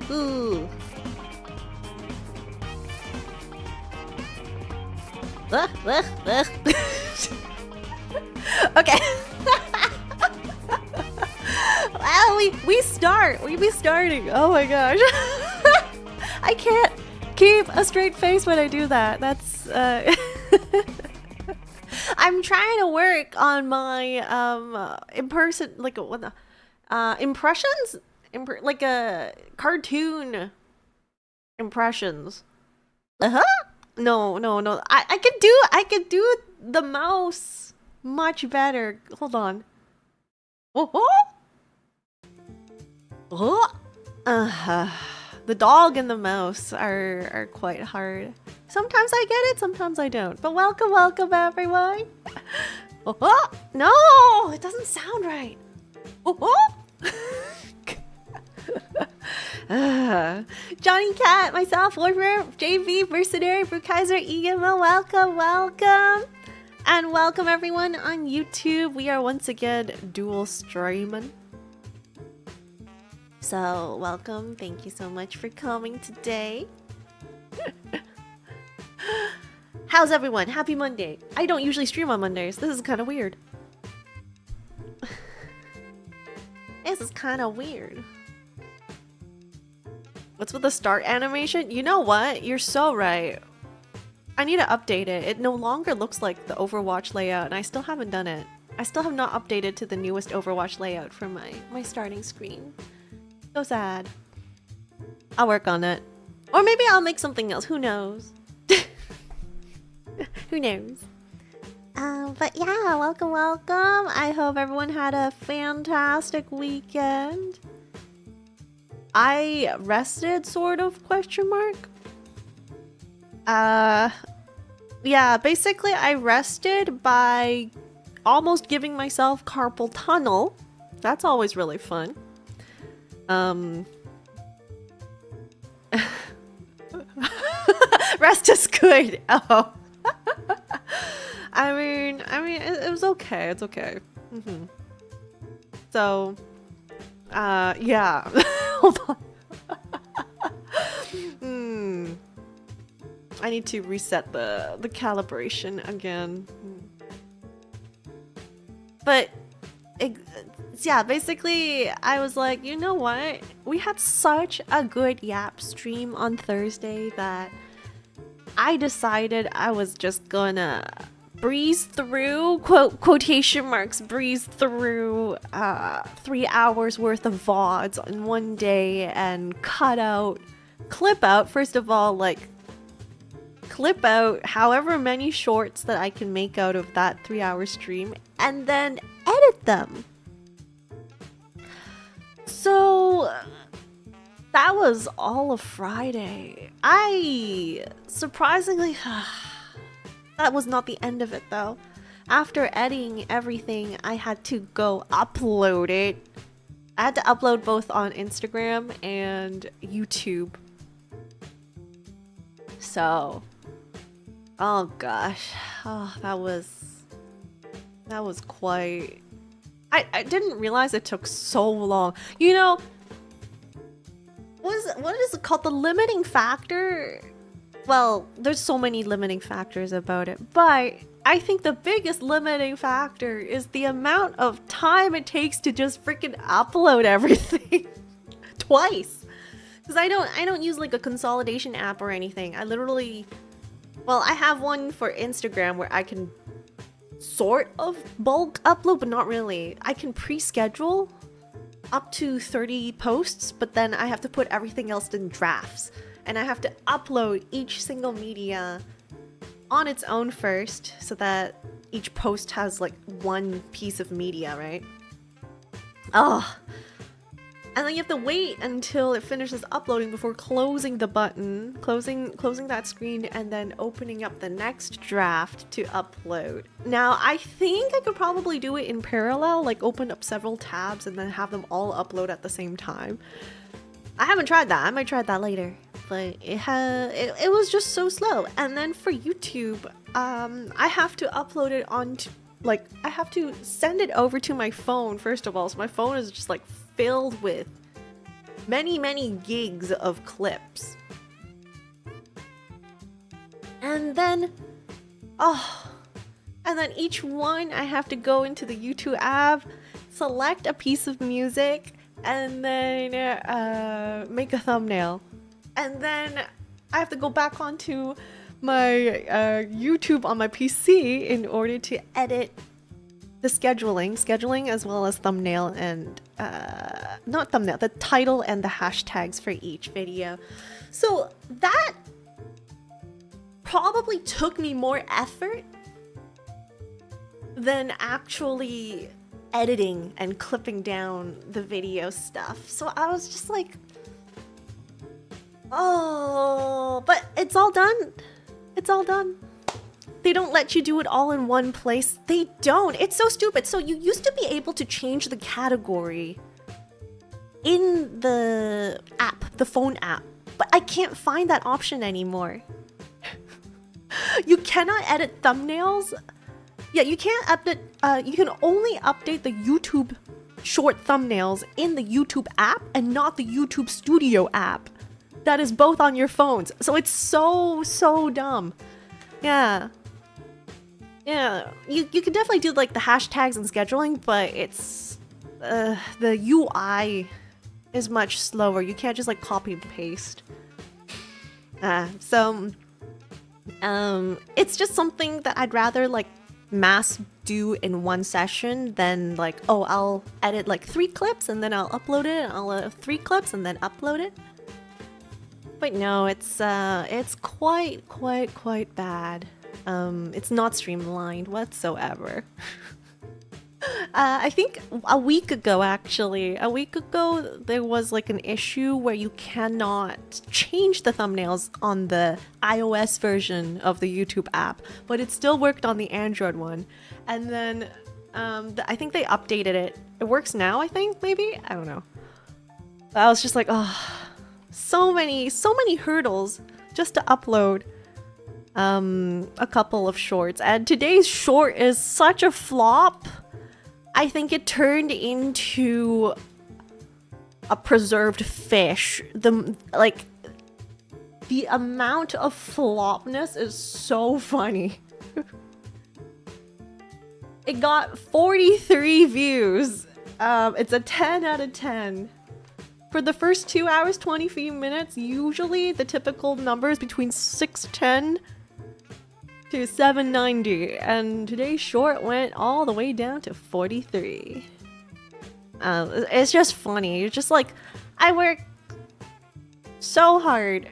ooh. Okay. Wow, we start. We be starting. Oh my gosh. I can't keep a straight face when I do that. That's I'm trying to work on my impressions, like a cartoon impressions. No. I can do the mouse much better. Hold on. The dog and the mouse are quite hard. Sometimes I get it, sometimes I don't. But welcome everyone. No, it doesn't sound right. Johnny Cat, myself, Warrior, JV, Mercenary, Brukaiser, Egama, welcome. And welcome everyone on YouTube. We are once again dual streaming. So welcome, thank you so much for coming today. How's everyone? Happy Monday. I don't usually stream on Mondays. This is kind of weird. This is kind of weird. What's with the start animation? You know what? You're so right. I need to update it. It no longer looks like the Overwatch layout, and I still haven't done it. I still have not updated to the newest Overwatch layout for my starting screen. So sad. I'll work on it. Or maybe I'll make something else. Who knows? Who knows? But yeah, welcome. I hope everyone had a fantastic weekend. I rested, sort of, question mark. Yeah, basically I rested by almost giving myself carpal tunnel. That's always really fun. Rest is good. Oh. I mean, it was okay. It's okay. So, yeah. Hold on. I need to reset the calibration again. But yeah, basically I was like, you know what? We had such a good Yap stream on Thursday that I decided I was just gonna breeze through, quotation marks, breeze through 3 hours worth of VODs in one day and clip out, first of all, like, clip out however many shorts that I can make out of that 3-hour stream and then edit them. So that was all of Friday. Surprisingly, that was not the end of it though. After editing everything, I had to go upload it. I had to upload both on Instagram and YouTube. So, oh gosh, that was quite. I didn't realize it took so long. You know, what is it called? The limiting factor? Well, there's so many limiting factors about it, but I think the biggest limiting factor is the amount of time it takes to just freaking upload everything twice. Because I don't use like a consolidation app or anything. I literally, well, I have one for Instagram where I can sort of bulk upload, but not really. I can pre-schedule up to 30 posts, but then I have to put everything else in drafts. And I have to upload each single media on its own first, so that each post has like one piece of media, right? Oh. And then you have to wait until it finishes uploading before closing the button, closing that screen, and then opening up the next draft to upload. Now, I think I could probably do it in parallel, like open up several tabs and then have them all upload at the same time. I haven't tried that. I might try that later. But it was just so slow. And then for YouTube, I have to upload it onto, like, I have to send it over to my phone first of all. So my phone is just like filled with many gigs of clips. And then, and then each one I have to go into the YouTube app, select a piece of music, and then make a thumbnail. And then I have to go back onto my YouTube on my PC in order to edit the scheduling as well as thumbnail and not thumbnail, the title and the hashtags for each video. So that probably took me more effort than actually editing and clipping down the video stuff. So I was just like, oh, but it's all done. It's all done. They don't let you do it all in one place. They don't. It's so stupid. So you used to be able to change the category in the app, the phone app, but I can't find that option anymore. You cannot edit thumbnails. Yeah, you can't update, you can only update the YouTube short thumbnails in the YouTube app and not the YouTube Studio app. That is both on your phones. So it's so dumb. Yeah. Yeah, you can definitely do like the hashtags and scheduling, but it's the UI is much slower. You can't just like copy and paste. So it's just something that I'd rather like mass do in one session than like, oh, I'll edit like 3 clips and then I'll upload it, and I'll 3 clips and then upload it. But no, it's quite bad. It's not streamlined whatsoever. I think a week ago, there was like an issue where you cannot change the thumbnails on the iOS version of the YouTube app, but it still worked on the Android one. And then I think they updated it. It works now, I think, maybe? I don't know. I was just like, oh, so many hurdles just to upload a couple of shorts. And today's short is such a flop. I think it turned into a preserved fish. The amount of flopness is so funny. It got 43 views. It's a 10 out of 10. For the first 2 hours, 20 minutes, usually the typical number is between 610 to 790, and today's short went all the way down to 43. It's just funny. You're just like, I work so hard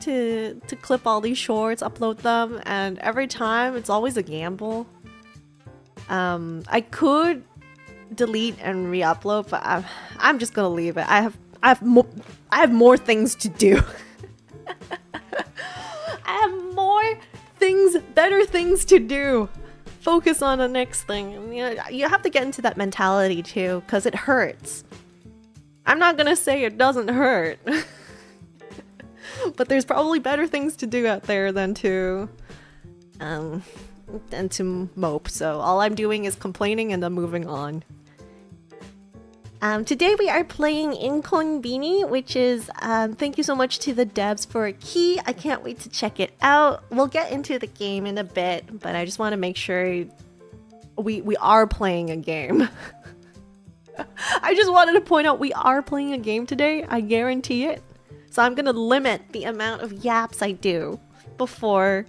to clip all these shorts, upload them, and every time it's always a gamble. I could delete and re-upload, but I'm just gonna leave it. I have more things to do. I have more better things to do. Focus on the next thing. You have to get into that mentality too, because it hurts. I'm not gonna say it doesn't hurt. But there's probably better things to do out there than to mope. So all I'm doing is complaining and then moving on. Today we are playing inKONBINI, which is thank you so much to the devs for a key. I can't wait to check it out. We'll get into the game in a bit, but I just want to make sure we are playing a game. I just wanted to point out we are playing a game today. I guarantee it. So I'm gonna limit the amount of yaps I do before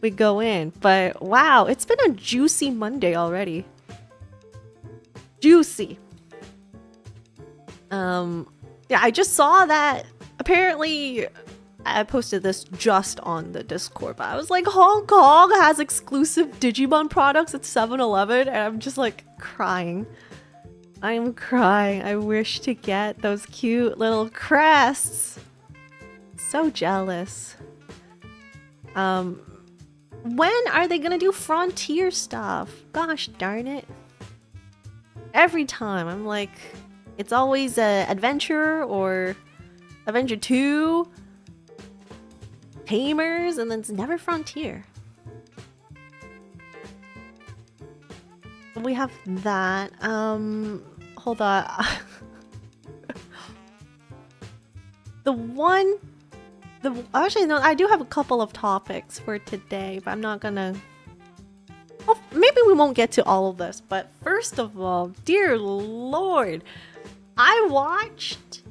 we go in. But wow, it's been a juicy Monday already. Juicy. Yeah, I just saw that apparently I posted this just on the Discord, but I was like, Hong Kong has exclusive Digimon products at 7-Eleven, and I'm just like crying. I'm crying. I wish to get those cute little crests. So jealous. When are they gonna do Frontier stuff? Gosh darn it. Every time I'm like, it's always Adventure or Adventure 2, Tamers, and then it's never Frontier. We have that. Hold on. Actually, no, I do have a couple of topics for today, but I'm not gonna... Oh, maybe we won't get to all of this, but first of all, dear Lord, I watched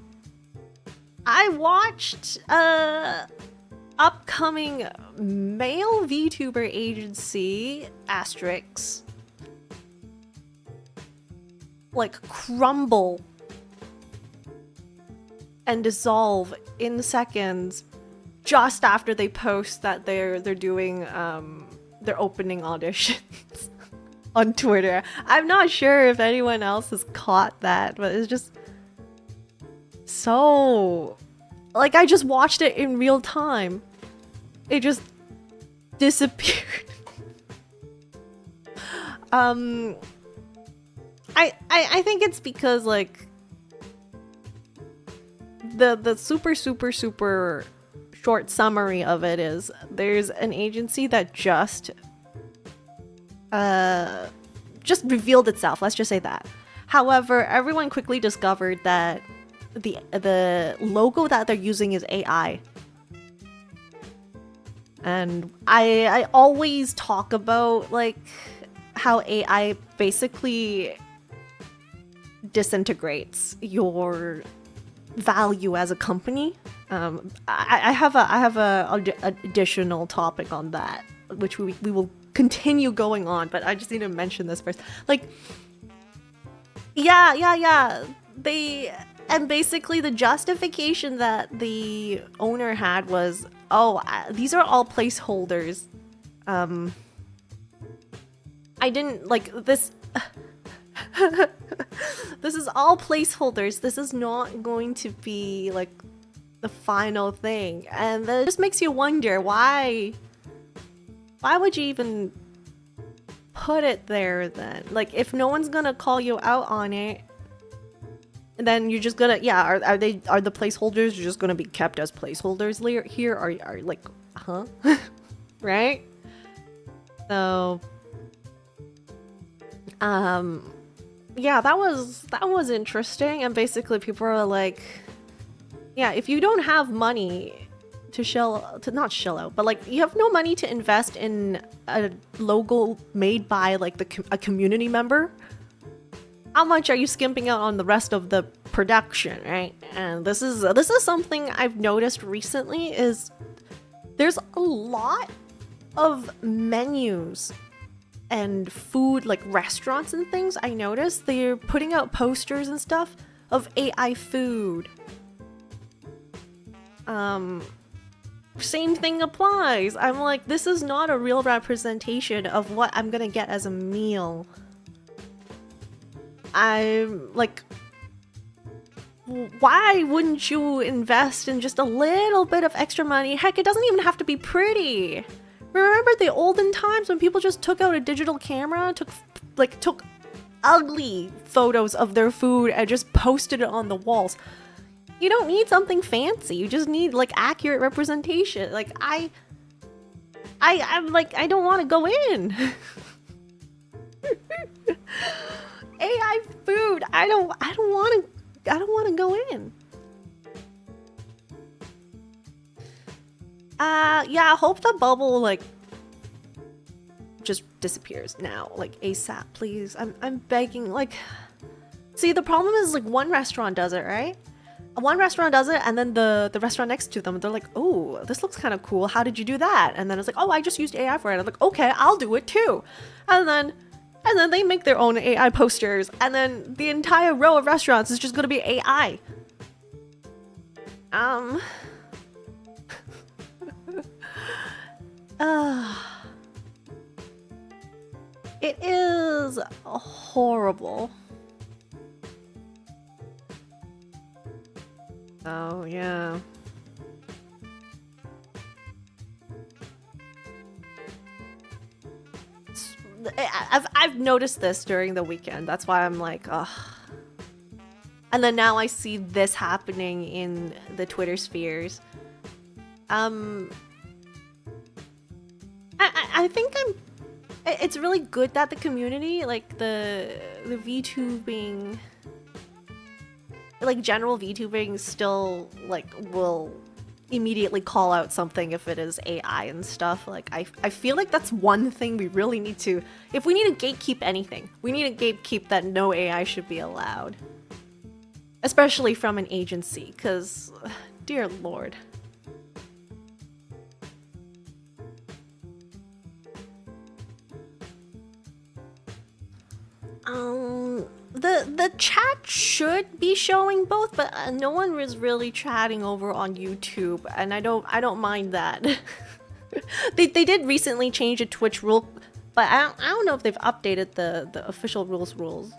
upcoming male VTuber agency asterisk like crumble and dissolve in seconds just after they post that they're doing their opening auditions on Twitter. I'm not sure if anyone else has caught that, but it's just so... Like, I just watched it in real time. It just disappeared. I think it's because, like, the super short summary of it is there's an agency that just revealed itself, let's just say that. However, everyone quickly discovered that the logo that they're using is AI. And I always talk about like how AI basically disintegrates your value as a company. I have a additional topic on that, which we will continue going on, but I just need to mention this first. Like, yeah. And basically the justification that the owner had was, oh, these are all placeholders. I didn't like this. This is all placeholders. This is not going to be like the final thing. And that just makes you wonder why would you even put it there then? Like, if no one's gonna call you out on it, then you're just gonna, yeah, are the placeholders just gonna be kept as placeholders here? Are like, huh? Right? So yeah, that was interesting. And basically people are like, yeah, if you don't have money to not shell out, but like you have no money to invest in a logo made by like a community member, how much are you skimping out on the rest of the production, right? And this is something I've noticed recently is there's a lot of menus and food, like restaurants and things. I noticed they're putting out posters and stuff of AI food. Same thing applies. I'm like, this is not a real representation of what I'm gonna get as a meal. I'm like, why wouldn't you invest in just a little bit of extra money? Heck, it doesn't even have to be pretty. Remember the olden times when people just took out a digital camera, took ugly photos of their food and just posted it on the walls? You don't need something fancy. You just need like accurate representation. Like I'm like, I don't want to go in. AI food. I don't want to go in. Yeah, I hope the bubble like just disappears now, like ASAP, please. I'm begging. Like, see, the problem is like one restaurant does it, right? One restaurant does it, and then the restaurant next to them, they're like, oh, this looks kind of cool. How did you do that? And then it's like, oh, I just used AI for it. I'm like, okay, I'll do it too. And then they make their own AI posters, and then the entire row of restaurants is just gonna be AI. It is horrible. Oh, yeah. I've noticed this during the weekend. That's why I'm like, ugh. And then now I see this happening in the Twitter spheres. I think it's really good that the community, like the VTubing, like general VTubing still like will immediately call out something if it is AI and stuff. Like I feel like that's one thing we really need to, if we need to gatekeep anything, we need to gatekeep that no AI should be allowed. Especially from an agency, because dear lord. The chat should be showing both, but no one was really chatting over on YouTube, and I don't mind that. they did recently change a Twitch rule, but I don't know if they've updated the official rules.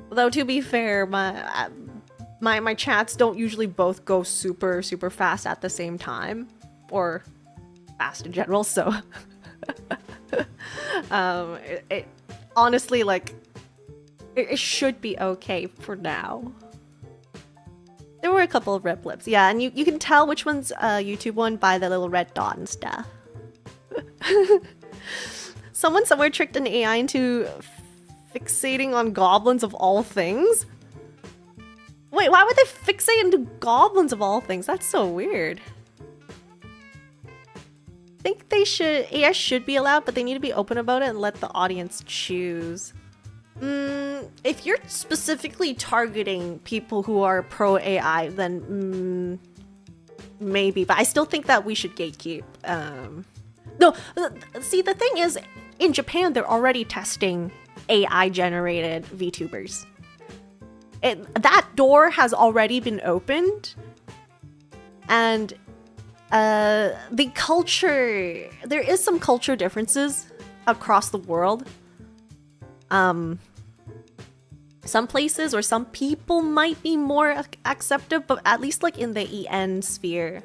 Though to be fair, my chats don't usually both go super fast at the same time, or fast in general. So it honestly, like, it should be okay for now. There were a couple of red blips, yeah, and you can tell which one's a YouTube one by the little red dot and stuff. Someone somewhere tricked an AI into fixating on goblins of all things? Wait, why would they fixate into goblins of all things? That's so weird. I think they should, AI should be allowed, but they need to be open about it and let the audience choose. If you're specifically targeting people who are pro AI, then maybe, but I still think that we should gatekeep. No, see, the thing is, in Japan, they're already testing AI generated VTubers. That door has already been opened, and the culture, there is some culture differences across the world. Some places or some people might be more acceptive, but at least like in the EN sphere,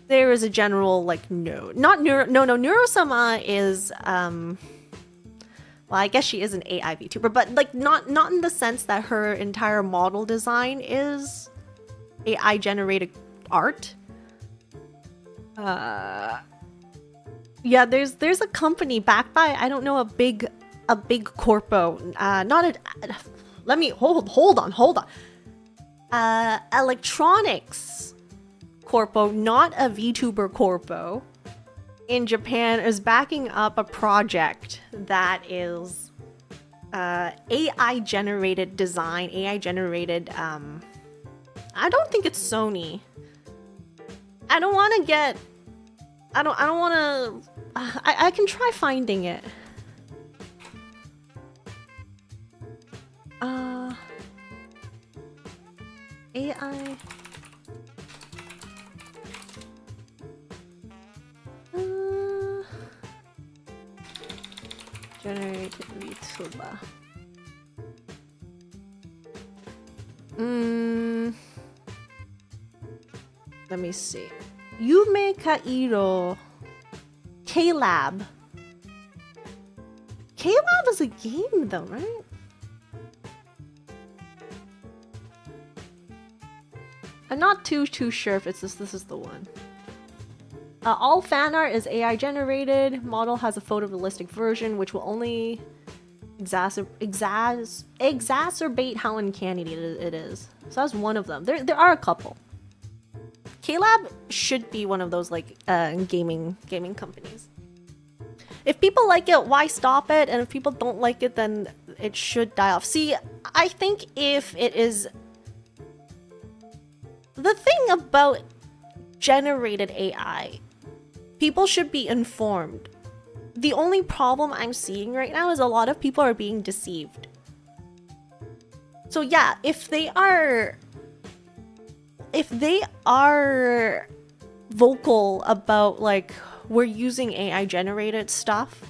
there is a general like no. Neuro-sama is well, I guess she is an AI VTuber, but like not in the sense that her entire model design is AI generated art. Yeah, there's a company backed by, I don't know, a big corpo, not a, let me hold on. Electronics corpo, not a VTuber corpo, in Japan is backing up a project that is AI generated design, AI generated, I don't think it's Sony. I don't want to get, I don't want to, I can try finding it. AI. Generated VTuber. Let me see. Yume Kairo. K-Lab. K-Lab is a game though, right? I'm not too sure if it's this is the one. All fan art is AI generated. Model has a photorealistic version, which will only exacerbate how uncanny it is. So that's one of them. There are a couple. K-Lab should be one of those like gaming companies. If people like it, why stop it? And if people don't like it, then it should die off. See, I think if it is, the thing about generated AI, people should be informed. The only problem I'm seeing right now is a lot of people are being deceived. So yeah, if they are vocal about like, we're using AI generated stuff,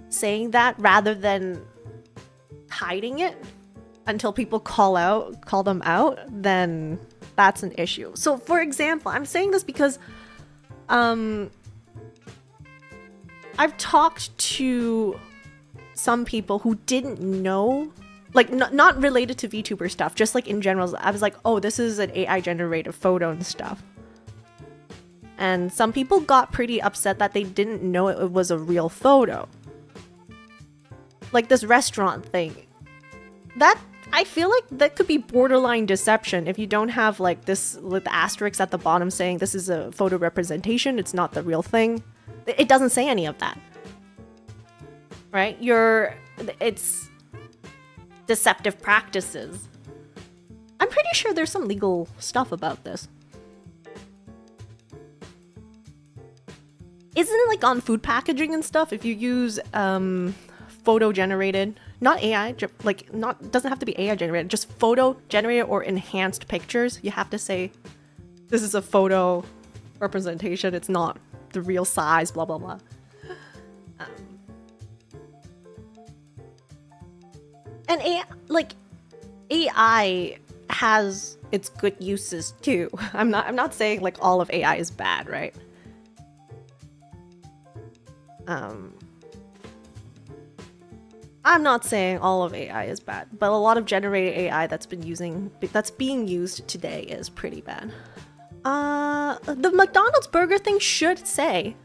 saying that rather than hiding it until people call them out, then that's an issue. So for example, I'm saying this because I've talked to some people who didn't know, like not related to VTuber stuff, just like in general. I was like, oh, this is an AI generated photo and stuff. And some people got pretty upset that they didn't know it was a real photo. Like this restaurant thing. That, I feel like that could be borderline deception if you don't have like this with the asterisk at the bottom saying this is a photo representation, it's not the real thing. It doesn't say any of that. Right? It's deceptive practices. I'm pretty sure there's some legal stuff about this. Isn't it like on food packaging and stuff? If you use photo generated, not AI, like doesn't have to be AI generated, just photo generated or enhanced pictures, you have to say this is a photo representation, it's not the real size, blah blah blah. And AI has its good uses too. I'm not saying like all of AI is bad, right? I'm not saying all of AI is bad, but a lot of generated AI that's being used today is pretty bad. The McDonald's burger thing should say.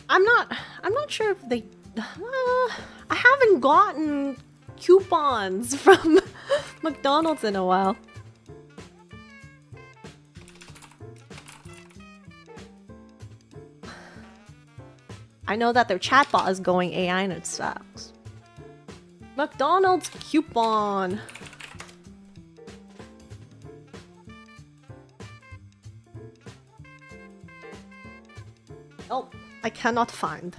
I'm not sure if they. I haven't gotten coupons from McDonald's in a while. I know that their chatbot is going AI and it sucks. McDonald's coupon. Oh, I cannot find.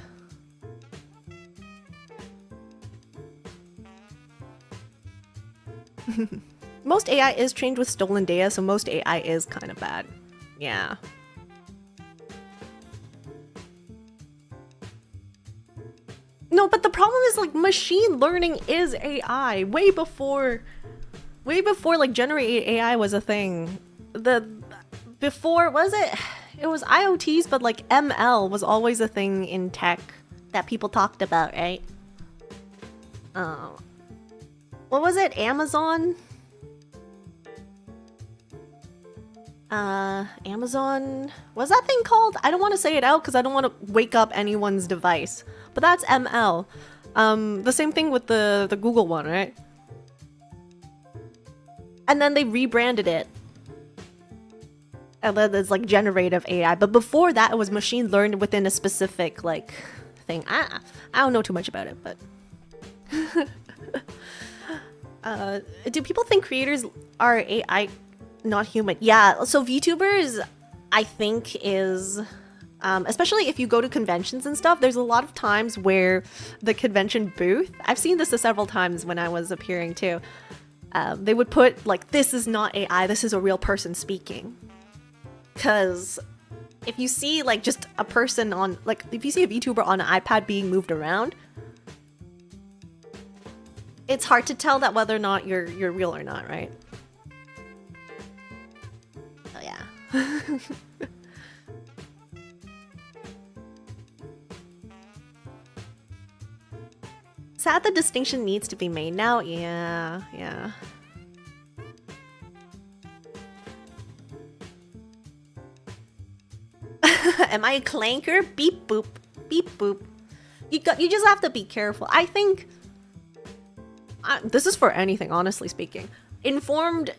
Most AI is trained with stolen data, so most AI is kind of bad. Yeah. No, but the problem is like machine learning is AI way before like generated AI was a thing. Before was it? It was IoTs, but like ML was always a thing in tech that people talked about, right? What was it? Amazon? Amazon? What's that thing called? I don't want to say it out because I don't want to wake up anyone's device. But that's ML. The same thing with the Google one, right? And then they rebranded it. And then there's like generative AI. But before that, it was machine learned within a specific like thing. I don't know too much about it, but do people think creators are AI, not human? Yeah. So VTubers, I think, is. Especially if you go to conventions and stuff, there's a lot of times where the convention booth, I've seen this several times when I was appearing too, they would put like, this is not AI, this is a real person speaking. Because if you see like just a person on, like if you see a VTuber on an iPad being moved around, it's hard to tell that whether or not you're real or not, right? Oh yeah. Sad the distinction needs to be made now. Yeah. Am I a clanker? Beep boop. Beep boop. You just have to be careful. I think this is for anything, honestly speaking. Informed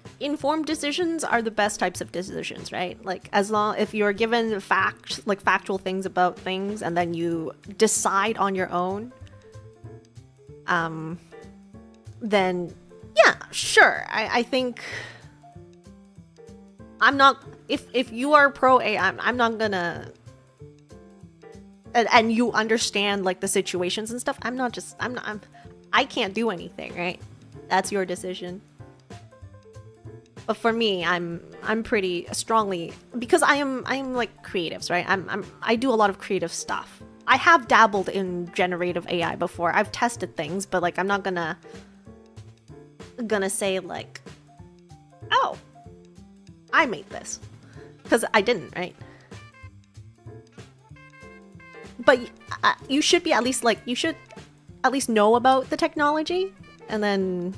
decisions are the best types of decisions, right? Like if you're given factual things about things and then you decide on your own, then yeah, sure. I think I'm not, if you are pro AI, I'm not gonna, and you understand like the situations and stuff, I can't do anything, right? That's your decision. But for me, I'm pretty strongly, because I am like creatives, right? I do a lot of creative stuff. I have dabbled in generative AI before. I've tested things, but like I'm not gonna say like, oh, I made this, because I didn't, right? But you should be at least like, you should at least know about the technology, and then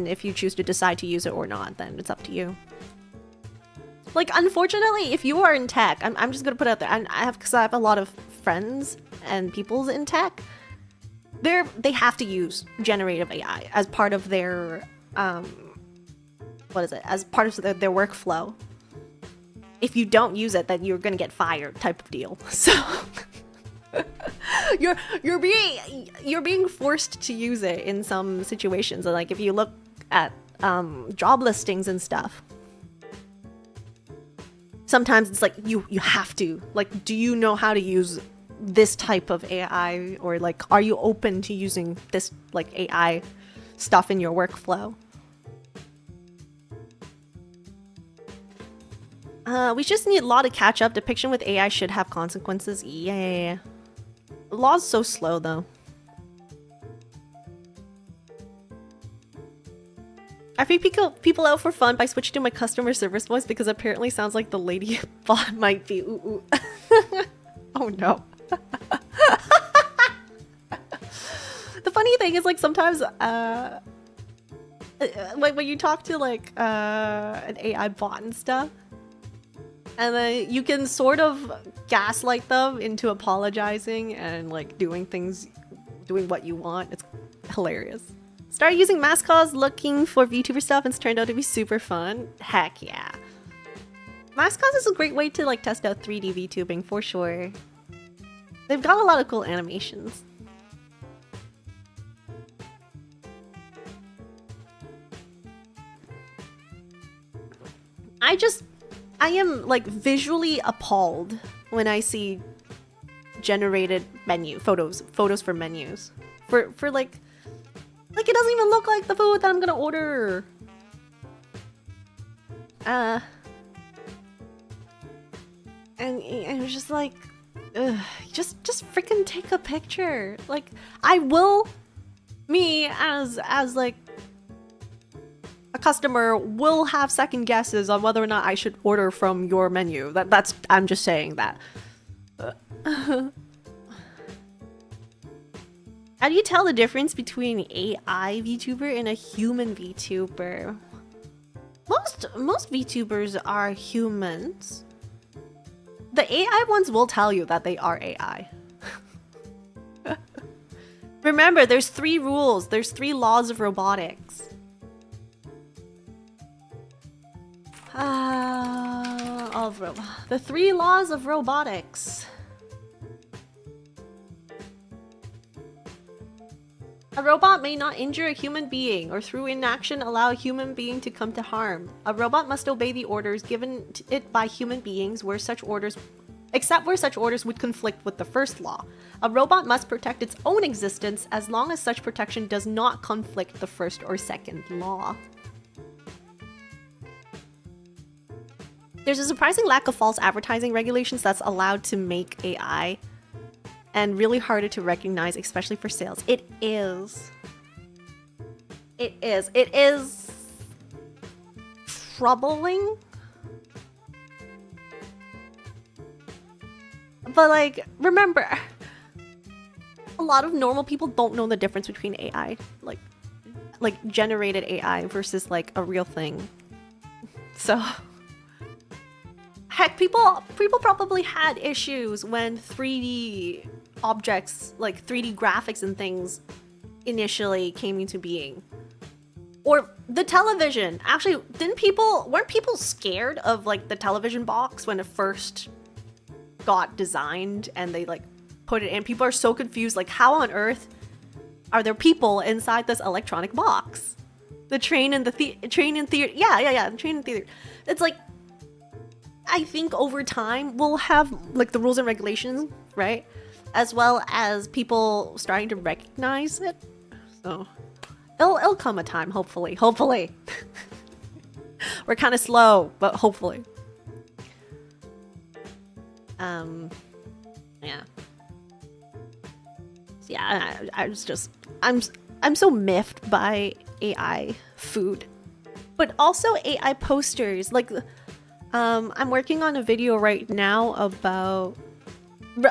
if you choose to decide to use it or not, then it's up to you. Like, unfortunately, if you are in tech, I'm just gonna put it out there, because I have a lot of friends and people's in tech, they have to use generative AI as part of their as part of their workflow. If you don't use it, then you're gonna get fired, type of deal. So you're being forced to use it in some situations. Like if you look at job listings and stuff, sometimes it's like you have to, like, do you know how to use this type of AI, or like, are you open to using this like AI stuff in your workflow? We just need law to catch up. Depiction with AI should have consequences. Yeah. Law's so slow though. I freak people out for fun by switching to my customer service voice because apparently sounds like the lady bot might be. Ooh. Oh no. The funny thing is, like, sometimes like when you talk to like an AI bot and stuff, and then you can sort of gaslight them into apologizing and like doing what you want. It's hilarious. Started using mascots looking for VTuber stuff and it's turned out to be super fun. Heck yeah. Mascots is a great way to like test out 3D VTubing for sure. They've got a lot of cool animations. I am like visually appalled when I see generated menu photos for menus for like it doesn't even look like the food that I'm gonna order. And it was just like, ugh, just freaking take a picture. Like, me as like a customer will have second guesses on whether or not I should order from your menu. I'm just saying that. How do you tell the difference between AI VTuber and a human VTuber? Most VTubers are humans. The AI ones will tell you that they are AI. Remember, there's 3 rules. There's 3 laws of robotics. The 3 laws of robotics. A robot may not injure a human being or through inaction allow a human being to come to harm. A robot must obey the orders given it by human beings except where such orders would conflict with the first law. A robot must protect its own existence as long as such protection does not conflict the first or second law. There's a surprising lack of false advertising regulations that's allowed to make AI and really harder to recognize, especially for sales. It is troubling. But like, remember, a lot of normal people don't know the difference between AI, like generated AI versus like a real thing. So heck, people probably had issues when 3D objects, like 3D graphics and things, initially came into being. Or the television. Actually, weren't people scared of like the television box when it first got designed and they like put it in? People are so confused, like, how on earth are there people inside this electronic box? The train in theater. Yeah, the train in theater. It's like, I think over time we'll have like the rules and regulations, right? As well as people starting to recognize it. So it'll come a time, hopefully. We're kind of slow, but hopefully. Yeah. So yeah, I'm so miffed by AI food, but also AI posters. Like, I'm working on a video right now about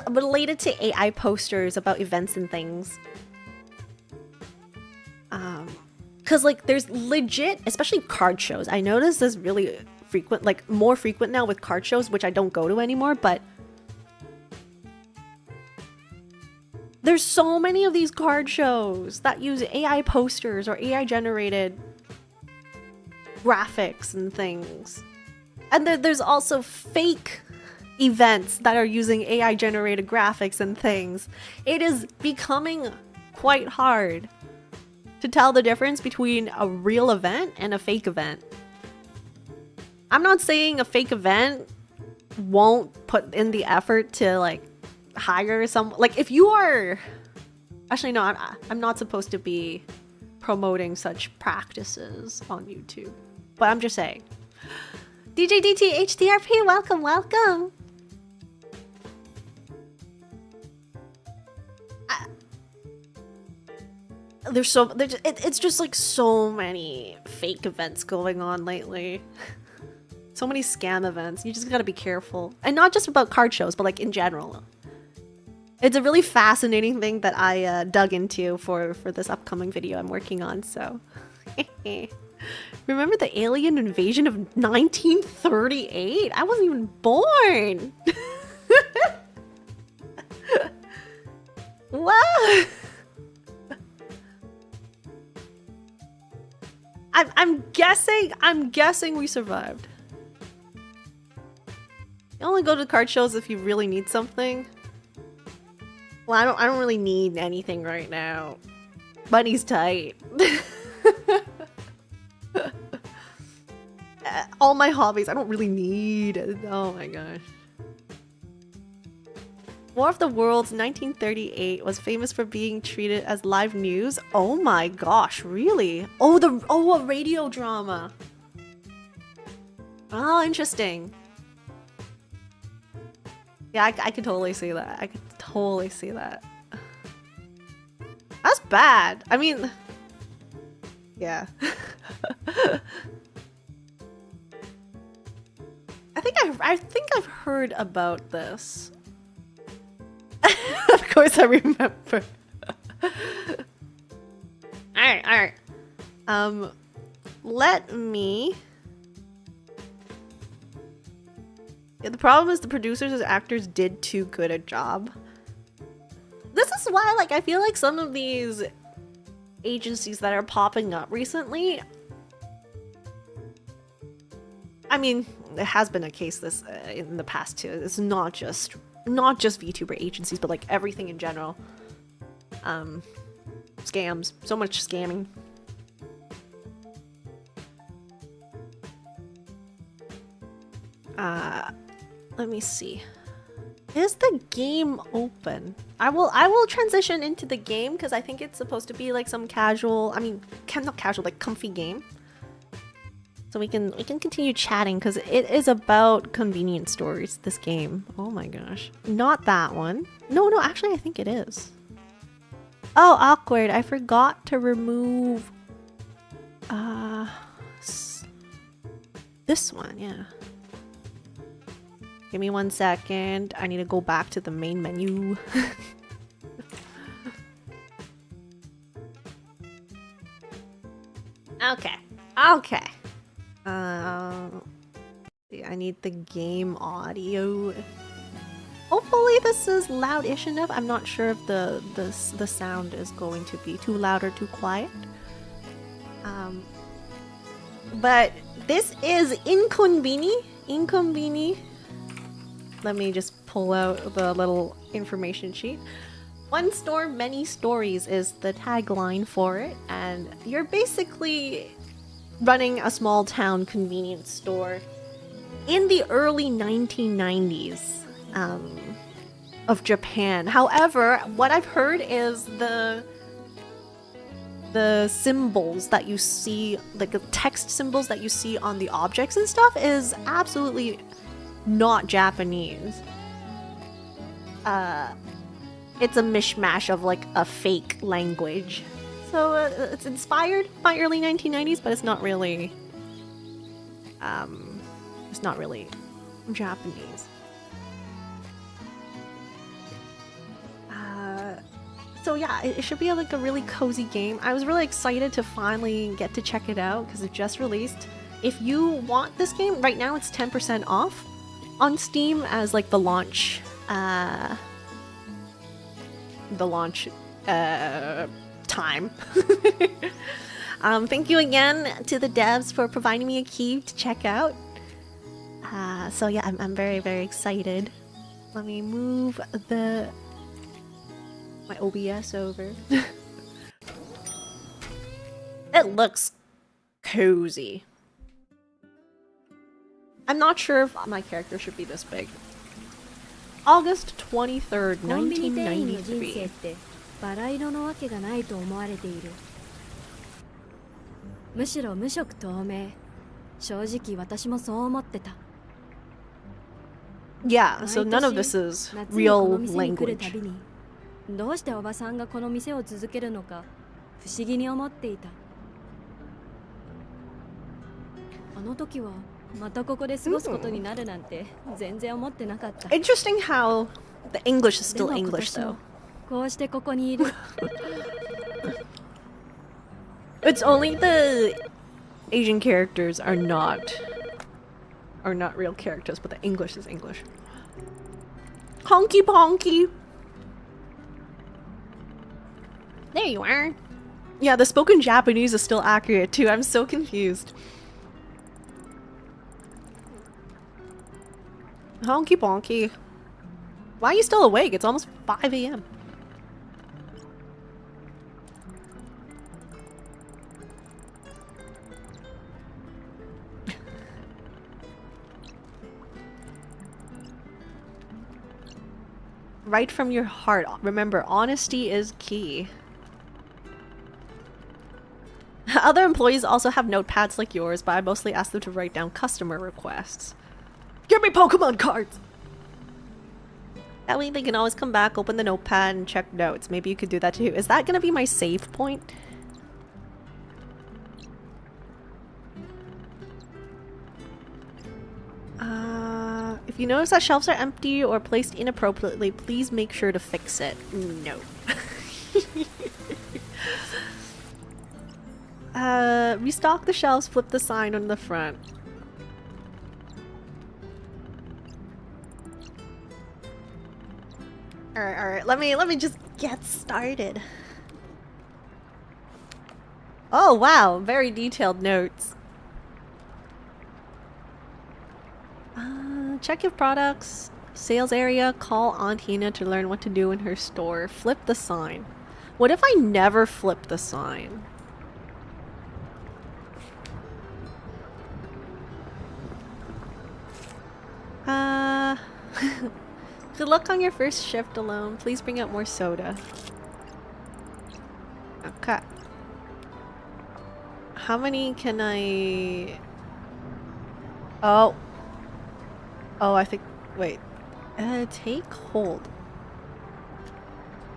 related to AI posters about events and things. Cause like there's legit, especially card shows. I notice this really frequent, like more frequent now with card shows, which I don't go to anymore, but There's so many of these card shows that use AI posters or AI generated graphics and things. And there's also fake events that are using AI generated graphics and things. It is becoming quite hard to tell the difference between a real event and a fake event. I'm not saying a fake event won't put in the effort to like hire some, like if you are, actually no, I'm not supposed to be promoting such practices on YouTube, but I'm just saying. DJ DT HTRP, welcome, welcome. It's just like so many fake events going on lately. So many scam events. You just gotta be careful. And not just about card shows, but like in general. It's a really fascinating thing that I dug into for this upcoming video I'm working on, so. Remember the alien invasion of 1938? I wasn't even born! Wow! I'm guessing we survived. You only go to card shows if you really need something. Well, I don't really need anything right now. Money's tight. All my hobbies, I don't really need. Oh my gosh. War of the Worlds 1938 was famous for being treated as live news. Oh my gosh, really? Oh, a radio drama. Oh, interesting. Yeah, I could totally see that. I could totally see that. That's bad. I mean, yeah. I think I've heard about this. Of course I remember. Alright. Let me... Yeah, the problem is the producers and actors did too good a job. This is why, like, I feel like some of these agencies that are popping up recently... I mean, it has been a case this in the past too. It's not just VTuber agencies, but like everything in general. Scams. So much scamming. Let me see. Is the game open? I will transition into the game because I think it's supposed to be like some casual, I mean, not casual, like comfy game. So we can continue chatting because it is about convenience stores, this game. Oh my gosh. Not that one. No, actually I think it is. Oh, awkward. I forgot to remove this one, yeah. Give me 1 second. I need to go back to the main menu. Okay. I need the game audio. Hopefully this is loud-ish enough. I'm not sure if the sound is going to be too loud or too quiet. But this is inKONBINI. Let me just pull out the little information sheet. One store, many stories is the tagline for it, and you're basically running a small town convenience store in the early 1990s of Japan. However, what I've heard is the symbols that you see, like the text symbols that you see on the objects and stuff, is absolutely not Japanese. It's a mishmash of like a fake language. So it's inspired by early 1990s, but it's not really Japanese. So yeah, it should be like a really cozy game. I was really excited to finally get to check it out because it just released. If you want this game, right now it's 10% off on Steam as like the launch the launch time. Thank you again to the devs for providing me a key to check out. So yeah, I'm very, very excited. Let me move my OBS over. It looks cozy. I'm not sure if my character should be this big. August 23rd, 1993. バラ色のわけがないと思われている。むしろ無色透明。正直私もそう思ってた。Yeah, so none of this is real language. どうしておばさんがこの店を続けるのか不思議に思っていた。あの時はまたここで過ごすことになるなんて全然思ってなかった。Interesting how the English is still English though. こうしてここにいる。It's only the Asian characters are not real characters, but the English is English. Honky Ponky. There you are. Yeah, the spoken Japanese is still accurate too. I'm so confused. Honky Ponky. Why are you still awake? It's almost 5 a.m. Write from your heart. Remember, honesty is key. Other employees also have notepads like yours, but I mostly ask them to write down customer requests. Give me Pokemon cards! That way they can always come back, open the notepad, and check notes. Maybe you could do that too. Is that gonna be my save point? If you notice that shelves are empty or placed inappropriately, please make sure to fix it. No. Restock the shelves, flip the sign on the front. Alright, let me just get started. Oh wow, very detailed notes. Check your products, sales area, call Aunt Hina to learn what to do in her store, flip the sign. What if I never flip the sign? Good luck on your first shift alone. Please bring out more soda. Okay. How many can I... Oh, I think... Wait. Take hold.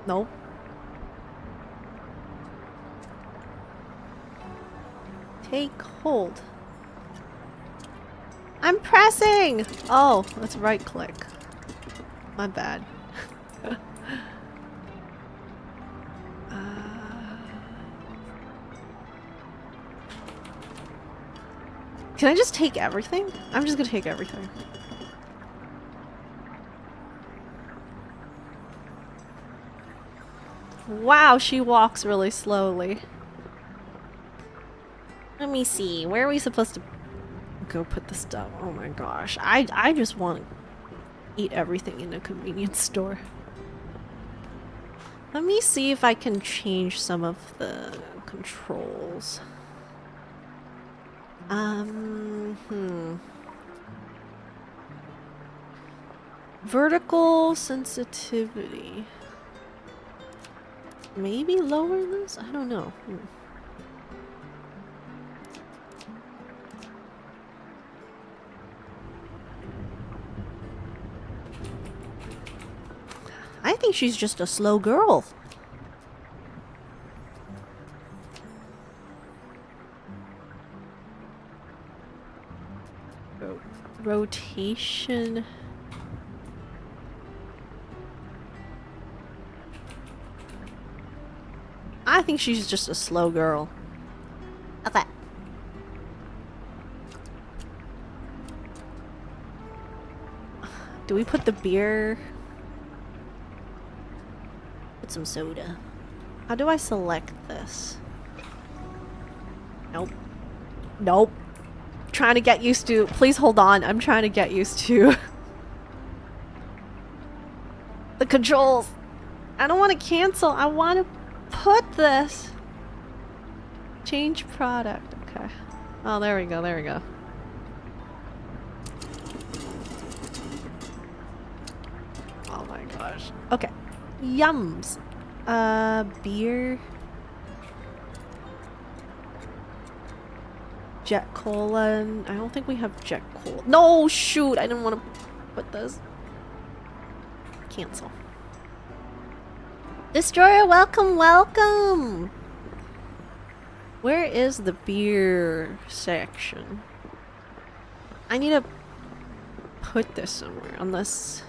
Nope. Take hold. I'm pressing! Oh, let's right click. My bad. Can I just take everything? I'm just gonna take everything. Wow, she walks really slowly. Let me see. Where are we supposed to go put the stuff? Oh my gosh. I just want to eat everything in a convenience store. Let me see if I can change some of the controls. Vertical sensitivity. Maybe lower this? I don't know. I think she's just a slow girl. Rotation. I think she's just a slow girl. Okay. Do we put the beer? Put some soda. How do I select this? Nope. Nope. Trying to get used to. Please hold on. I'm trying to get used to the controls. I don't want to cancel. I want to put this. Change product. Okay. Oh, there we go. There we go. Oh my gosh. Okay. Yums. Beer. Jet Cola. I don't think we have Jet Cola. No, shoot. I didn't want to put this. Cancel. Destroyer, welcome, welcome. Where is the beer section? I need to put this somewhere, unless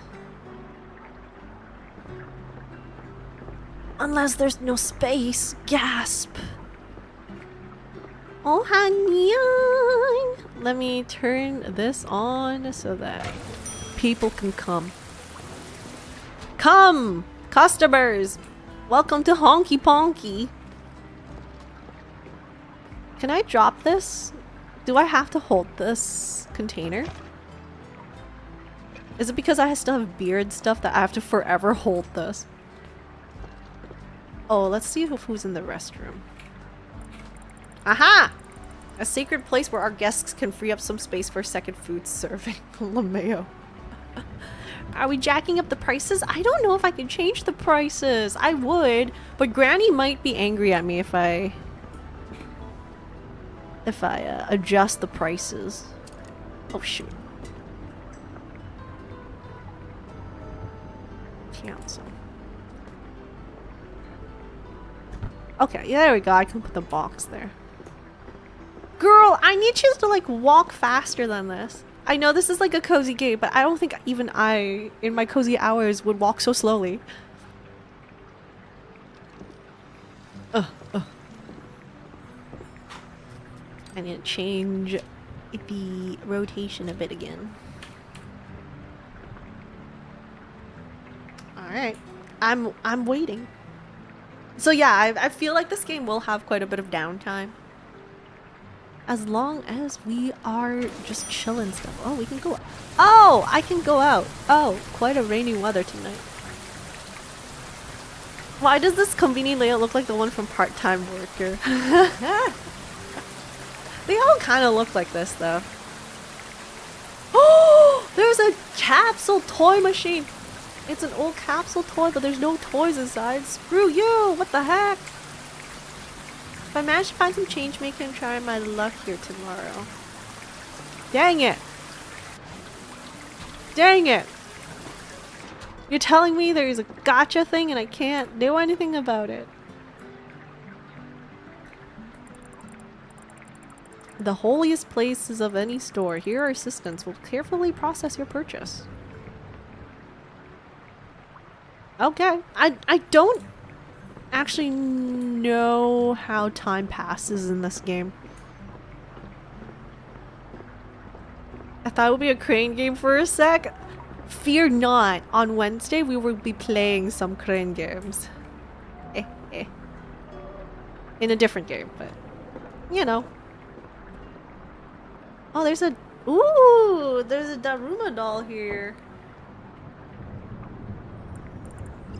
there's no space. Gasp. Oh, honey. Let me turn this on so that people can come. Come, customers. Welcome to Honky Ponky. Can I drop this? Do I have to hold this container? Is it because I still have beard stuff that I have to forever hold this? Oh, let's see who's in the restroom. Aha! A sacred place where our guests can free up some space for second food serving. LeMayo. Are we jacking up the prices? I don't know if I can change the prices. I would, but Granny might be angry at me if I adjust the prices. Oh shoot. Cancel. Okay, yeah, there we go. I can put the box there. Girl, I need you to like walk faster than this. I know this is like a cozy game, but I don't think even I, in my cozy hours, would walk so slowly. I need to change the rotation a bit again. Alright. I'm waiting. So yeah, I feel like this game will have quite a bit of downtime. As long as we are just chilling stuff. Oh, we can go out. Oh, I can go out. Oh, quite a rainy weather tonight. Why does this convenient layout look like the one from Part-Time Worker? They all kind of look like this, though. Oh, there's a capsule toy machine. It's an old capsule toy, but there's no toys inside. Screw you! What the heck? If I manage to find some change, maybe I can try my luck here tomorrow. Dang it! Dang it! You're telling me there's a gotcha thing and I can't do anything about it. The holiest places of any store. Here our assistants will carefully process your purchase. Okay. I don't actually know how time passes in this game. I thought it would be a crane game for a sec. Fear not. On Wednesday we will be playing some crane games. In a different game, but you know. Oh, there's a Daruma doll here.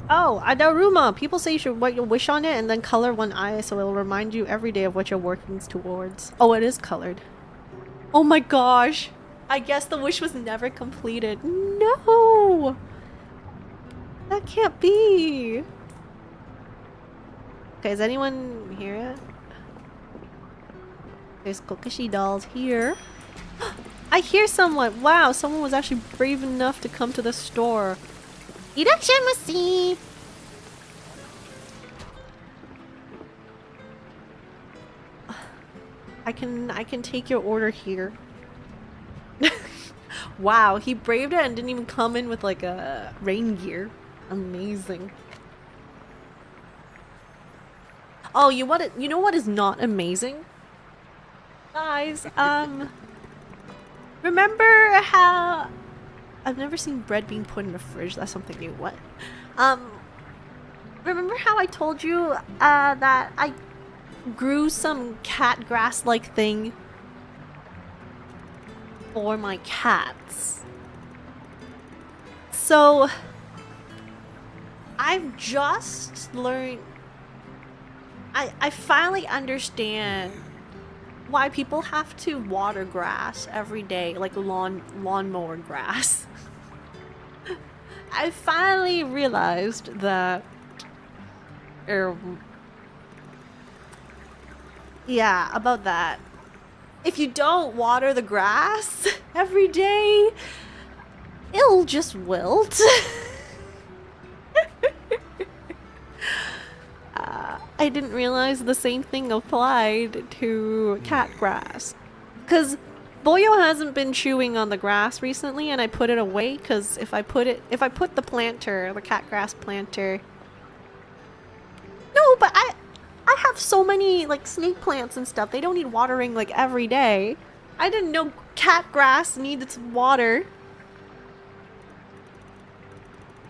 Oh, a Daruma! People say you should write your wish on it and then color one eye so it'll remind you every day of what you're working towards. Oh, it is colored. Oh my gosh! I guess the wish was never completed. No! That can't be! Okay, is anyone here? There's Kokoshi dolls here. I hear someone! Wow, someone was actually brave enough to come to the store. Irashaimase! I can take your order here. Wow, he braved it and didn't even come in with like a rain gear. Amazing. Oh, you know what is not amazing? Guys, remember how I've never seen bread being put in the fridge. That's something new. What? Remember how I told you that I grew some cat grass-like thing for my cats? So I've just learned. I finally understand why people have to water grass every day, like lawnmower grass. I finally realized that. Yeah, about that. If you don't water the grass every day, it'll just wilt. I didn't realize the same thing applied to cat grass. Because Boyo hasn't been chewing on the grass recently, and I put it away because if I put the planter, the cat grass planter. No, but I have so many like snake plants and stuff. They don't need watering like every day. I didn't know cat grass needed water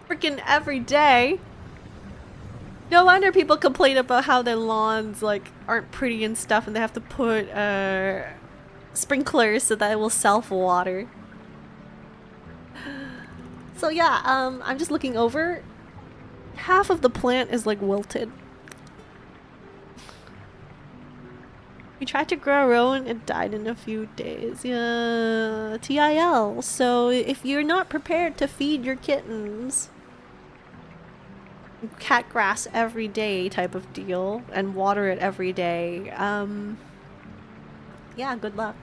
freaking every day. No wonder people complain about how their lawns like aren't pretty and stuff, and they have to put sprinklers so that it will self-water. So yeah, I'm just looking over. Half of the plant is like wilted. We tried to grow our own, it died in a few days. Yeah, TIL. So if you're not prepared to feed your kittens cat grass every day type of deal and water it every day, yeah, good luck.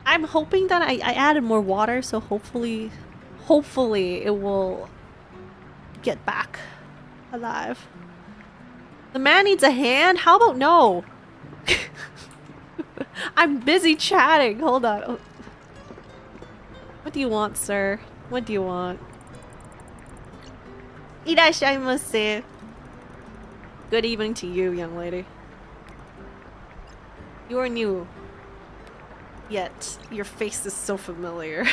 I'm hoping that I added more water, so hopefully it will get back alive. The man needs a hand? How about no? I'm busy chatting. Hold on. Oh. What do you want, sir? What do you want? Irashaimase. Good evening to you, young lady. You are new. Yet, your face is so familiar.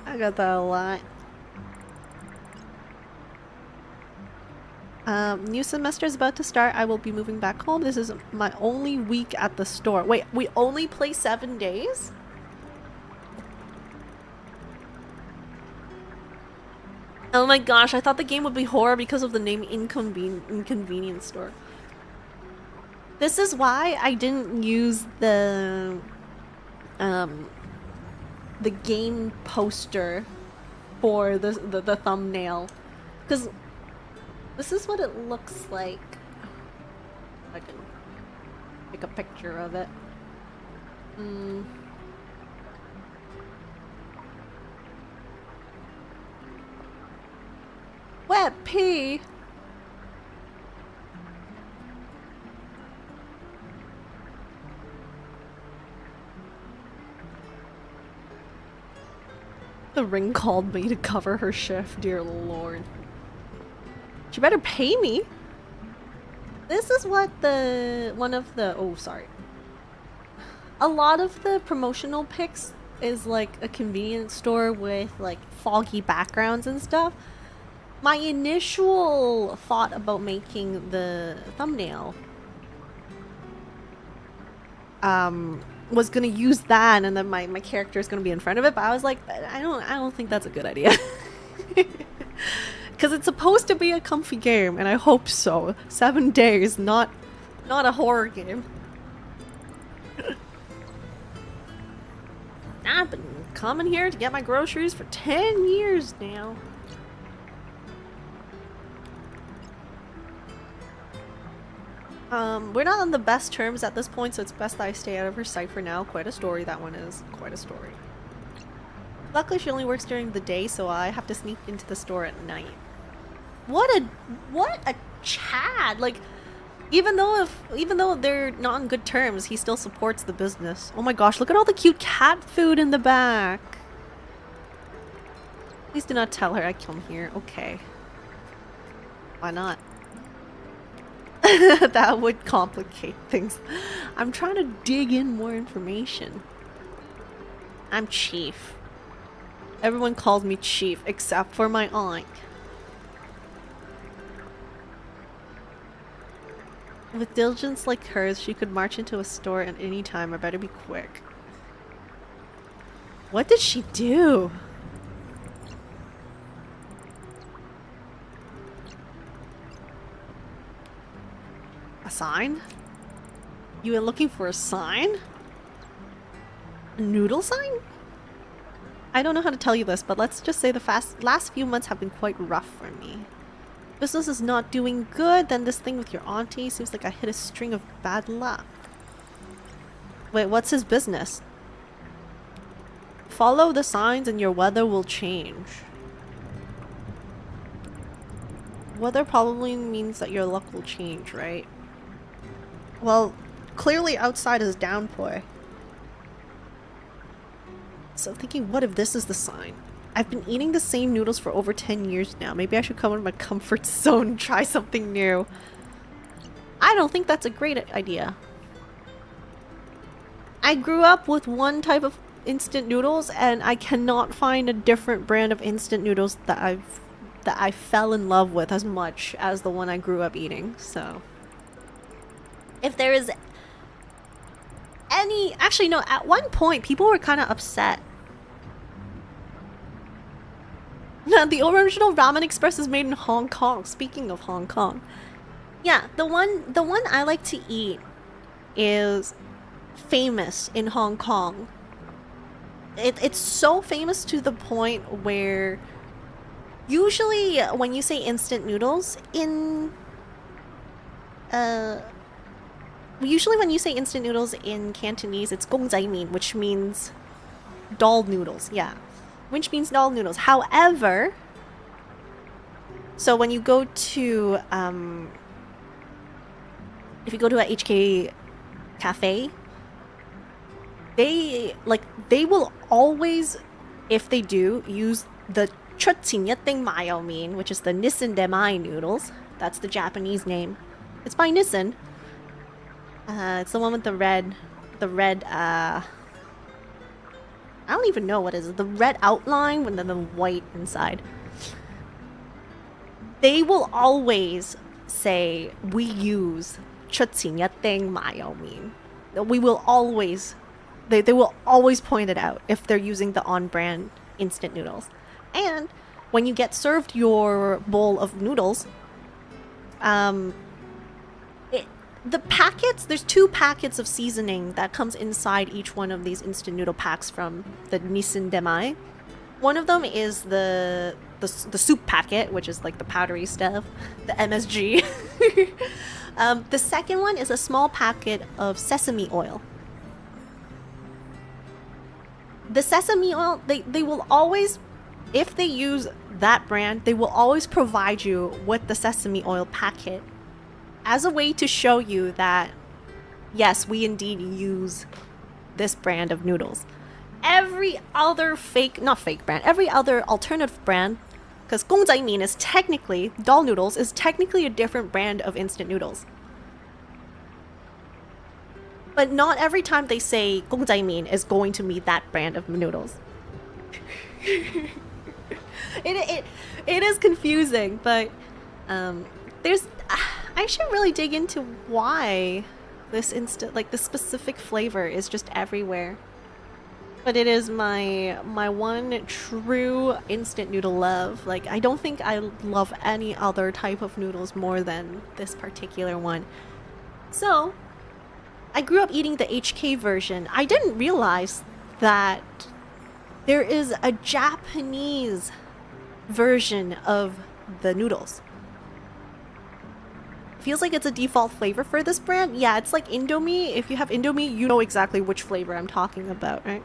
I got that a lot. New semester is about to start. I will be moving back home. This is my only week at the store. Wait, we only play 7 days? Oh my gosh, I thought the game would be horror because of the name Inconvenience Store. This is why I didn't use the game poster for the thumbnail. Because this is what it looks like. I can take a picture of it. Wet pee. The ring called me to cover her shift, dear lord. She better pay me. This is what a lot of the promotional pics is like a convenience store with like foggy backgrounds and stuff. My initial thought about making the thumbnail was gonna use that, and then my character is gonna be in front of it, but I was like, I don't think that's a good idea. Because it's supposed to be a comfy game, and I hope so. 7 days, not a horror game. I've been coming here to get my groceries for 10 years now. We're not on the best terms at this point, so it's best that I stay out of her sight for now. Quite a story, that one is. Quite a story. Luckily, she only works during the day, so I have to sneak into the store at night. What a Chad! Like, even though they're not on good terms, he still supports the business. Oh my gosh, look at all the cute cat food in the back. Please do not tell her I come here. Okay. Why not? That would complicate things. I'm trying to dig in more information. I'm chief. Everyone calls me chief except for my aunt. With diligence like hers, she could march into a store at any time. I better be quick. What did she do? A sign? You were looking for a sign? A noodle sign? I don't know how to tell you this, but let's just say the last few months have been quite rough for me. Business is not doing good, then this thing with your auntie seems like I hit a string of bad luck. Wait, what's his business? Follow the signs and your weather will change. Weather probably means that your luck will change, right? Well, clearly outside is downpour. So thinking, what if this is the sign? I've been eating the same noodles for over 10 years now. Maybe I should come out of my comfort zone and try something new. I don't think that's a great idea. I grew up with one type of instant noodles and I cannot find a different brand of instant noodles that I fell in love with as much as the one I grew up eating. So if there is any... Actually, no, at one point, people were kind of upset. The original Ramen Express is made in Hong Kong. Speaking of Hong Kong. Yeah, the one I like to eat is famous in Hong Kong. It's so famous to the point where... Usually, when you say instant noodles in... Usually when you say instant noodles in Cantonese, it's gong zai min, which means doll noodles, yeah. Which means doll noodles. However, so when you go to, if you go to a HK cafe, they will always, if they do, use the chutsinyating mayo min, which is the Nissin Demai noodles. That's the Japanese name. It's by Nissin. It's the one with the red, I don't even know what it is. The red outline with the white inside. They will always say, we use chutsinyating mayo min. We will always, they will always point it out if they're using the on-brand instant noodles. And when you get served your bowl of noodles, the packets, there's 2 packets of seasoning that comes inside each one of these instant noodle packs from the Nissin Demai. One of them is the soup packet, which is like the powdery stuff, the MSG. The second one is a small packet of sesame oil. The sesame oil, they will always, if they use that brand, they will always provide you with the sesame oil packet as a way to show you that, yes, we indeed use this brand of noodles. Every other every other alternative brand, because gong zai min is technically, doll noodles is technically a different brand of instant noodles. But not every time they say gong zai min is going to be that brand of noodles. It is confusing, but there's... I should really dig into why this this specific flavor is just everywhere. But it is my one true instant noodle love. Like, I don't think I love any other type of noodles more than this particular one. So, I grew up eating the HK version. I didn't realize that there is a Japanese version of the noodles. Feels like it's a default flavor for this brand. Yeah, it's like Indomie. If you have Indomie, you know exactly which flavor I'm talking about, right?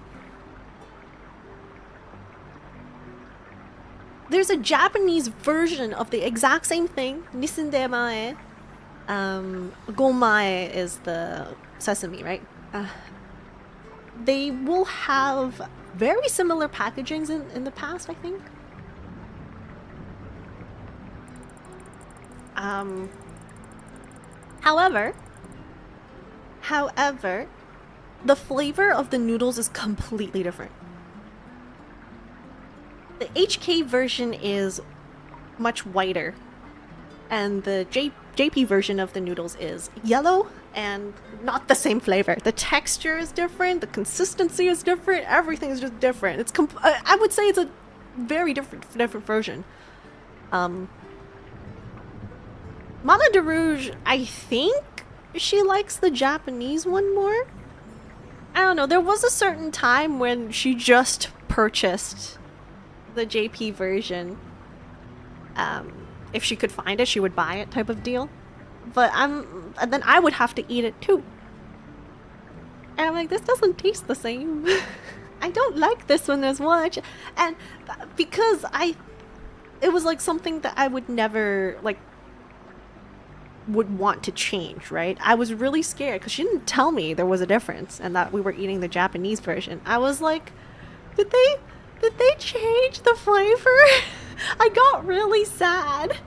There's a Japanese version of the exact same thing. Nissin Demae. Gomae is the sesame, right? They will have very similar packagings in the past, I think. However, the flavor of the noodles is completely different. The HK version is much whiter, and the JP version of the noodles is yellow and not the same flavor. The texture is different, the consistency is different, everything is just different. It's I would say it's a very different version. Mama deRouge, I think she likes the Japanese one more. I don't know, there was a certain time when she just purchased the JP version. If she could find it, she would buy it type of deal. But and then I would have to eat it too. And I'm like, this doesn't taste the same. I don't like this one as much. And because it was like something that I would never, like, would want to change, right? I was really scared because she didn't tell me there was a difference and that we were eating the Japanese version. I was like, did they change the flavor? I got really sad.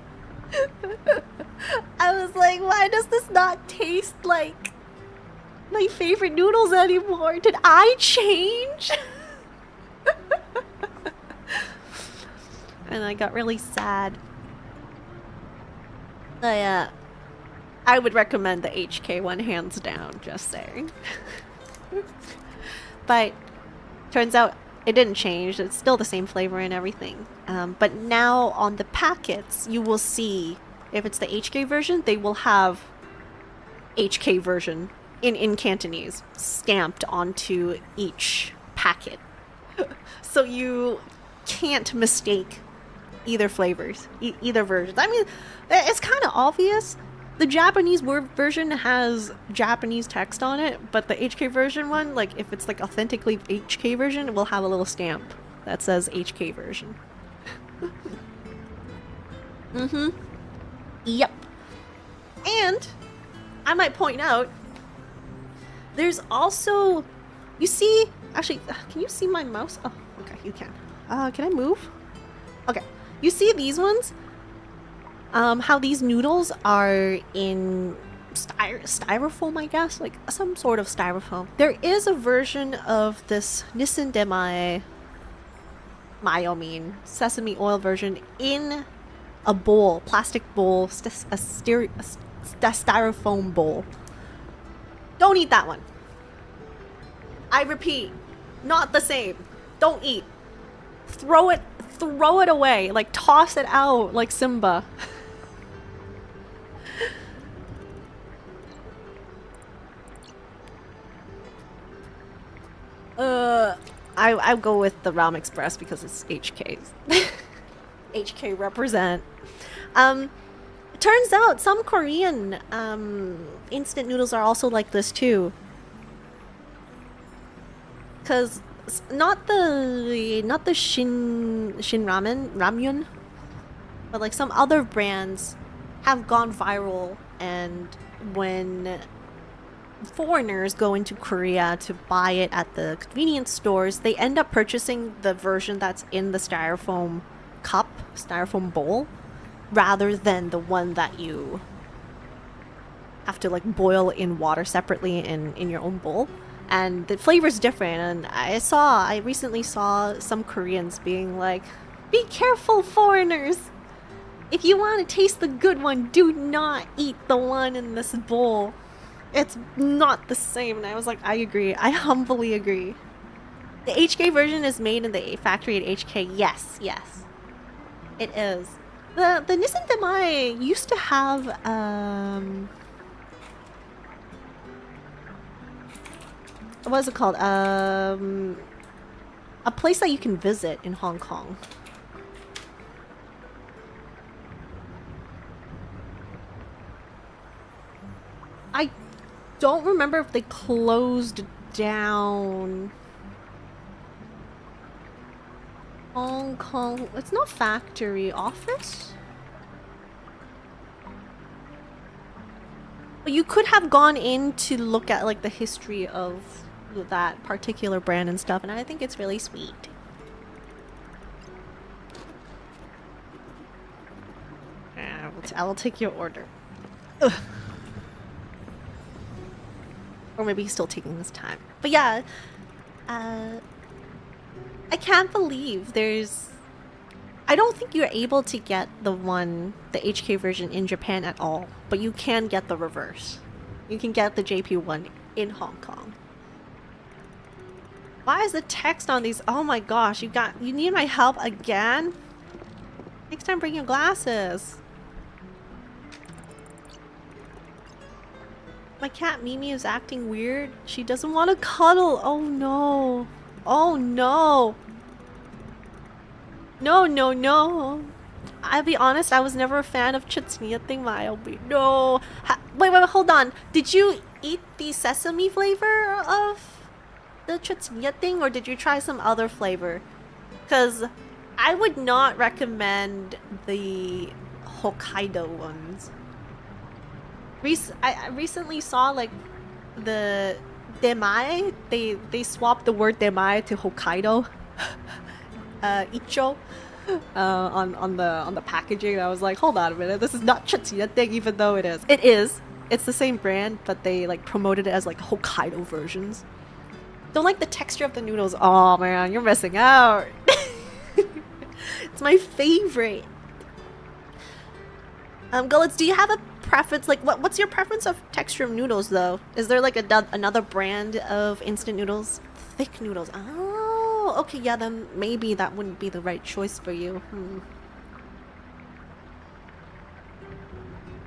I was like, why does this not taste like my favorite noodles anymore? Did I change? And I got really sad. I would recommend the HK one hands down, just saying. But turns out it didn't change. It's still the same flavor and everything. But now on the packets, you will see, if it's the HK version, they will have HK version in Cantonese stamped onto each packet. So you can't mistake either flavors, either versions. I mean, it's kind of obvious. The Japanese version has Japanese text on it, but the HK version one, like if it's like authentically HK version, it will have a little stamp that says HK version. Mm-hmm. Yep. And I might point out, there's also, you see, actually, can you see my mouse? Oh, okay, you can. Can I move? Okay. You see these ones? How these noodles are in styrofoam, I guess? Like some sort of styrofoam. There is a version of this inKONBINI sesame oil version in a bowl, plastic bowl, a styrofoam bowl. Don't eat that one. I repeat, not the same. Don't eat. Throw it away. Like toss it out like Simba. I go with the Ram Express because it's HK's. HK represent. Turns out some Korean instant noodles are also like this too. Cause not the Shin Ramyun, but like some other brands have gone viral, and when foreigners go into Korea to buy it at the convenience stores, they end up purchasing the version that's in the styrofoam cup, styrofoam bowl, rather than the one that you have to like boil in water separately in your own bowl. And the flavor's different, and I recently saw some Koreans being like, be careful, foreigners! If you want to taste the good one, do not eat the one in this bowl. It's not the same. And I was like, I agree. I humbly agree. The HK version is made in the factory at HK. Yes, yes. It is. The inKONBINI used to have, what is it called? A place that you can visit in Hong Kong. I don't remember if they closed down Hong Kong. It's not factory, office? But you could have gone in to look at like the history of that particular brand and stuff, and I think it's really sweet. I will take your order. Ugh. Or maybe he's still taking his time. But yeah, I can't believe there's I don't think you're able to get the HK version in Japan at all, but you can get the reverse. You can get the JP one in Hong Kong. Why is the text on these? Oh my gosh, you need my help again? Next time bring your glasses. My cat Mimi is acting weird. She doesn't want to cuddle. Oh no. Oh no. No, no, no. I'll be honest, I was never a fan of Chutney thing, Myobi. No. Wait, hold on. Did you eat the sesame flavor of the Chutney thing, or did you try some other flavor? Because I would not recommend the Hokkaido ones. I recently saw like the Demae. They swapped the word Demae to Hokkaido. Icho. On the packaging. I was like, hold on a minute, this is not Chutney thing, even though it is. It is. It's the same brand, but they like promoted it as like Hokkaido versions. Don't like the texture of the noodles. Oh man, you're missing out. It's my favorite. Gullets, do you have a preference? Like, what's your preference of texture of noodles, though? Is there like another brand of instant noodles? Thick noodles. Oh, okay, yeah, then maybe that wouldn't be the right choice for you.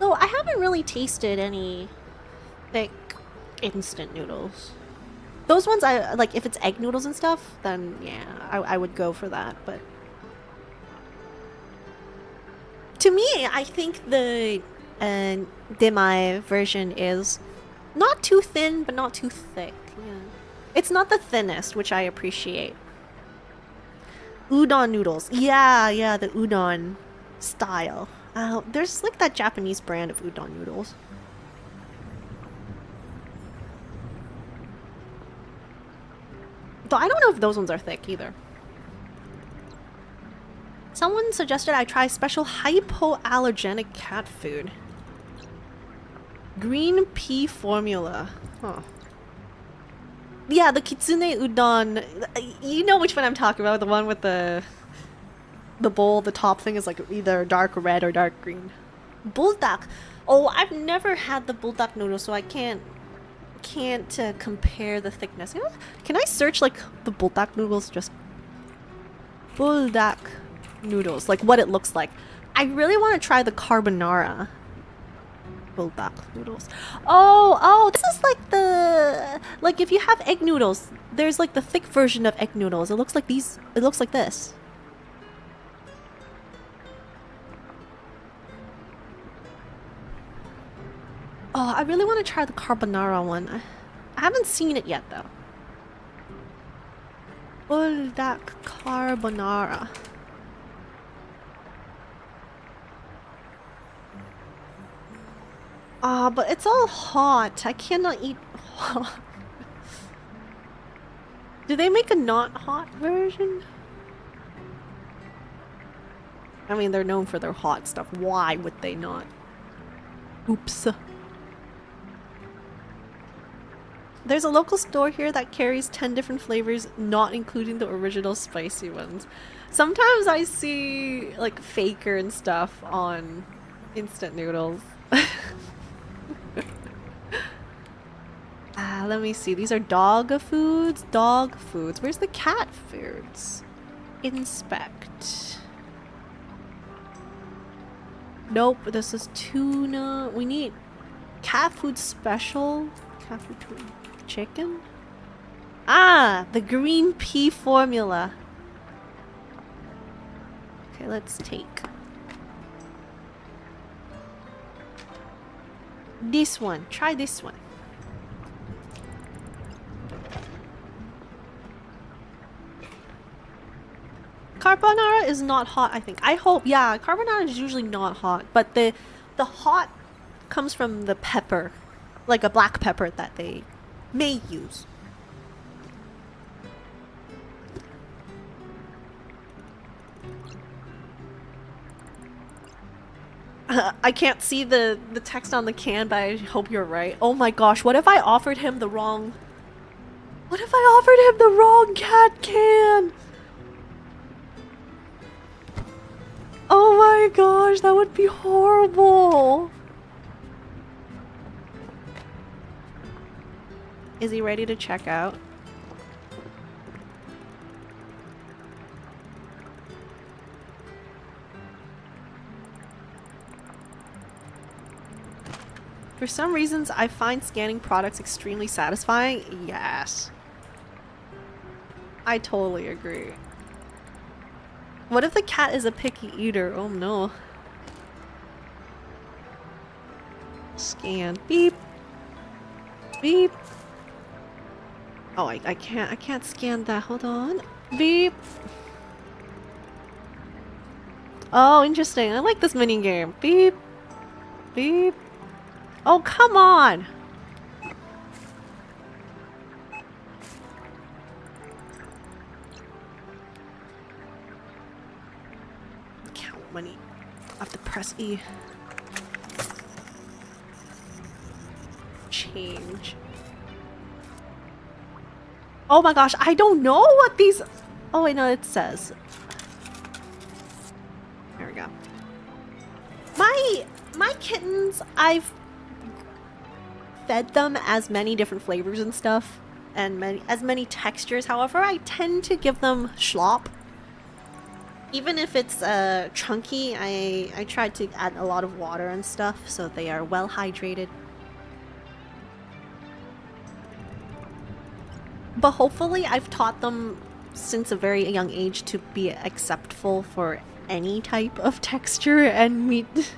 No, I haven't really tasted any thick instant noodles. Those ones I like. If it's egg noodles and stuff, then yeah, I would go for that. But to me, I think the Demae version is not too thin, but not too thick. Yeah. It's not the thinnest, which I appreciate. Udon noodles. Yeah, the udon style. There's like that Japanese brand of udon noodles. Though I don't know if those ones are thick either. Someone suggested I try special hypoallergenic cat food. Green pea formula. Huh. Yeah, the kitsune udon. You know which one I'm talking about. The one with the bowl, the top thing is like either dark red or dark green. Buldak. Oh, I've never had the buldak noodle, so I can't compare the thickness. Can I search like the buldak noodles? Just buldak noodles, like what it looks like. I really want to try the carbonara buldak noodles. Oh, this is like if you have egg noodles, there's like the thick version of egg noodles. It looks like these. It looks like this. Oh, I really want to try the carbonara one. I haven't seen it yet though. Buldak carbonara. But it's all hot. I cannot eat hot. Do they make a not hot version? I mean, they're known for their hot stuff. Why would they not? Oops. There's a local store here that carries 10 different flavors, not including the original spicy ones. Sometimes I see like Faker and stuff on instant noodles. Let me see. These are dog foods. Dog foods. Where's the cat foods? Inspect. Nope. This is tuna. We need cat food special. Cat food chicken. The green pea formula. Okay, let's take this one. Try this one. Carbonara is not hot, I think. I hope, yeah, carbonara is usually not hot, but the hot comes from the pepper, like a black pepper that they may use. I can't see the text on the can, but I hope you're right. Oh my gosh, what if I offered him the wrong... What if I offered him the wrong cat can? Oh my gosh, that would be horrible. Is he ready to check out? For some reasons, I find scanning products extremely satisfying. Yes. I totally agree. What if the cat is a picky eater? Oh no. Scan. Beep. Beep. Oh, I can't scan that. Hold on. Beep. Oh, interesting. I like this mini game. Beep. Beep. Oh, come on! Count money. I have to press E. Change. Oh my gosh, I don't know what these... Oh wait, no, it says. There we go. My kittens, I've fed them as many different flavors and stuff, and as many textures. However, I tend to give them schlop. Even if it's chunky, I try to add a lot of water and stuff so they are well hydrated. But hopefully I've taught them since a very young age to be acceptful for any type of texture and meat.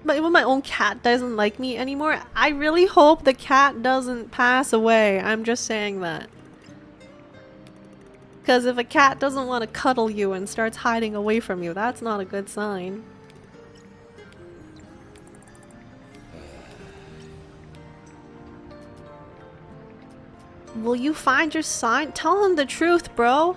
But even my own cat doesn't like me anymore. I really hope the cat doesn't pass away. I'm just saying that. Because if a cat doesn't want to cuddle you and starts hiding away from you, that's not a good sign. Will you find your sign? Tell him the truth, bro.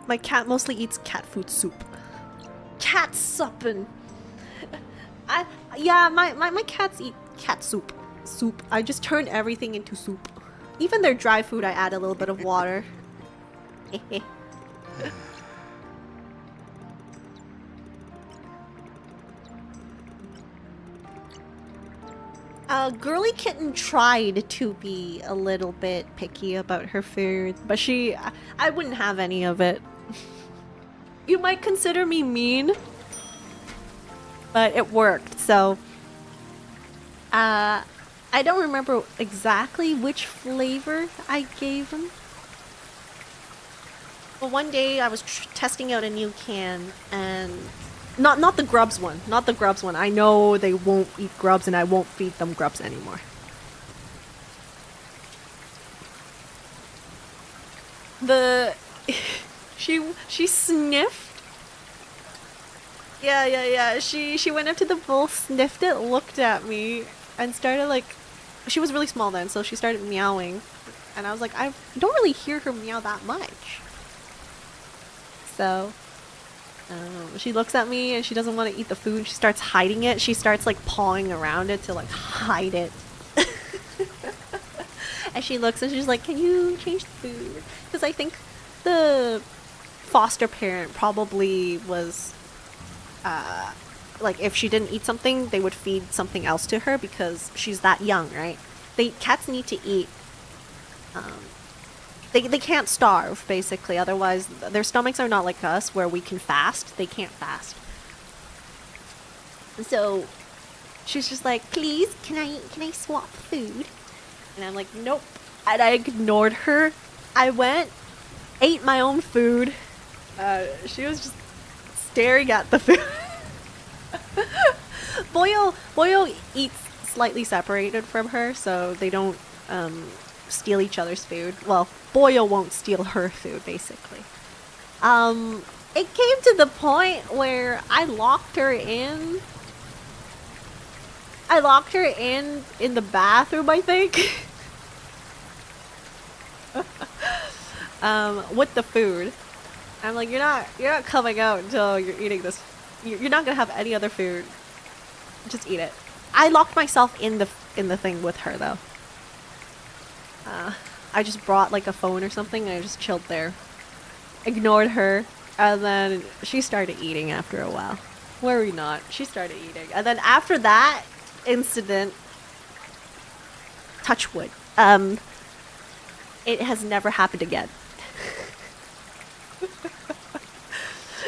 My cat mostly eats cat food soup. Cat suppin'. Yeah, my cats eat cat soup. Soup. I just turn everything into soup. Even their dry food, I add a little bit of water. Girly Kitten tried to be a little bit picky about her food, but I wouldn't have any of it. You might consider me mean, but it worked, so... I don't remember exactly which flavor I gave him. But one day I was testing out a new can, and... Not the grubs one. Not the grubs one. I know they won't eat grubs and I won't feed them grubs anymore. She sniffed. Yeah. She went up to the bowl, sniffed it, looked at me, and started like... She was really small then, so she started meowing. And I was like, I don't really hear her meow that much. So... she looks at me and she doesn't want to eat the food. She starts hiding it. She starts like pawing around it to like hide it. And she looks and she's like, can you change the food? Because I think the foster parent probably was like if she didn't eat something, they would feed something else to her because she's that young, right? Cats need to eat. They can't starve, basically, otherwise their stomachs are not like us where we can fast. They can't fast. So she's just like, please, can I swap food? And I'm like, nope. And I ignored her. I went, ate my own food. She was just staring at the food. Boyo eats slightly separated from her, so they don't steal each other's food. Well, Boyo won't steal her food, basically. It came to the point where I locked her in. In the bathroom, I think. with the food. I'm like, you're not coming out until you're eating this. You're not gonna have any other food. Just eat it. I locked myself in the thing with her though. I just brought like a phone or something and I just chilled there. Ignored her, and then she started eating after a while. Worry not, she started eating. And then after that incident, touch wood, it has never happened again.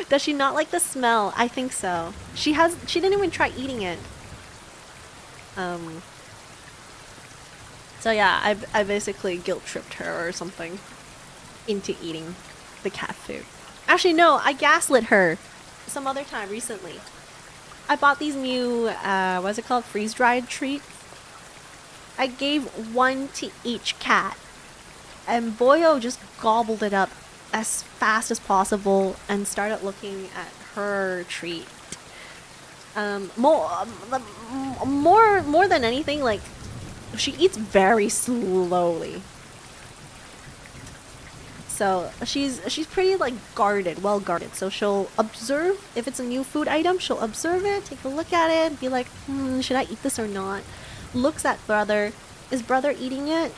Does she not like the smell? I think so. She didn't even try eating it. So yeah, I basically guilt tripped her or something into eating the cat food. Actually, no, I gaslit her some other time recently. I bought these new, what's it called? Freeze-dried treats. I gave one to each cat. And Boyo just gobbled it up as fast as possible and started looking at her treat. More than anything, like, she eats very slowly. So she's pretty like guarded, well guarded. So she'll observe if it's a new food item. She'll observe it, take a look at it, be like, should I eat this or not? Looks at brother. Is brother eating it?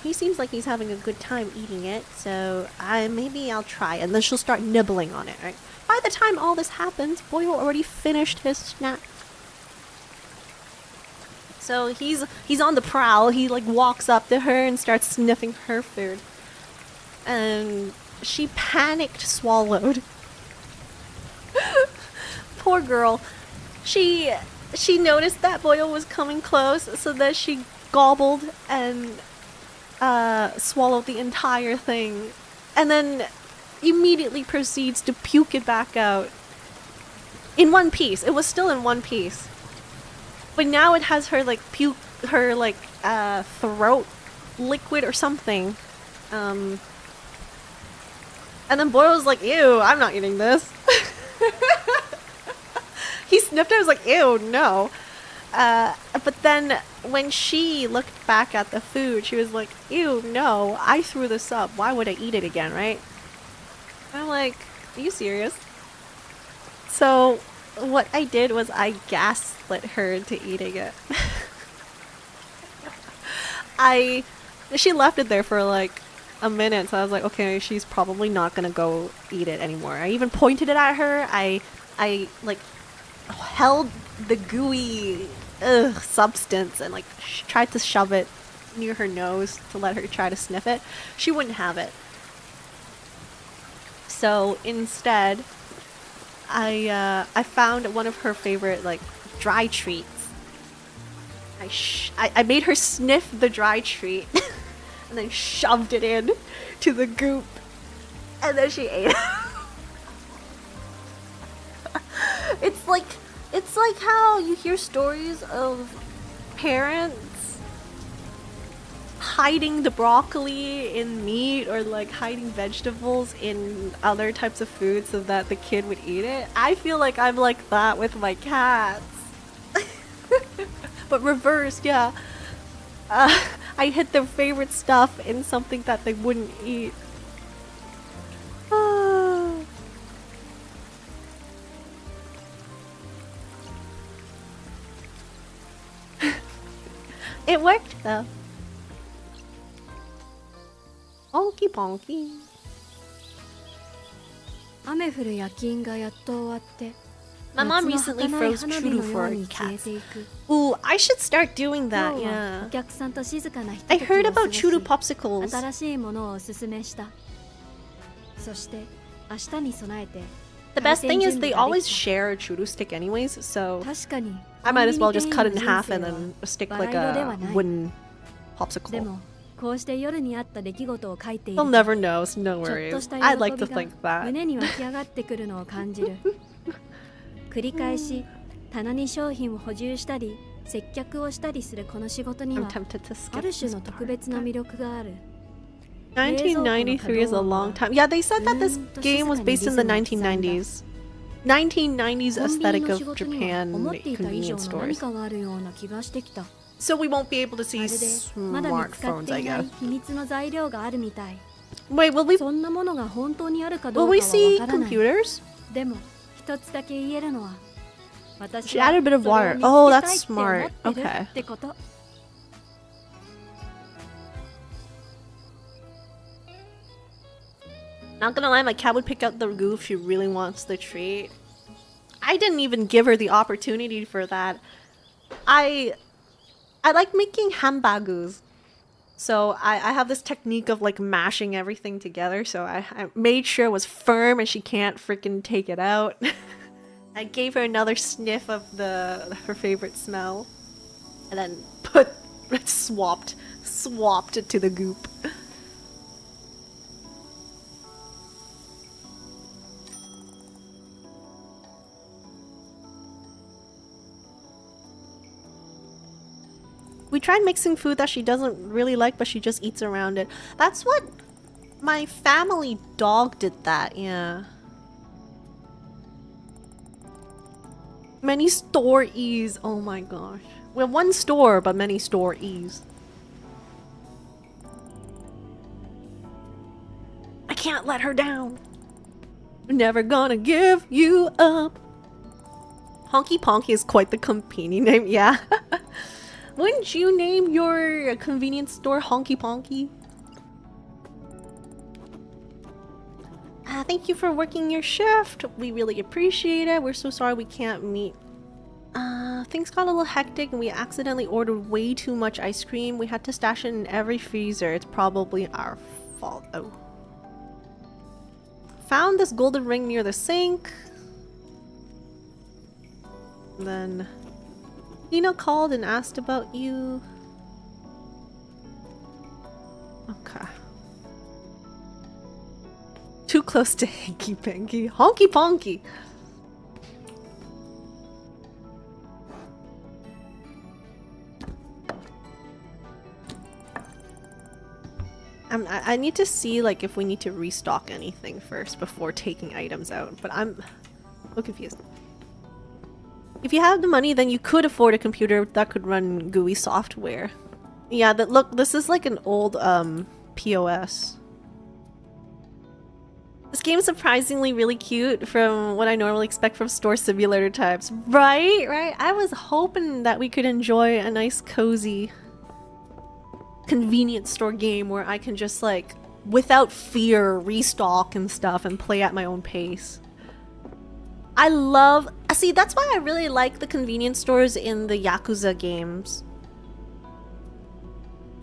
He seems like he's having a good time eating it. So maybe I'll try. And then she'll start nibbling on it. Right? By the time all this happens, Boyo already finished his snack. So he's on the prowl. He like walks up to her and starts sniffing her food. And she panicked swallowed. Poor girl. She noticed that Boyo was coming close, so that she gobbled and swallowed the entire thing. And then immediately proceeds to puke it back out. In one piece. It was still in one piece. But now it has her like puke, her like throat liquid or something. And then Boyo's like, ew, I'm not eating this. He sniffed it, I was like, ew, no. But then when she looked back at the food, she was like, ew, no, I threw this up. Why would I eat it again, right? And I'm like, are you serious? So what I did was I gaslit her into eating it. She left it there for like a minute, so I was like, okay, she's probably not gonna go eat it anymore. I even pointed it at her. I like held the gooey substance and like tried to shove it near her nose to let her try to sniff it. She wouldn't have it. So instead, I found one of her favorite like dry treats. I made her sniff the dry treat and then shoved it in to the goop, and then she ate it. It's like how you hear stories of parents hiding the broccoli in meat or like hiding vegetables in other types of food so that the kid would eat it. I feel like I'm like that with my cats. But reversed, yeah. I hid their favorite stuff in something that they wouldn't eat. It worked though. Ponky ponky. 雨降る夜勤がやっと終わって My mom 夏の recently 儚い froze 花火 Chudu のよ for うに消え cats. ていく Ooh, I should start doing 今 that, 日は yeah. お客さんと静かなひと I とき heard を過 about ごし Chudu popsicles. 新しいものをおすすめしたそして明日に備えて The best thing is they 開店準備がで always きた share a Chudu stick anyways, so 確かに I might as well just コン cut ビ it ニ in 店員 half の and 人 then 生は stick like バラ色で a はない wooden で popsicle. もこうして夜にあった出来事を書いている They'll never know, so no ちょっ worries. とした I'd like 喜 to びが think that. 胸に湧き上がってくるのを感じる繰り返し棚に商品を補充したり接客をしたりするこの仕事に I'm は tempted to あ skip る種 this の特 part. 別な魅力がある1993 is a long time. Yeah, they said that this game was based in the 1990s. 1990s コンビニ aesthetic の of 仕事には Japan 思っていた以上 convenience の何 stores. かがあるような気がしてきた So we won't be able to ま see るでまだ見つかっ smartphones, て I いない guess. 秘密の材料があるみたい Wait, will そんなものが本当にあるか we どうかは see わからない。 computers? でも一つだけ言えるのは、 She 私は added a bit of それを water. 見つけ Oh, た that's いって思ってる smart. Okay. ってこと。 Not gonna lie, my cat would pick out the goo if she really wants the treat. I didn't even give her the opportunity for that. I like making hambagus. So I have this technique of like mashing everything together. So I made sure it was firm and she can't freaking take it out. I gave her another sniff of her favorite smell. And then swapped it to the goop. We tried mixing food that she doesn't really like, but she just eats around it. That's what my family dog did that, yeah. Many store-ees, oh my gosh. We have one store, but many store-ees. I can't let her down. Never gonna give you up. Honky Ponky is quite the company name, yeah. Wouldn't you name your convenience store Honky Ponky? Thank you for working your shift. We really appreciate it. We're so sorry we can't meet. Things got a little hectic and we accidentally ordered way too much ice cream. We had to stash it in every freezer. It's probably our fault. Oh. Found this golden ring near the sink. And then Nina called and asked about you. Okay. Too close to hanky panky. Honky ponky. I need to see like if we need to restock anything first before taking items out, but I'm a little confused. If you have the money, then you could afford a computer that could run GUI software. Yeah, look, this is like an old POS. This game's surprisingly really cute from what I normally expect from store simulator types. Right? I was hoping that we could enjoy a nice cozy convenience store game where I can just like, without fear, restock and stuff and play at my own pace. I love... See, that's why I really like the convenience stores in the Yakuza games.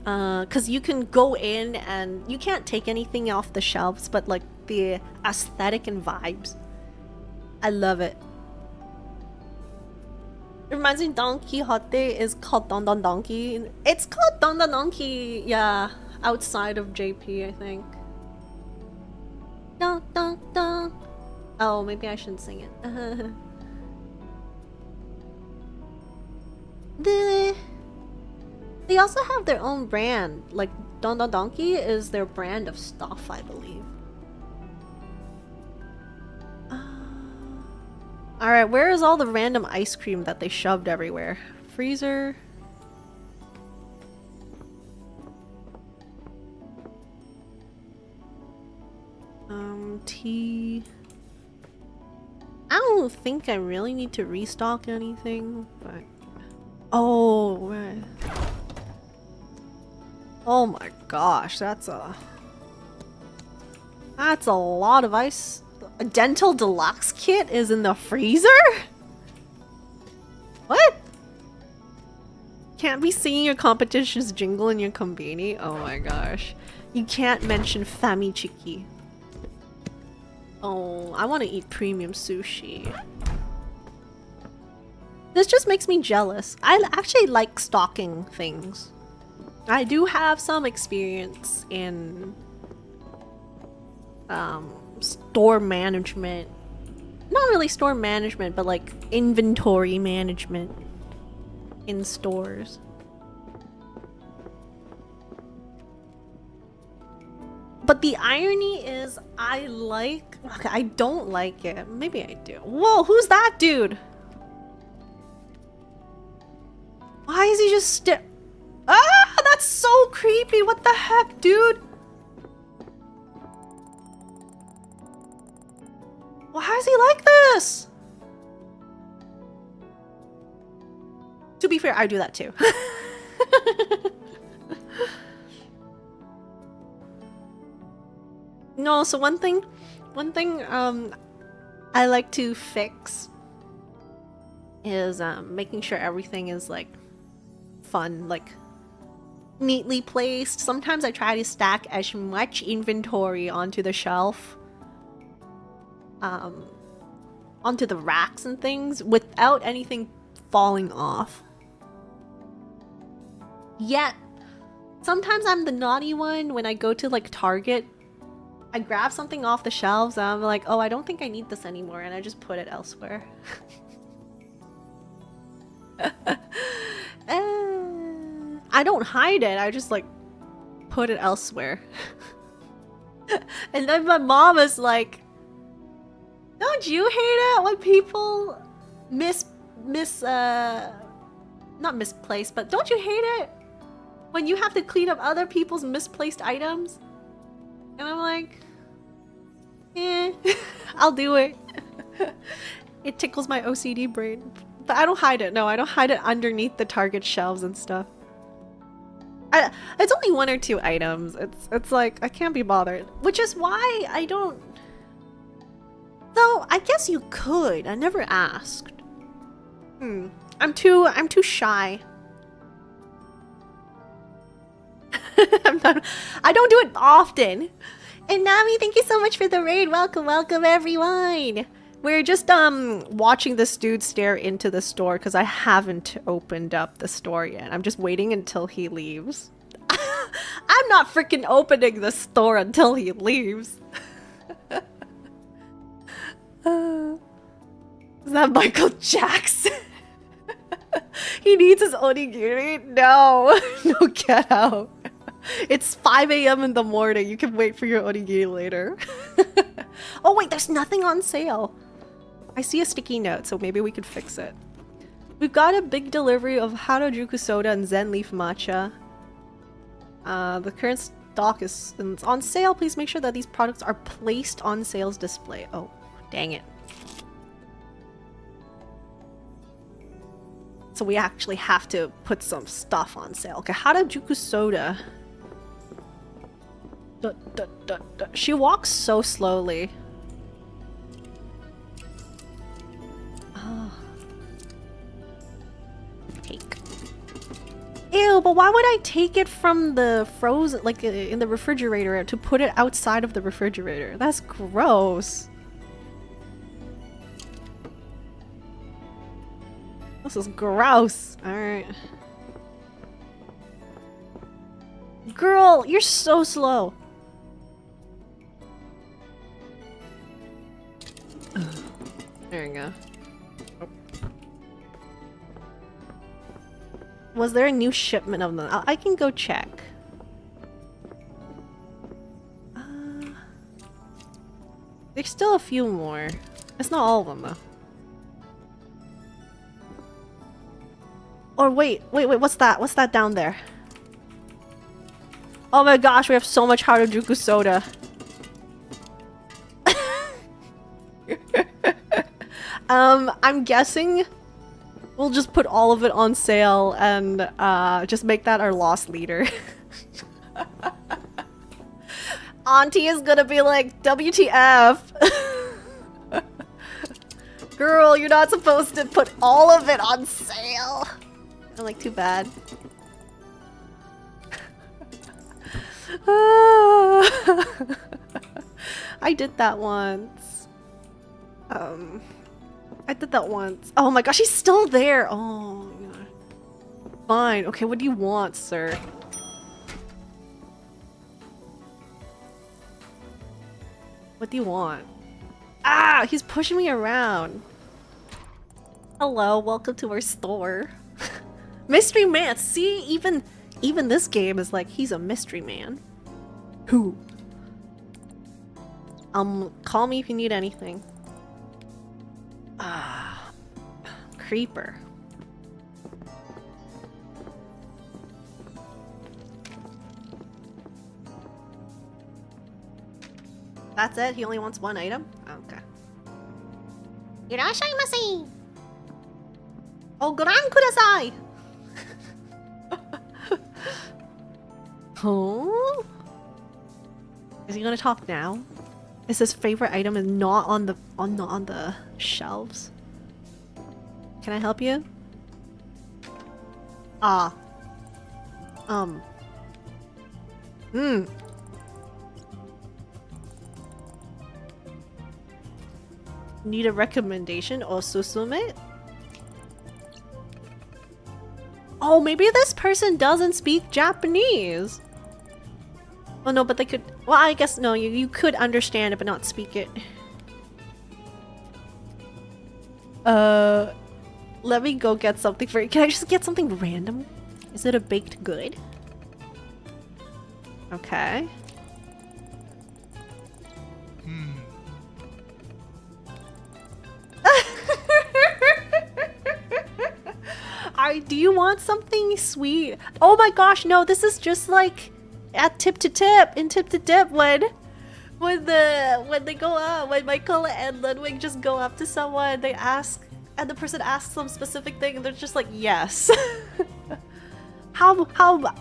Because you can go in and you can't take anything off the shelves, but like the aesthetic and vibes. I love it. It reminds me Don Quixote is called Don Don Donkey. It's called Don Don Donkey, yeah, outside of JP, I think. Don Don Don. Oh, maybe I shouldn't sing it. They also have their own brand. Like, Don Don Donkey is their brand of stuff, I believe. Alright, where is all the random ice cream that they shoved everywhere? Freezer. Tea. I don't think I really need to restock anything, but... Oh, right. Oh my gosh, that's a lot of ice. A dental deluxe kit is in the freezer? What? Can't be singing your competition's jingle in your kombini? Oh my gosh. You can't mention Famichiki. Oh, I want to eat premium sushi. This just makes me jealous. I actually like stocking things. I do have some experience in store management. Not really store management, but like inventory management in stores. But the irony is okay, I don't like it. Maybe I do. Whoa, who's that dude? Why is he just Ah, that's so creepy. What the heck, dude? Why is he like this? To be fair, I do that too. No, so one thing I like to fix is making sure everything is like fun, like neatly placed. Sometimes I try to stack as much inventory onto the shelf, onto the racks and things without anything falling off. Yet sometimes I'm the naughty one when I go to like Target. I grab something off the shelves and I'm like, oh, I don't think I need this anymore, and I just put it elsewhere. I don't hide it, I just like put it elsewhere. And then my mom is like, don't you hate it when people not misplaced, but don't you hate it when you have to clean up other people's misplaced items? And I'm like, I'll do it. It tickles my OCD brain. But I don't hide it. No, I don't hide it underneath the Target shelves and stuff. It's only 1 or 2 items. It's like, I can't be bothered. Which is why I don't... Though, I guess you could. I never asked. I'm too shy. I don't do it often. And Nami, thank you so much for the raid. Welcome, welcome everyone. We're just watching this dude stare into the store because I haven't opened up the store yet. I'm just waiting until he leaves. I'm not freaking opening the store until he leaves. Is that Michael Jackson? He needs his onigiri? No. No, get out. It's 5 a.m. in the morning. You can wait for your onigiri later. Oh wait, there's nothing on sale. I see a sticky note, so maybe we could fix it. We've got a big delivery of Harajuku soda and Zen leaf matcha. The current stock is on sale. Please make sure that these products are placed on sales display. Oh, dang it. So we actually have to put some stuff on sale. Okay, Harajuku soda. She walks so slowly. Oh. Take. Ew, but why would I take it from the frozen, like in the refrigerator, to put it outside of the refrigerator? That's gross. This is gross. Alright. Girl, you're so slow. There you go. Oh. Was there a new shipment of them? I can go check. There's still a few more. It's not all of them though. Or wait, what's that? What's that down there? Oh my gosh, we have so much Harajuku soda. I'm guessing we'll just put all of it on sale and just make that our loss leader. Auntie is gonna be like, WTF? Girl, you're not supposed to put all of it on sale. I'm like, too bad. I did that once. I did that once. Oh my gosh, he's still there. Oh, God. Fine. Okay, what do you want, sir? What do you want? Ah, he's pushing me around. Hello, welcome to our store. Mystery man. See, even this game is like, he's a mystery man. Who? Call me if you need anything. Ah, creeper. That's it? He only wants one item? Okay. Irashaimase. Oh, goran kudasai. Oh? Is he gonna talk now? Is his favorite item is not on the shelves? Can I help you? Ah. Need a recommendation? Osusume? Oh, maybe this person doesn't speak Japanese. Oh no, but they could. Well, I guess no. You could understand it, but not speak it. Let me go get something for you. Can I just get something random? Is it a baked good? Okay. Do you want something sweet? Oh my gosh, no, this is just like at Tip to Tip, in Tip to Tip when they go up, when Michael and Ludwig just go up to someone, they ask, and the person asks some specific thing, and they're just like, yes. How well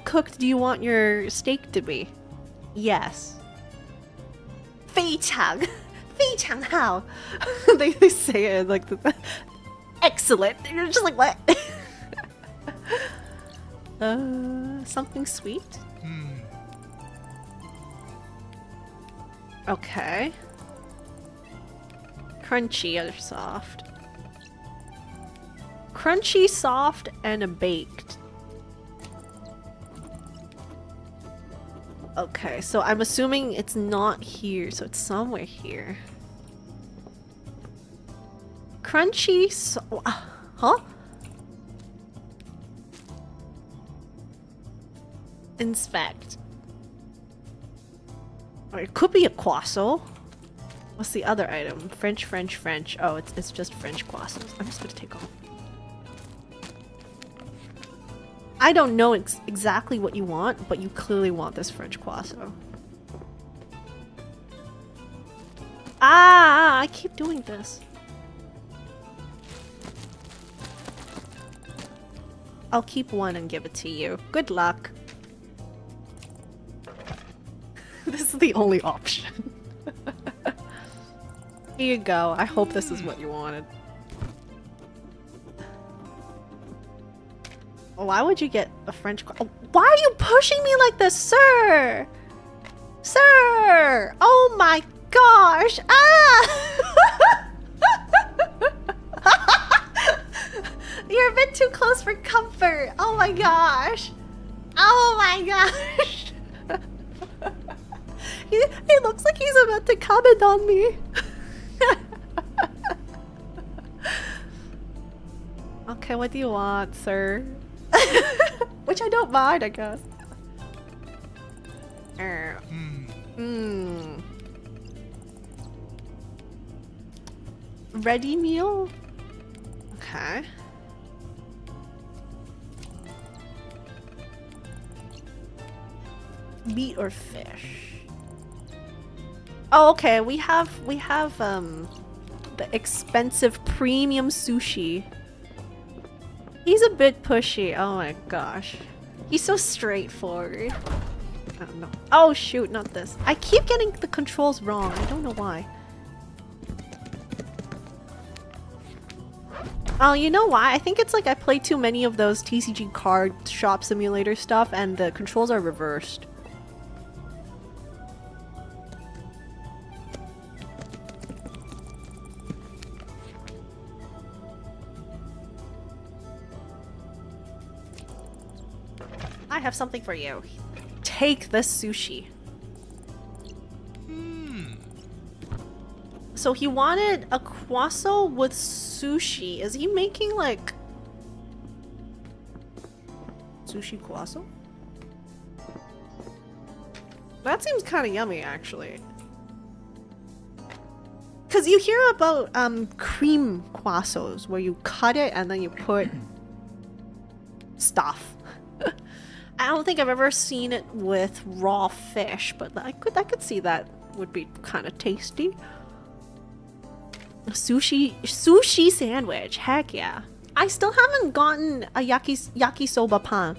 cooked do you want your steak to be? Yes. 非常好. They say it like excellent. You're just like, what? Something sweet? Okay. Crunchy or soft? Crunchy, soft, and a baked. Okay, so I'm assuming it's not here, so it's somewhere here. Crunchy, huh? Inspect. Or it could be a croissant. What's the other item? French. Oh, it's just French croissants. I'm just gonna take off. I don't know exactly what you want, but you clearly want this French croissant. Ah, I keep doing this. I'll keep one and give it to you. Good luck. This is the only option. Here you go. I hope this is what you wanted. Why would you get a French oh, why are you pushing me like this, sir? Sir! Oh my gosh! Ah! You're a bit too close for comfort. Oh my gosh. Oh my gosh. He looks like he's about to comment on me. Okay, what do you want, sir? Which I don't mind, I guess. Ready meal? Okay. Meat or fish? Oh, okay. We have the expensive premium sushi. He's a bit pushy. Oh my gosh. He's so straightforward. I don't know. Oh shoot, not this. I keep getting the controls wrong. I don't know why. Oh, you know why? I think it's like I play too many of those TCG card shop simulator stuff and the controls are reversed. I have something for you. Take this sushi. So he wanted a croissant with sushi. Is he making like sushi croissant? That seems kind of yummy, actually. Because you hear about cream croissants where you cut it and then you put stuff. I don't think I've ever seen it with raw fish, but I could see that would be kind of tasty. sushi sandwich. Heck yeah. I still haven't gotten a yakisoba pan.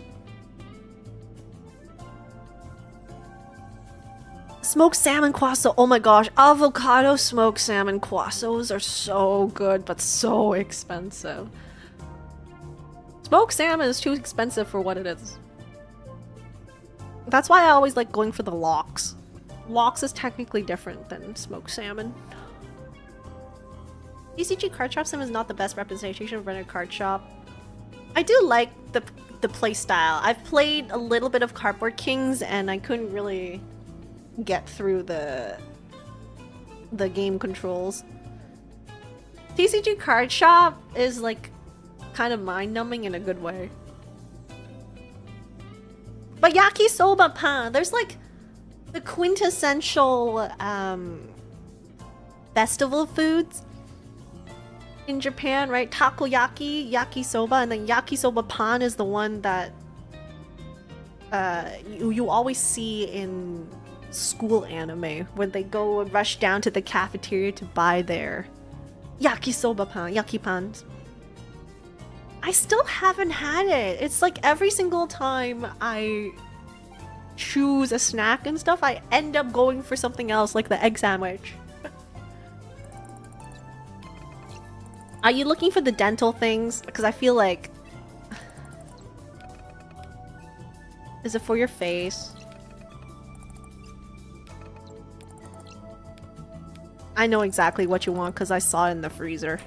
Smoked salmon kwaso. Oh my gosh, avocado smoked salmon kwasos are so good, but so expensive. Smoked salmon is too expensive for what it is. That's why I always like going for the lox. Lox is technically different than smoked salmon. TCG Card Shop Sim is not the best representation of rented card shop. I do like the play style. I've played a little bit of Cardboard Kings and I couldn't really get through the game controls. TCG Card Shop is like kind of mind-numbing in a good way. But yakisoba pan, there's like the quintessential festival foods in Japan, right? Takoyaki, yakisoba, and then yakisoba pan is the one that you always see in school anime when they go and rush down to the cafeteria to buy their yakisoba pan, yaki pans. I still haven't had it. It's like every single time I choose a snack and stuff, I end up going for something else, like the egg sandwich. Are you looking for the dental things? Because I feel like... Is it for your face? I know exactly what you want because I saw it in the freezer.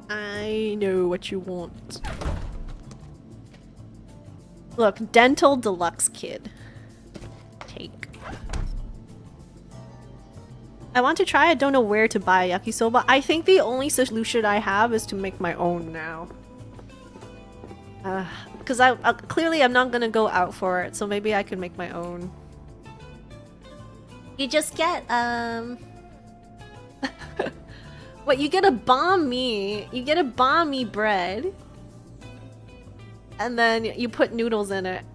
I know what you want. Look, Dental Deluxe Kid. Take. I want to try. I don't know where to buy yakisoba. I think the only solution I have is to make my own now. Because clearly I'm not gonna go out for it, so maybe I can make my own. You just get what, you get a banh mi. You get a banh mi bread. And then you put noodles in it.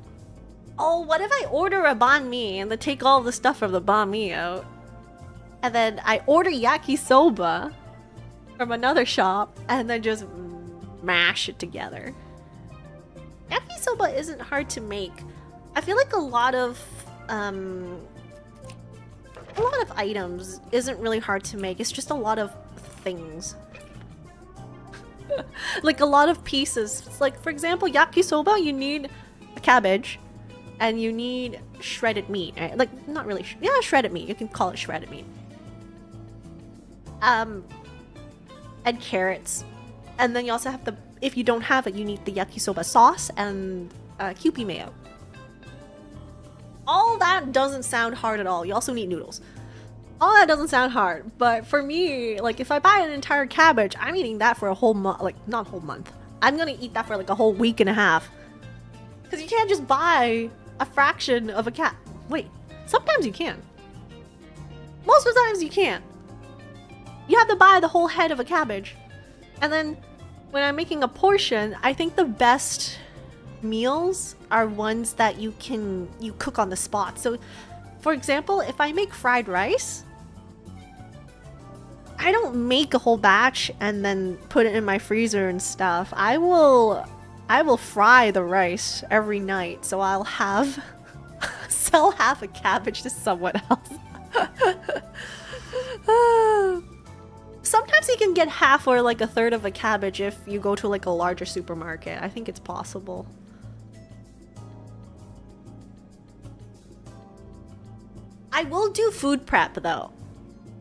Oh, what if I order a banh mi and then take all the stuff from the banh mi out? And then I order yakisoba from another shop and then just mash it together. Yakisoba isn't hard to make. I feel like a lot of items isn't really hard to make. It's just a lot of things. Like a lot of pieces. It's like, for example, yakisoba, you need a cabbage and you need shredded meat. Right? Like, not really, yeah, shredded meat. You can call it shredded meat. And carrots. And then you also have if you don't have it, you need the yakisoba sauce and Kewpie mayo. All that doesn't sound hard at all. You also need noodles. All that doesn't sound hard, but for me, like if I buy an entire cabbage, I'm eating that for a whole month, like not whole month. I'm gonna eat that for like a whole week and a half. Because you can't just buy a fraction of a wait, sometimes you can. Most of the times you can't. You have to buy the whole head of a cabbage. And then when I'm making a portion, I think the best meals are ones that you cook on the spot. So for example, if I make fried rice, I don't make a whole batch and then put it in my freezer and stuff. I will fry the rice every night, so I'll sell half a cabbage to someone else. Sometimes you can get half or like a third of a cabbage if you go to like a larger supermarket. I think it's possible. I will do food prep though.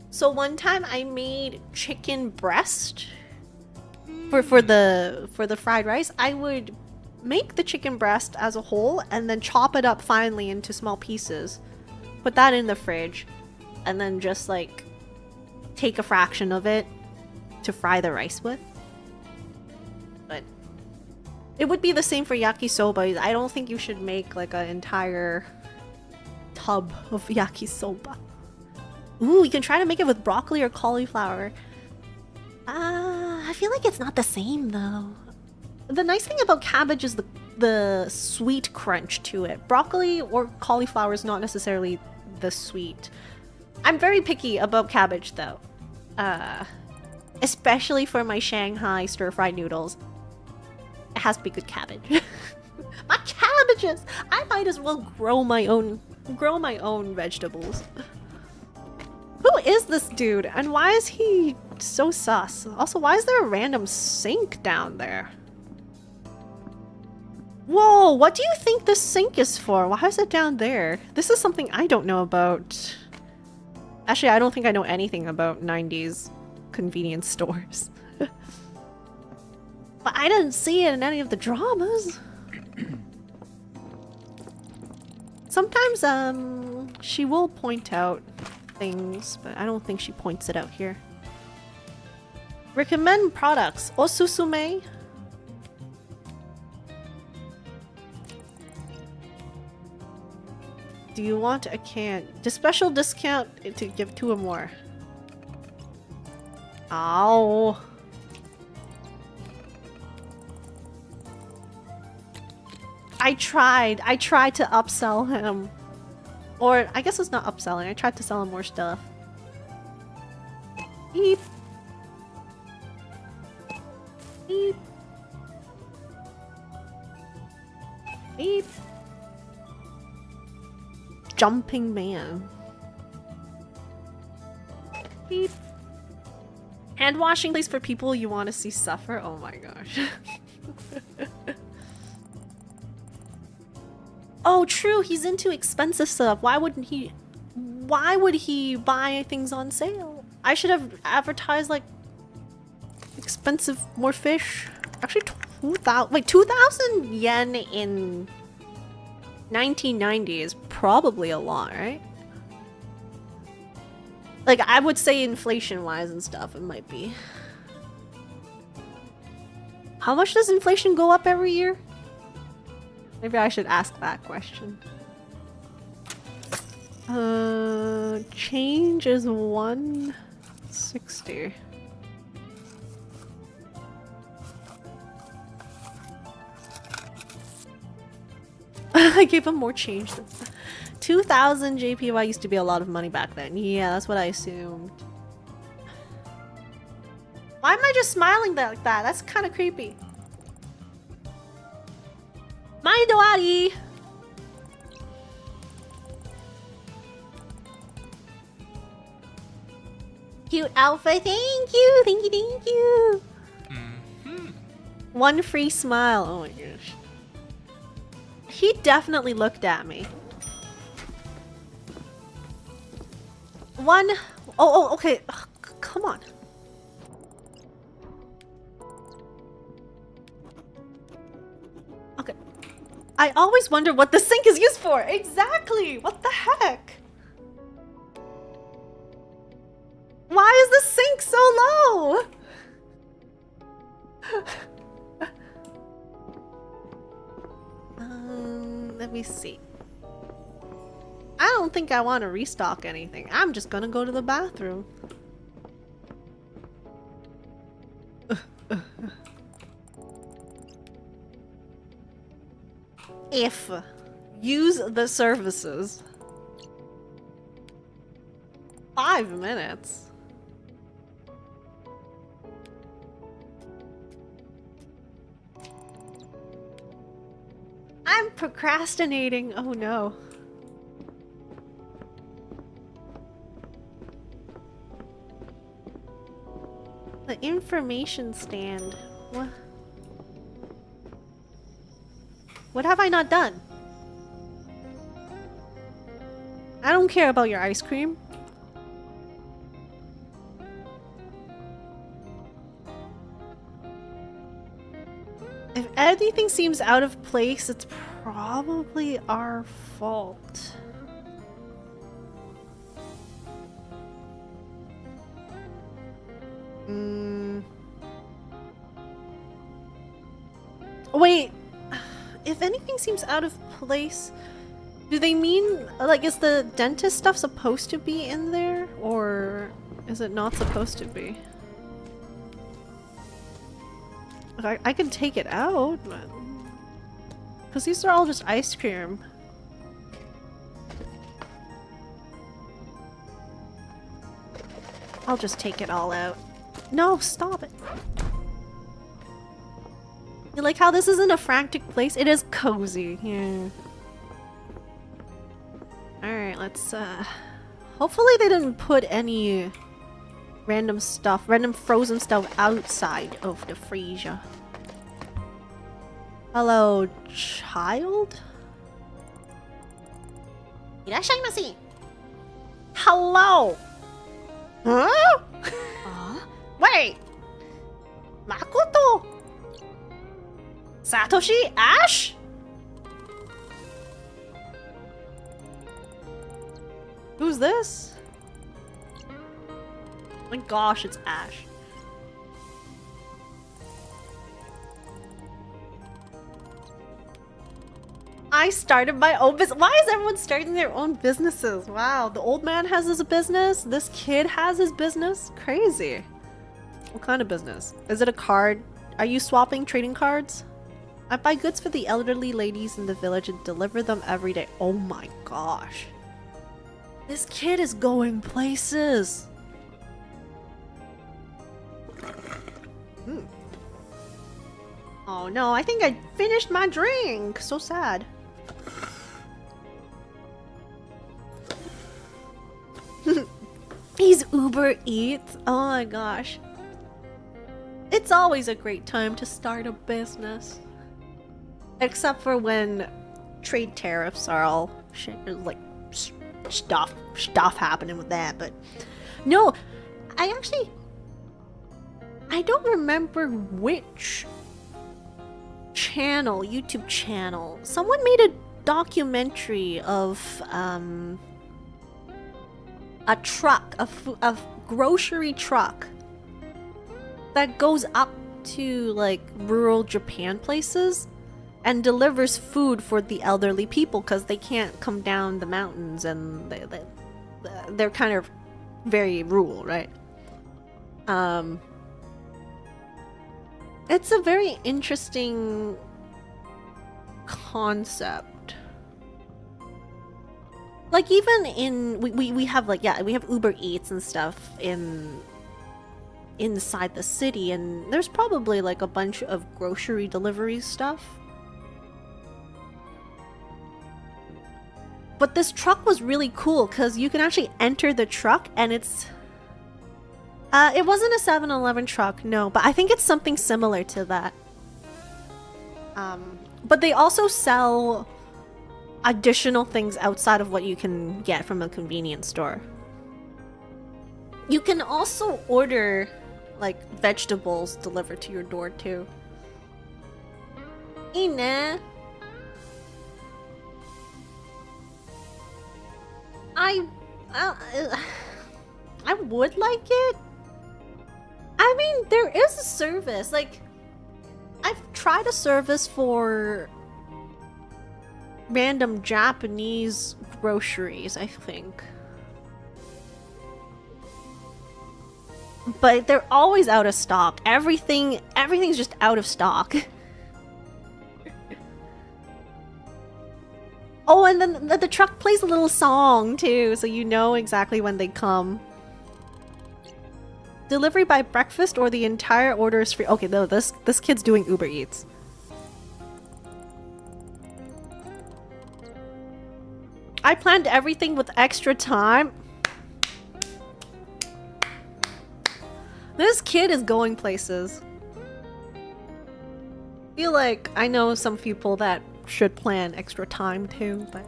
So one time I made chicken breast for the fried rice. I would make the chicken breast as a whole and then chop it up finely into small pieces. Put that in the fridge and then just like take a fraction of it to fry the rice with. But it would be the same for yakisoba. I don't think you should make like an entire tub of yakisoba. Ooh, you can try to make it with broccoli or cauliflower. I feel like it's not the same though. The nice thing about cabbage is the sweet crunch to it. Broccoli or cauliflower is not necessarily the sweet. I'm very picky about cabbage though. Especially for my Shanghai stir-fried noodles. It has to be good cabbage. My cabbages! I might as well grow my own vegetables. Who is this dude? And why is he so sus? Also, why is there a random sink down there? Whoa, what do you think this sink is for? Why is it down there? This is something I don't know about. Actually, I don't think I know anything about 90s convenience stores. But I didn't see it in any of the dramas. Sometimes, she will point out things, but I don't think she points it out here. Recommend products. Osusume. Do you want a can? The special discount to give 2 or more. Ow. I tried to upsell him. Or, I guess it's not upselling. I tried to sell him more stuff. Beep. Beep. Beep. Jumping man. Beep. Hand washing place for people you want to see suffer? Oh my gosh. Oh, true. He's into expensive stuff. Why would he buy things on sale? I should have advertised like expensive more fish. Actually, 2,000 yen in 1990 is probably a lot, right? Like, I would say inflation-wise and stuff, it might be. How much does inflation go up every year? Maybe I should ask that question. Change is 160. I gave him more change than 2,000 JPY used to be a lot of money back then. Yeah, that's what I assumed. Why am I just smiling like that? That's kind of creepy. My Doari! Cute outfit, thank you, thank you, thank you. One free smile, oh my gosh. He definitely looked at me. Oh, okay, ugh, come on. Okay. I always wonder what the sink is used for. Exactly. What the heck? Why is the sink so low? Let me see. I don't think I want to restock anything. I'm just gonna go to the bathroom. If use the services. 5 minutes. I'm procrastinating. Oh no. The information stand. What? What have I not done? I don't care about your ice cream. If anything seems out of place, it's probably our fault. Wait, if anything seems out of place, do they mean, like, is the dentist stuff supposed to be in there? Or is it not supposed to be? I can take it out, but... Because these are all just ice cream. I'll just take it all out. No, stop it. You like how this isn't a frantic place? It is cozy. Yeah. Alright, let's hopefully they didn't put any random frozen stuff outside of the freezer. Hello, child? Irashaimase. Hello! Huh? Wait! Makoto? Satoshi? Ash? Who's this? My gosh, it's Ash. I started my own business. Why is everyone starting their own businesses? Wow, the old man has his business. This kid has his business. Crazy. What kind of business? Is it a card? Are you swapping trading cards? I buy goods for the elderly ladies in the village and deliver them every day. Oh my gosh. This kid is going places. Oh no, I think I finished my drink. So sad. He's Uber Eats. Oh my gosh. It's always a great time to start a business. Except for when trade tariffs are all shit, like stuff happening with that. But no, I don't remember which YouTube channel. Someone made a documentary of a truck, a grocery truck that goes up to like rural Japan places and delivers food for the elderly people because they can't come down the mountains and they're kind of very rural, right? It's a very interesting concept. Like even in we have like we have Uber Eats and stuff inside the city, and there's probably like a bunch of grocery delivery stuff. But this truck was really cool because you can actually enter the truck and it's it wasn't a 7-Eleven truck, no, but I think it's something similar to that. But they also sell additional things outside of what you can get from a convenience store. You can also order like vegetables delivered to your door too. Ine. I would like it. I mean, there is a service. Like, I've tried a service for random Japanese groceries, I think. But they're always out of stock. Everything's just out of stock. Oh, and then the truck plays a little song too, so you know exactly when they come. Delivery by breakfast or the entire order is free. Okay, no, this kid's doing Uber Eats. I planned everything with extra time. This kid is going places. I feel like I know some people that should plan extra time too, but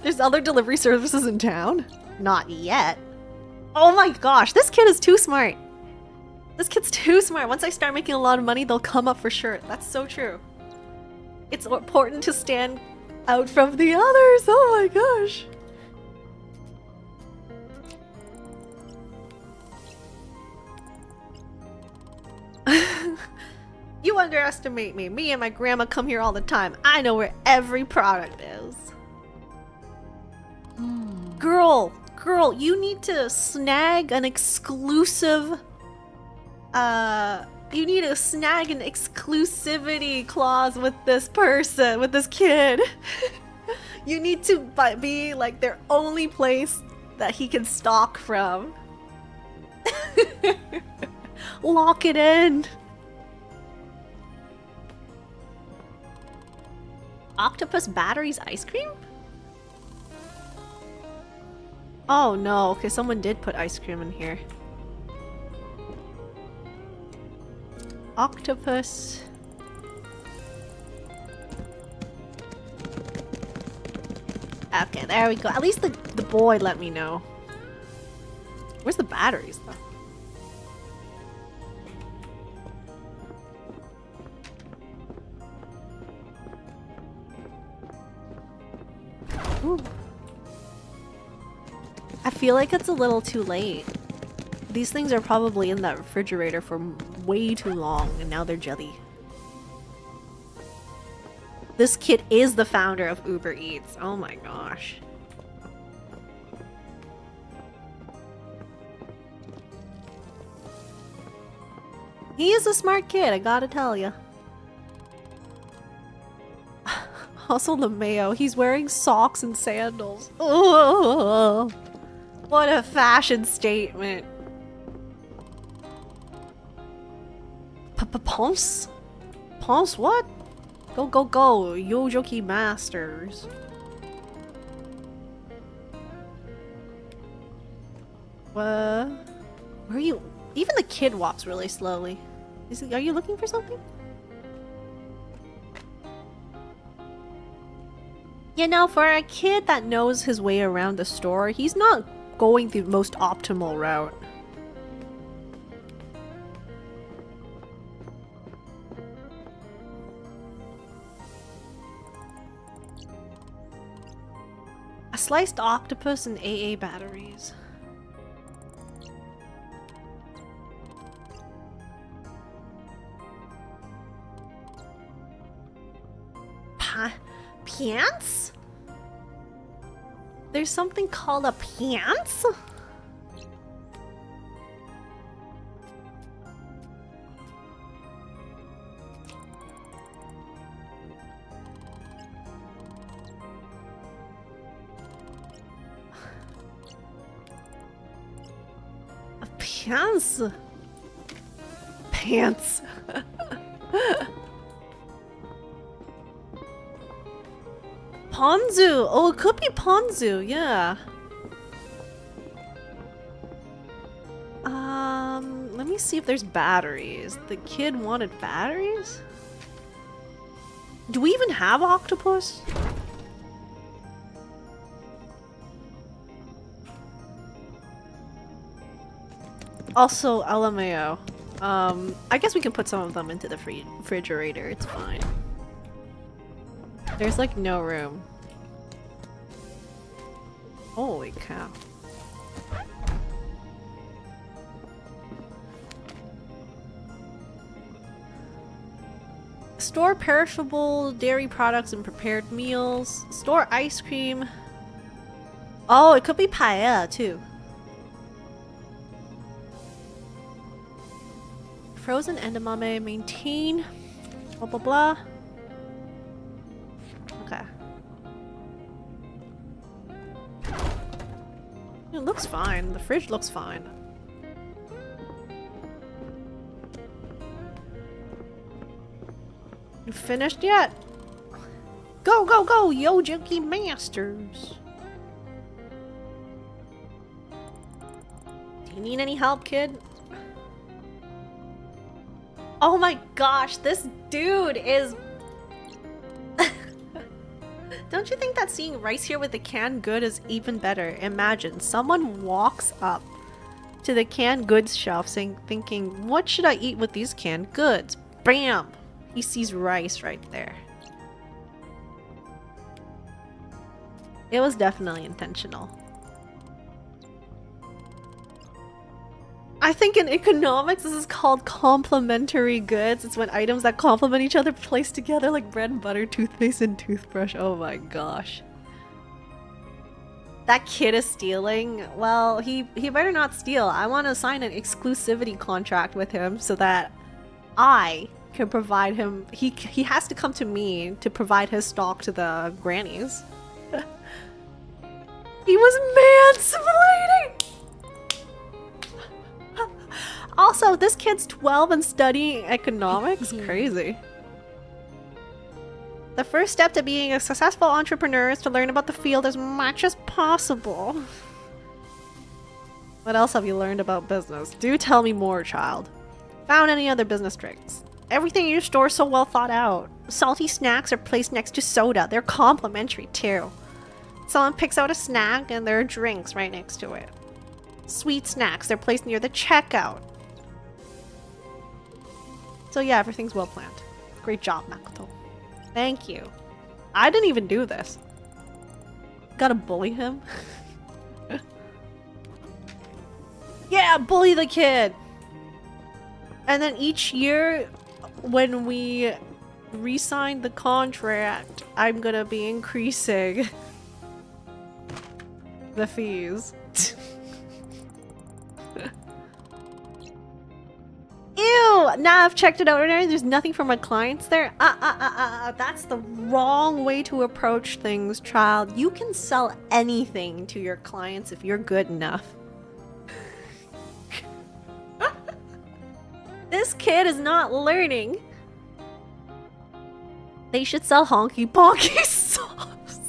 there's other delivery services in town? Not yet. Oh my gosh, this kid is too smart. This kid's too smart. Once I start making a lot of money, they'll come up for sure. That's so true. It's important to stand out from the others. Oh my gosh. You underestimate me. Me and my grandma come here all the time. I know where every product is. Girl, you need to snag an exclusive You need to snag an exclusivity clause with this person, with this kid. You need to be like their only place that he can stalk from. Lock it in. Octopus batteries ice cream? Oh no, okay, someone did put ice cream in here. Octopus. Okay, there we go. At least the boy let me know. Where's the batteries though? Ooh. I feel like it's a little too late. These things are probably in that refrigerator for way too long, and now they're jelly. This kid is the founder of Uber Eats. Oh my gosh. He is a smart kid, I gotta tell ya. Also the mayo, he's wearing socks and sandals. Oh, what a fashion statement. Ponce? Ponce what? Go, go, go, Yojoki Masters. Where are you? Even the kid walks really slowly. Are you looking for something? You know, for a kid that knows his way around the store, he's not going the most optimal route. A sliced octopus and AA batteries. Pants? There's something called a pants? A pants? Pants. Ponzu! Oh, it could be Ponzu, yeah. Let me see if there's batteries. The kid wanted batteries? Do we even have octopus? Also, LMAO. I guess we can put some of them into the refrigerator, it's fine. There's like no room. Holy cow. Store perishable dairy products and prepared meals. Store ice cream. Oh, it could be paella too. Frozen edamame, maintain. Blah blah blah. Okay. It looks fine. The fridge looks fine. You finished yet? Go, go, go, Yojoki Masters! Do you need any help, kid? Oh my gosh, this dude is... Don't you think that seeing rice here with the canned good is even better? Imagine, someone walks up to the canned goods shelf thinking, what should I eat with these canned goods? Bam! He sees rice right there. It was definitely intentional. I think in economics this is called complementary goods. It's when items that complement each other placed together like bread and butter, toothpaste, and toothbrush. Oh my gosh. That kid is stealing. Well, he better not steal. I want to sign an exclusivity contract with him so that I can provide him. He has to come to me to provide his stock to the grannies. He was mansplaining. Also, this kid's 12 and studying economics. Crazy. The first step to being a successful entrepreneur is to learn about the field as much as possible. What else have you learned about business? Do tell me more, child. Found any other business tricks? Everything in your store is so well thought out. Salty snacks are placed next to soda. They're complimentary too. Someone picks out a snack and there are drinks right next to it. Sweet snacks, they're placed near the checkout. So yeah, everything's well planned. Great job, Makoto. Thank you. I didn't even do this. Gotta bully him. Yeah, bully the kid! And then each year, when we re-sign the contract, I'm gonna be increasing the fees. Ew! Now I've checked it out and there's nothing for my clients there. That's the wrong way to approach things, child. You can sell anything to your clients if you're good enough. This kid is not learning. They should sell honky ponky sauce.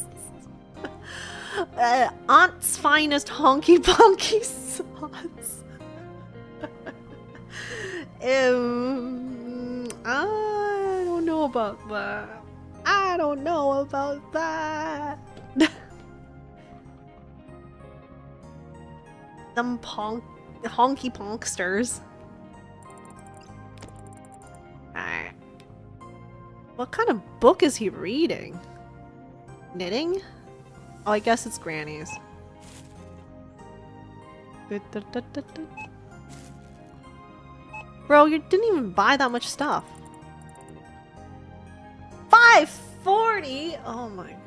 Aunt's finest honky ponky sauce. I don't know about that. I don't know about that. Some honky ponksters. Alright. What kind of book is he reading? Knitting? Oh, I guess it's Granny's. Bro, you didn't even buy that much stuff. $5.40? Oh my gosh.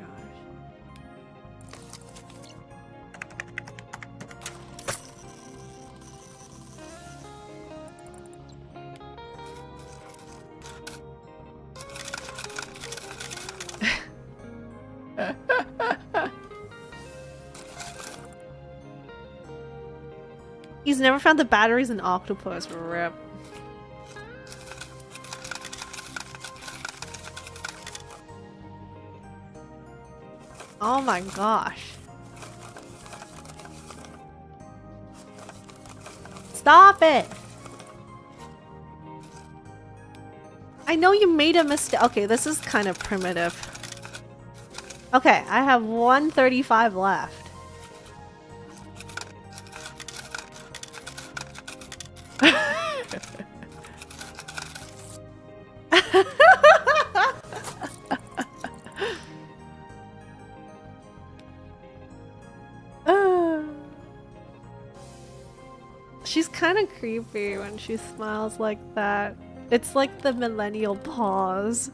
He's never found the batteries in Octopus. Rip. Oh my gosh. Stop it! I know you made a mistake. Okay, this is kind of primitive. Okay, I have 135 left. She's kind of creepy when she smiles like that. It's like the millennial pause.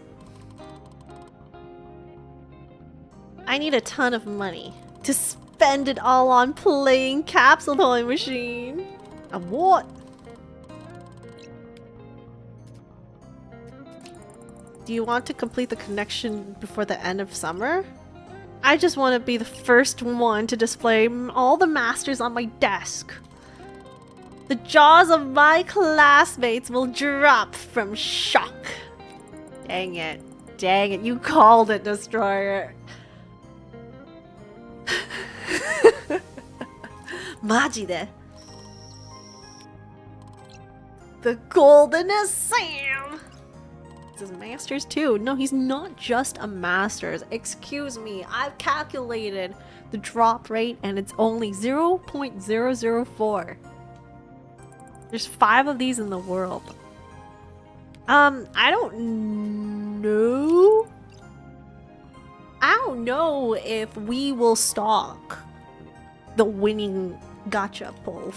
I need a ton of money to spend it all on playing Capsule Toy Machine. And what? Do you want to complete the connection before the end of summer? I just want to be the first one to display all the masters on my desk. The jaws of my classmates will drop from shock. Dang it. Dang it. You called it, Destroyer. Majide. The goldenest Sam. This is Masters too. No, he's not just a Masters. Excuse me. I've calculated the drop rate and it's only 0.004. There's 5 of these in the world. I don't know. I don't know if we will stock the winning gacha pull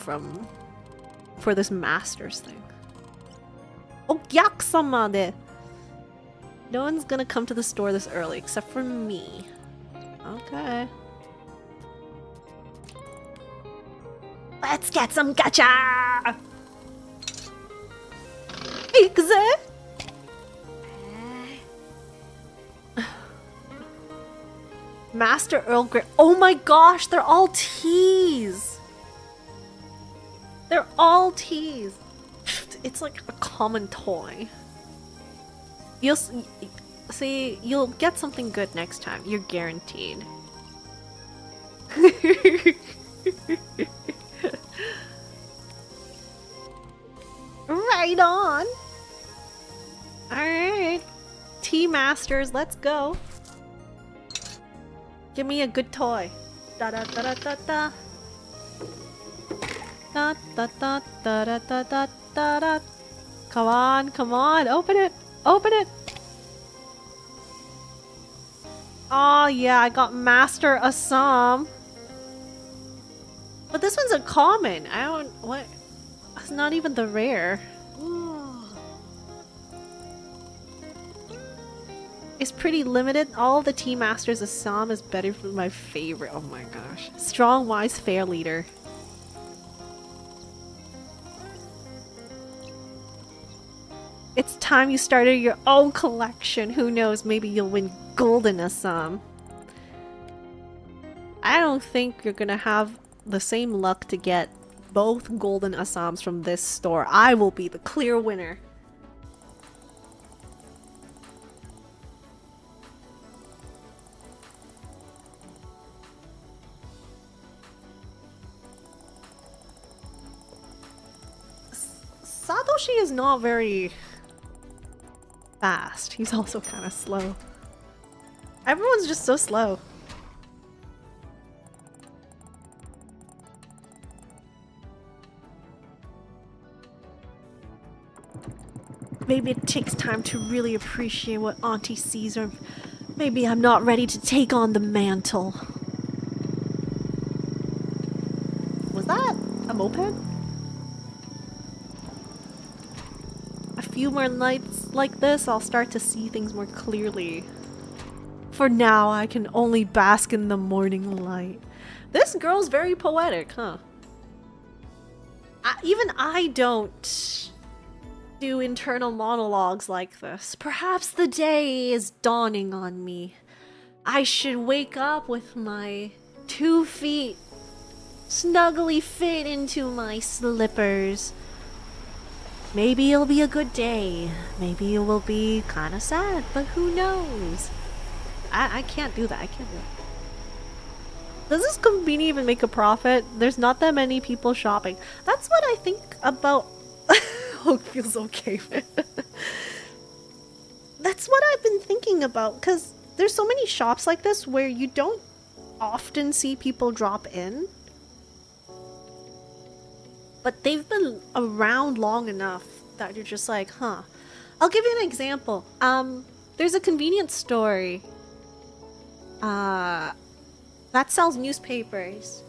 for this Masters thing. Okyaksama de. No one's gonna come to the store this early except for me. Okay. Let's get some gacha! Exe? Master Earl Grey. Oh my gosh, they're all teas. They're all teas. It's like a common toy. You'll see, you'll get something good next time. You're guaranteed. Right on. Alright. Tea Masters, let's go. Give me a good toy. Da da da da da da. Da da da da da da da da da. Come on, come on, open it, open it. Oh yeah, I got Master Assam. But this one's a common. I don't, what? It's not even the rare. It's pretty limited. All the Tea Masters Assam is better for my favorite. Oh my gosh. Strong, wise, fair leader. It's time you started your own collection. Who knows, maybe you'll win Golden Assam. I don't think you're gonna have the same luck to get both Golden Assams from this store. I will be the clear winner. Satoshi is not very fast. He's also kind of slow. Everyone's just so slow. Maybe it takes time to really appreciate what Auntie sees, or maybe I'm not ready to take on the mantle. Was that a moped? A few more nights like this, I'll start to see things more clearly. For now, I can only bask in the morning light. This girl's very poetic, huh? Even I don't do internal monologues like this. Perhaps the day is dawning on me. I should wake up with my 2 feet snugly fit into my slippers. Maybe it'll be a good day. Maybe it will be kind of sad, but who knows? I can't do that. I can't do that. Does this Konbini even make a profit? There's not that many people shopping. That's what I think about. Hope feels okay. That's what I've been thinking about, because there's so many shops like this where you don't often see people drop in. But they've been around long enough that you're just like, huh. I'll give you an example. There's a convenience store that sells newspapers.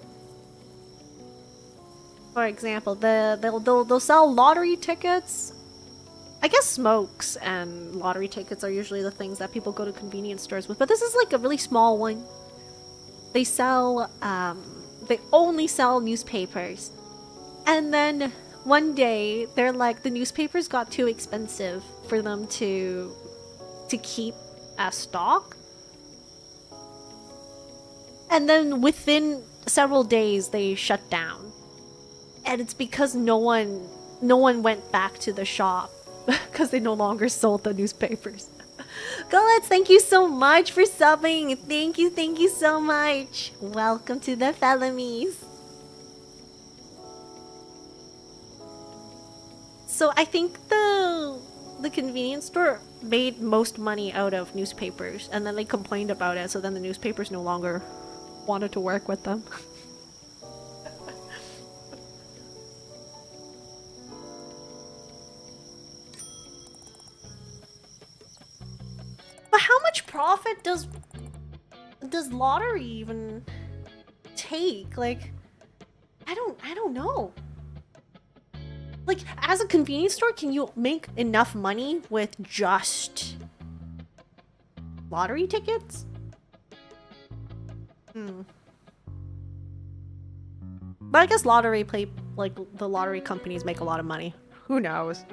For example, they'll sell lottery tickets. I guess smokes and lottery tickets are usually the things that people go to convenience stores with, but this is like a really small one. They sell, they only sell newspapers. And then one day, they're like, the newspapers got too expensive for them to keep as stock. And then within several days, they shut down. And it's because no one went back to the shop because they no longer sold the newspapers. Golets, thank you so much for subbing. Thank you so much. Welcome to the Felynnes. So I think the convenience store made most money out of newspapers, and then they complained about it, so then the newspapers no longer wanted to work with them. But how much profit does lottery even take? Like, I don't know. Like, as a convenience store, can you make enough money with just lottery tickets? But I guess the lottery companies make a lot of money. Who knows?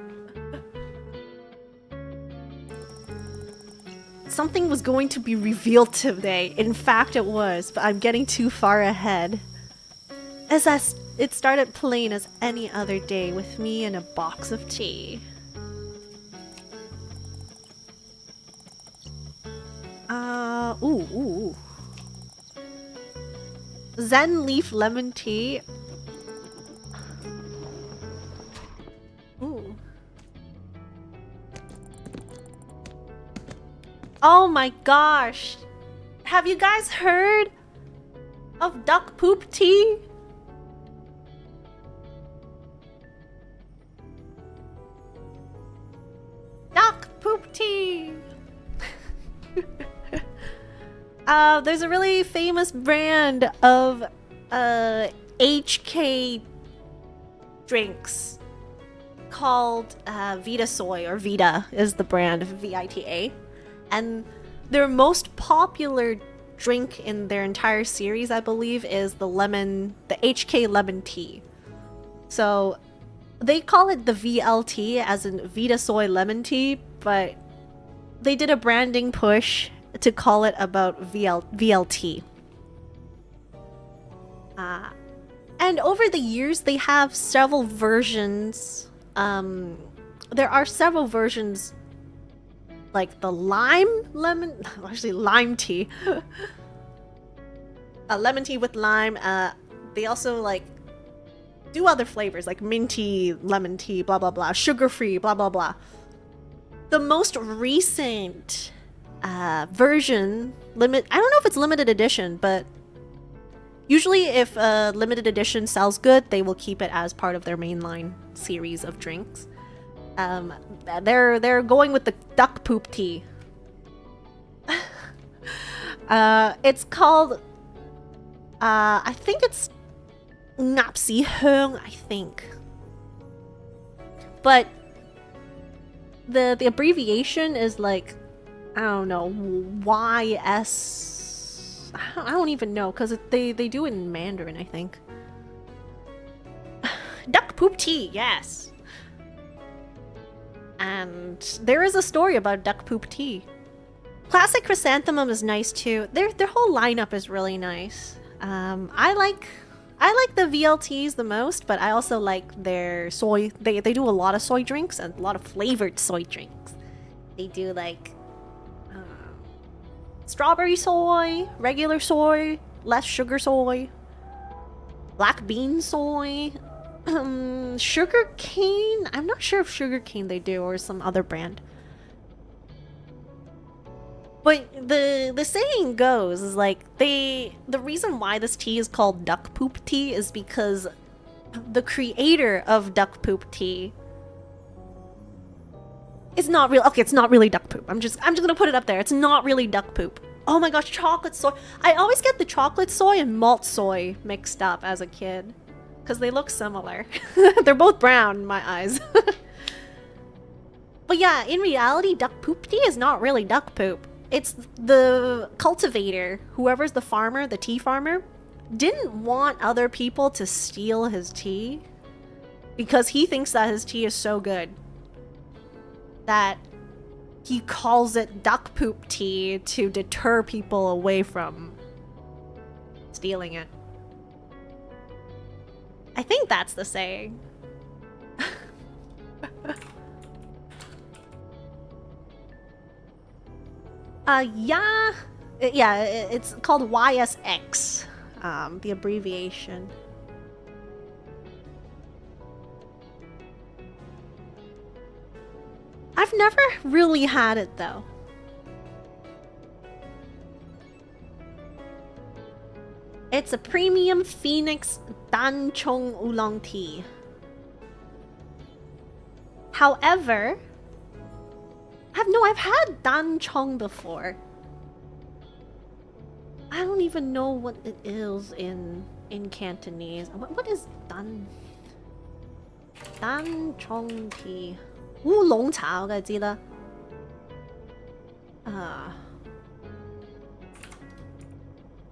something was going to be revealed today. In fact, it was, but I'm getting too far ahead. It started plain as any other day with me and a box of tea. Ooh. Zen leaf lemon tea. Ooh. Oh my gosh. Have you guys heard of duck poop tea? Duck poop tea. There's a really famous brand of HK drinks called Vita Soy, or Vita is the brand, VITA. And their most popular drink in their entire series, I believe, is the HK lemon tea. So they call it the VLT, as in Vita Soy lemon tea, but they did a branding push to call it about VLT. And over the years, they have several versions. There are several versions, like the lime tea. Lemon tea with lime. They also like do other flavors like minty lemon tea, blah blah blah, sugar-free, blah blah blah. The most recent version, I don't know if it's limited edition, but usually if a limited edition sells good, they will keep it as part of their mainline series of drinks. They're going with the duck poop tea. It's called I think it's Ngapsi Hung, I think. But the abbreviation is like, I don't know, YS. I don't even know, because they do it in Mandarin, I think. Duck poop tea, yes. And there is a story about duck poop tea. Classic chrysanthemum is nice too. Their whole lineup is really nice. I like the VLTs the most, but I also like their soy. They do a lot of soy drinks and a lot of flavored soy drinks. They do like strawberry soy, regular soy, less sugar soy, black bean soy, sugar cane. I'm not sure if sugar cane they do or some other brand. But the saying goes is like the reason why this tea is called duck poop tea is because the creator of duck poop tea is not real. Okay, it's not really duck poop. I'm just gonna put it up there. It's not really duck poop. Oh my gosh, chocolate soy. I always get the chocolate soy and malt soy mixed up as a kid because they look similar. They're both brown in my eyes. But yeah, in reality, duck poop tea is not really duck poop. It's the cultivator, whoever's the farmer, the tea farmer, didn't want other people to steal his tea because he thinks that his tea is so good that he calls it duck poop tea to deter people away from stealing it. I think that's the saying. It's called YSX, the abbreviation. I've never really had it though. It's a premium Phoenix Danchong Oolong tea. However, I've had Danchong before. I don't even know what it is in Cantonese. What is Danchong tea? 烏龍茶我梗係知啦。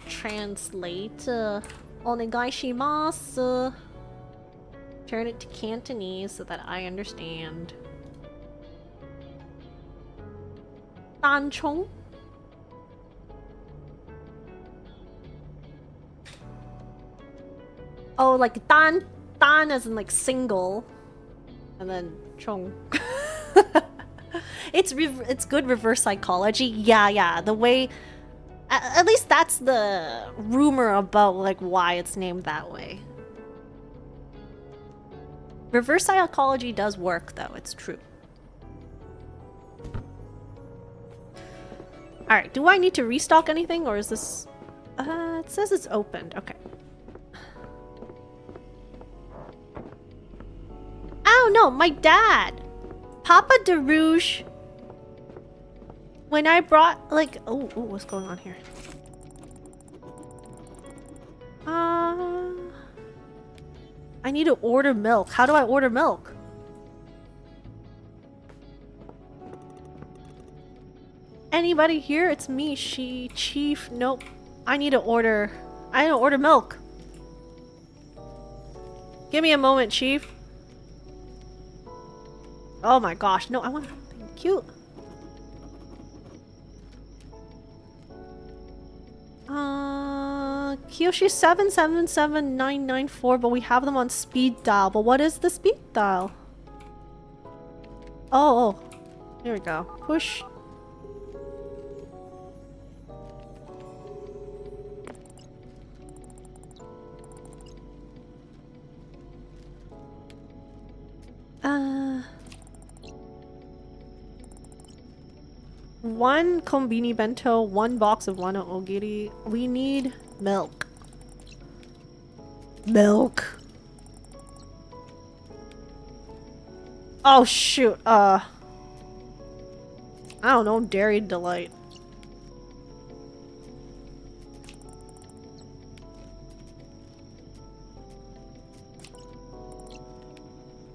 Translate. お願いします。Turn it to Cantonese so that I understand. 單沖 Oh, like dan as in like single, and then chong. It's good reverse psychology. Yeah. The way, at least that's the rumor about like why it's named that way. Reverse psychology does work though. It's true. All right. Do I need to restock anything, or is this? It says it's opened. Okay. Oh no, my dad, Papa deRouge. When I brought like, oh, what's going on here? I need to order milk. How do I order milk? Anybody here? It's me, Chief. Nope. I need to order milk. Give me a moment, Chief. Oh my gosh, no, I want something cute. Kyoshi 777994, but we have them on speed dial. But what is the speed dial? Oh, here we go. Push. One konbini bento, one box of wano ogiri. We need milk. Milk. Oh shoot. I don't know. Dairy Delight.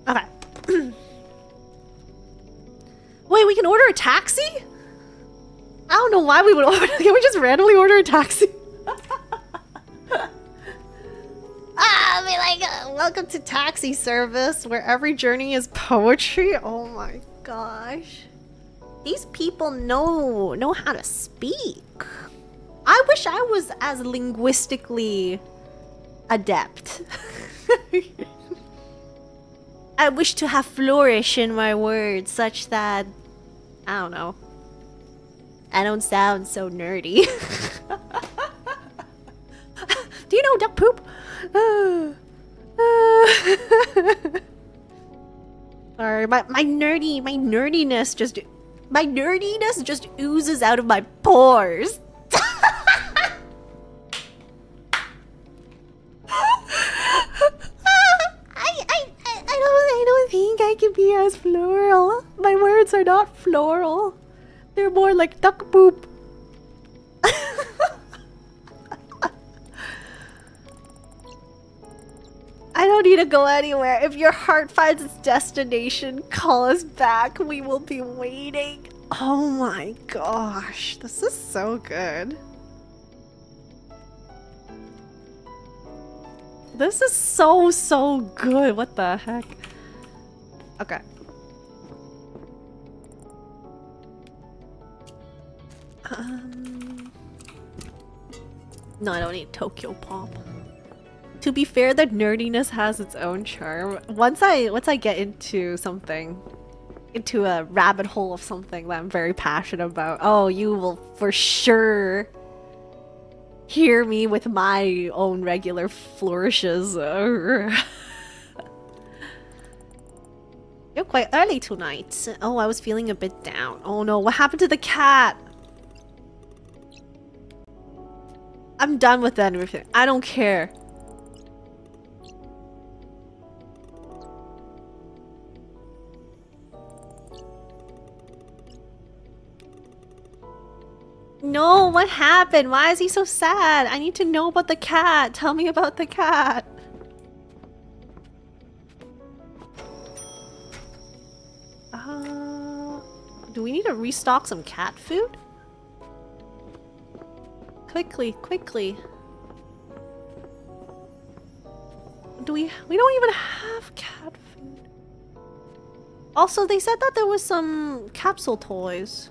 Okay. Wait, we can order a taxi? I don't know why we would order. Can we just randomly order a taxi? Be like, welcome to taxi service, where every journey is poetry. Oh my gosh. These people know how to speak. I wish I was as linguistically adept. I wish to have flourish in my words such that, I don't know, I don't sound so nerdy. Do you know duck poop? Sorry, my nerdiness just oozes out of my pores. I don't think I can be as floral. My words are not floral. They're more like duck poop. I don't need to go anywhere. If your heart finds its destination, call us back. We will be waiting. Oh my gosh. This is so good. This is so good. What the heck? Okay. No, I don't need Tokyo Pop. To be fair, the nerdiness has its own charm. Once I get into something, into a rabbit hole of something that I'm very passionate about, oh, you will for sure hear me with my own regular flourishes. You're quite early tonight. Oh, I was feeling a bit down. Oh no, what happened to the cat? I'm done with that and everything. I don't care. No, what happened? Why is he so sad? I need to know about the cat. Tell me about the cat. Do we need to restock some cat food? Quickly. We don't even have cat food. Also, they said that there was some capsule toys.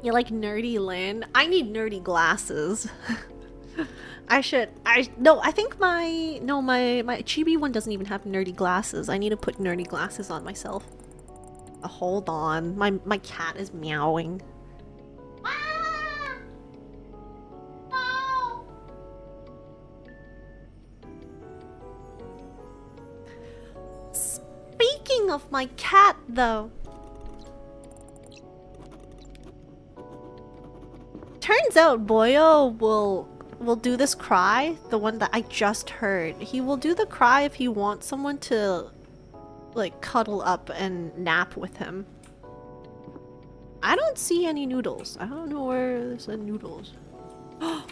You like nerdy Lynn? I need nerdy glasses. I think my chibi one doesn't even have nerdy glasses. I need to put nerdy glasses on myself. Hold on. My cat is meowing. Speaking of my cat, though. Turns out Boyo will do this cry, the one that I just heard. He will do the cry if he wants someone to like cuddle up and nap with him. I don't see any noodles. I don't know where there's a noodles.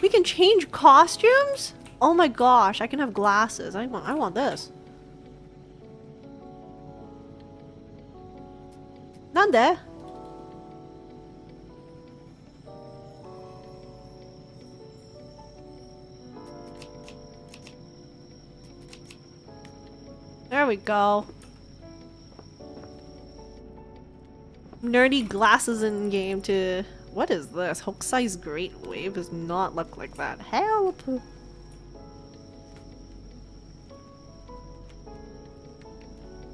We can change costumes? Oh my gosh, I can have glasses. I want this. Nande? There we go. Nerdy glasses in game to... What is this? Hokusai's Great Wave does not look like that. Help!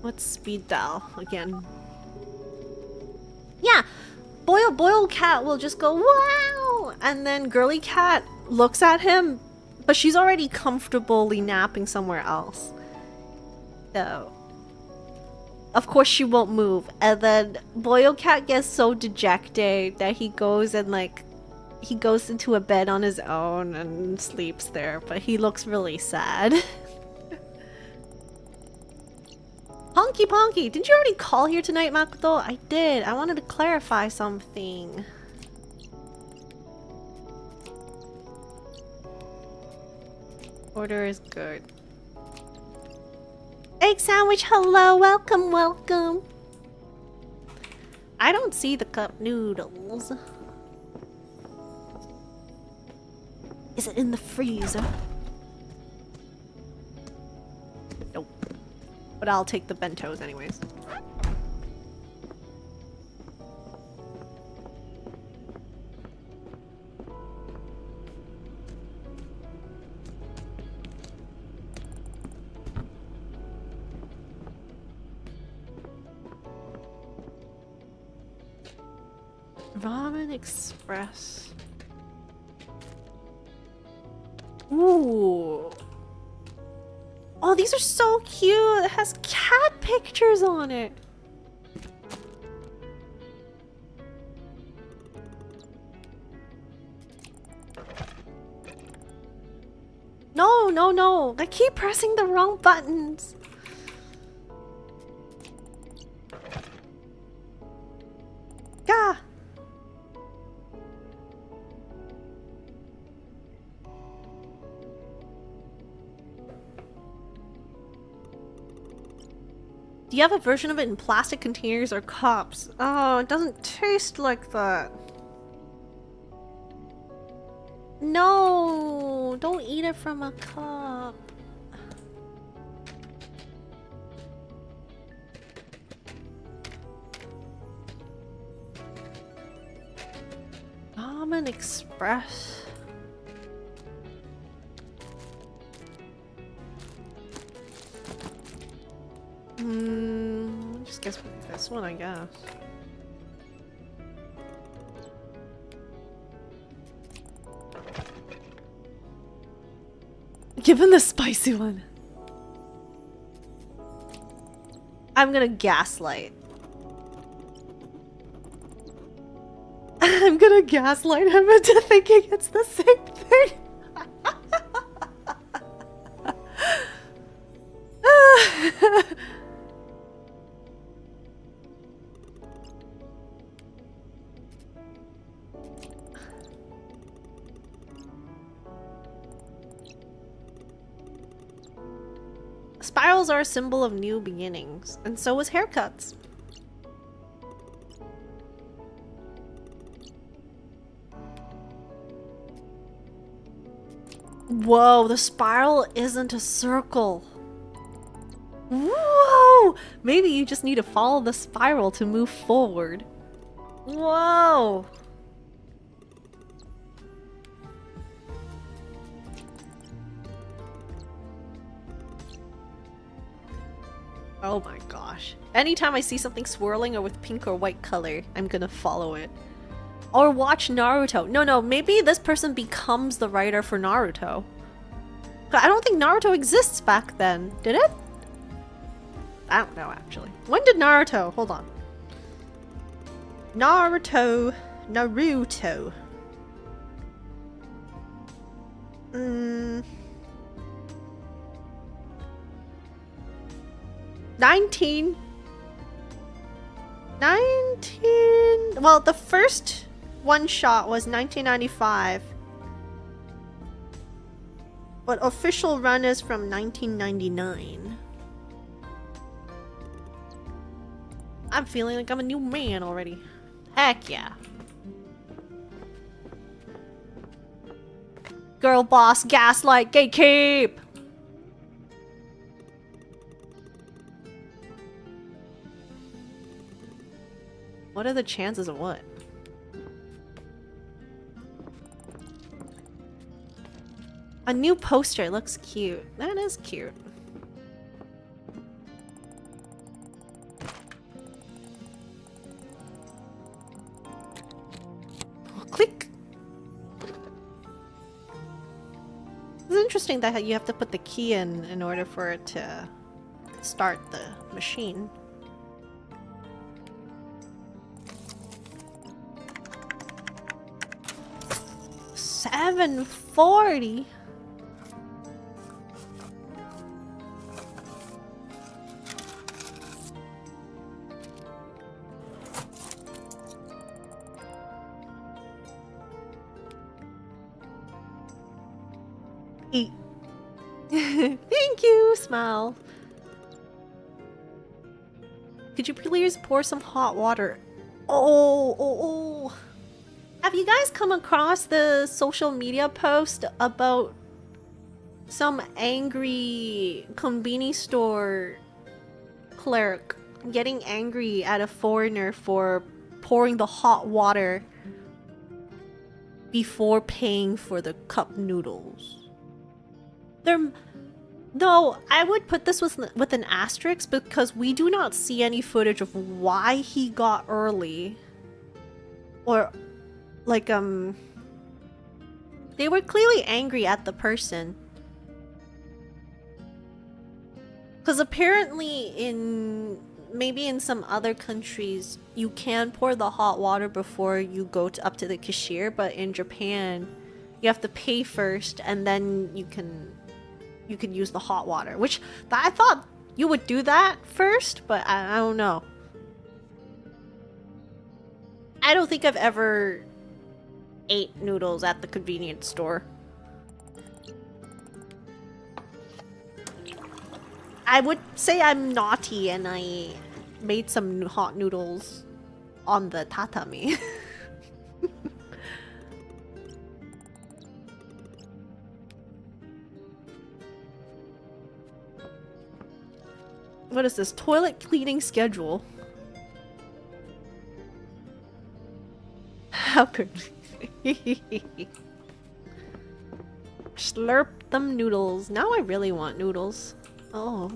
Let's speed dial again. Yeah! Boyle cat will just go wow! And then girly cat looks at him, but she's already comfortably napping somewhere else. So, of course she won't move. And then Boyle cat gets so dejected that he goes and he goes into a bed on his own and sleeps there, but he looks really sad. Honky Ponky, didn't you already call here tonight, Makoto? I did. I wanted to clarify something. Order is good. Egg sandwich, hello, welcome, welcome. I don't see the cup noodles. Is it in the freezer? Nope. But I'll take the bentos anyways. Ramen Express. Ooh. Oh, these are so cute. It has cat pictures on it. No, no, no. I keep pressing the wrong buttons. Gah. Do you have a version of it in plastic containers or cups? Oh, it doesn't taste like that. No, don't eat it from a cup. Ramen Express. Just guess this one, I guess. Give him the spicy one. I'm gonna gaslight. I'm gonna gaslight him into thinking it's the same thing. Spirals are a symbol of new beginnings, and so is haircuts. Whoa, the spiral isn't a circle. Whoa! Maybe you just need to follow the spiral to move forward. Whoa! Oh my gosh. Anytime I see something swirling or with pink or white color, I'm gonna follow it. Or watch Naruto. No, maybe this person becomes the writer for Naruto. I don't think Naruto exists back then. Did it? I don't know, actually. When did Naruto? Hold on. Naruto. 19. Well, the first one shot was 1995. But official run is from 1999. I'm feeling like I'm a new man already. Heck yeah. Girl boss, gaslight, gatekeep! What are the chances of what? A new poster looks cute. That is cute. Click! It's interesting that you have to put the key in order for it to start the machine. $7.40. Eat. Thank you, smile. Could you please pour some hot water? Oh. Have you guys come across the social media post about some angry Konbini store clerk getting angry at a foreigner for pouring the hot water before paying for the cup noodles? No, I would put this with an asterisk because we do not see any footage of why he got early. Or like, they were clearly angry at the person. Because apparently maybe in some other countries, you can pour the hot water before you go up to the cashier, but in Japan, you have to pay first and then you can use the hot water. Which, I thought you would do that first, but I don't know. I don't think I've ever ate noodles at the convenience store. I would say I'm naughty and I made some hot noodles on the tatami. What is this? Toilet cleaning schedule. How could slurp them noodles. Now I really want noodles. Oh.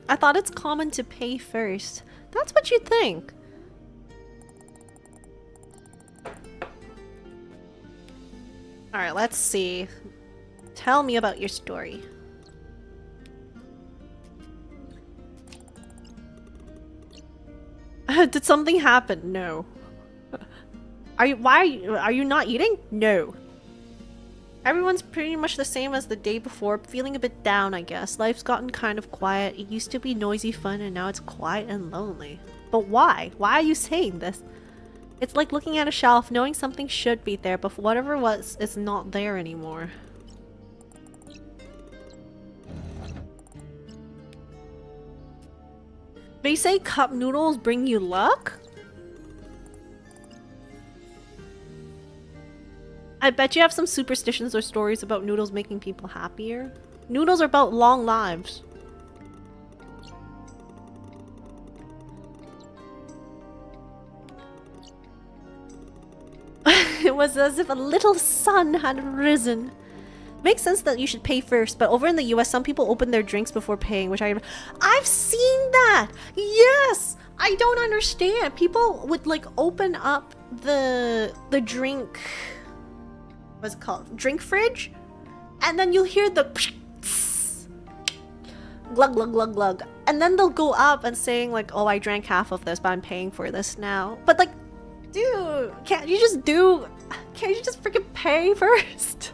I thought it's common to pay first. That's what you'd think. Alright, let's see. Tell me about your story. Did something happen? No. Are you not eating? No. Everyone's pretty much the same as the day before, feeling a bit down, I guess. Life's gotten kind of quiet. It used to be noisy fun and now it's quiet and lonely. But why? Why are you saying this? It's like looking at a shelf, knowing something should be there, but whatever was is not there anymore. They say cup noodles bring you luck? I bet you have some superstitions or stories about noodles making people happier. Noodles are about long lives. It was as if a little sun had risen. Makes sense that you should pay first, but over in the US, some people open their drinks before paying, which I've seen that. Yes, I don't understand. People would like open up the drink. What's it called? Drink fridge, and then you'll hear the glug glug glug glug, and then they'll go up and saying like, "Oh, I drank half of this, but I'm paying for this now." But like, dude, can't you just freaking pay first?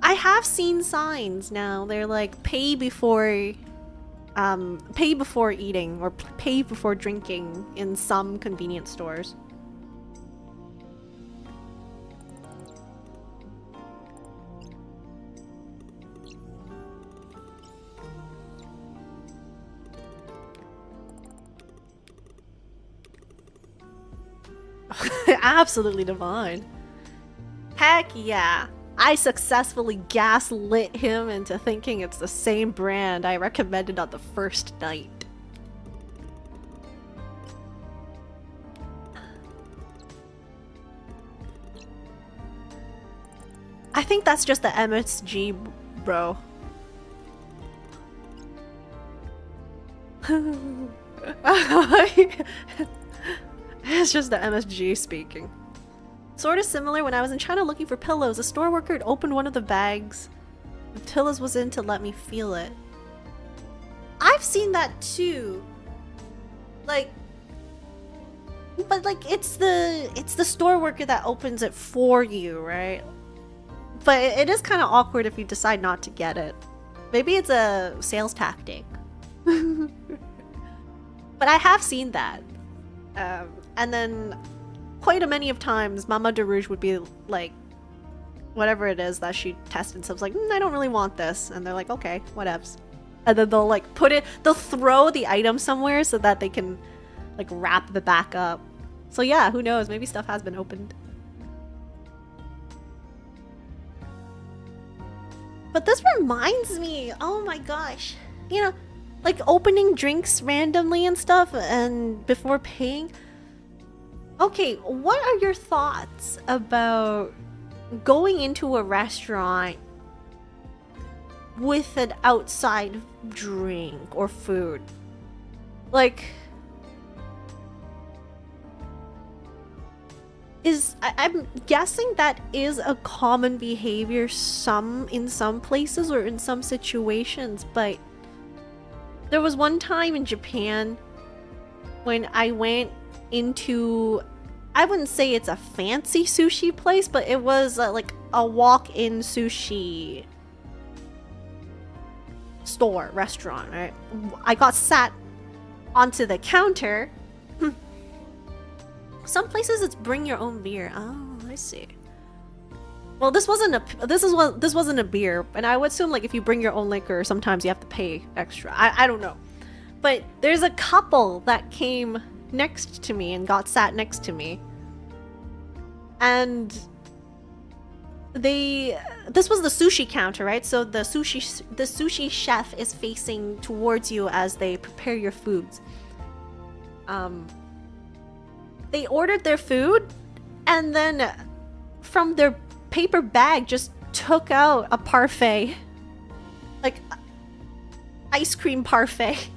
I have seen signs now. They're like pay before eating or pay before drinking in some convenience stores. Absolutely divine. Heck yeah. I successfully gaslit him into thinking it's the same brand I recommended on the first night. I think that's just the MSG, bro. It's just the MSG speaking. Sort of similar, when I was in China looking for pillows, a store worker had opened one of the bags the pillows was in to let me feel it. I've seen that too. Like, but like it's the store worker that opens it for you, right? But it is kind of awkward if you decide not to get it. Maybe it's a sales tactic. But I have seen that. And then quite a many of times, Mama deRouge would be like, whatever it is that she tested, so I was like, I don't really want this. And they're like, okay, whatevs. And then they'll like they'll throw the item somewhere so that they can like wrap it back up. So yeah, who knows? Maybe stuff has been opened. But this reminds me, oh my gosh, you know, like opening drinks randomly and stuff and before paying. Okay, what are your thoughts about going into a restaurant with an outside drink or food? Like, I'm guessing that is a common behavior in some places or in some situations, but there was one time in Japan when I went into, I wouldn't say it's a fancy sushi place, but it was like a walk-in sushi store, restaurant, right? I got sat onto the counter. Some places it's bring your own beer. Oh, I see. Well, this wasn't a beer, and I would assume like if you bring your own liquor, sometimes you have to pay extra. I don't know. But there's a couple that came next to me and got sat next to me. And this was the sushi counter, right? So the sushi chef is facing towards you as they prepare your foods. They ordered their food and then from their paper bag just took out a parfait. Like ice cream parfait.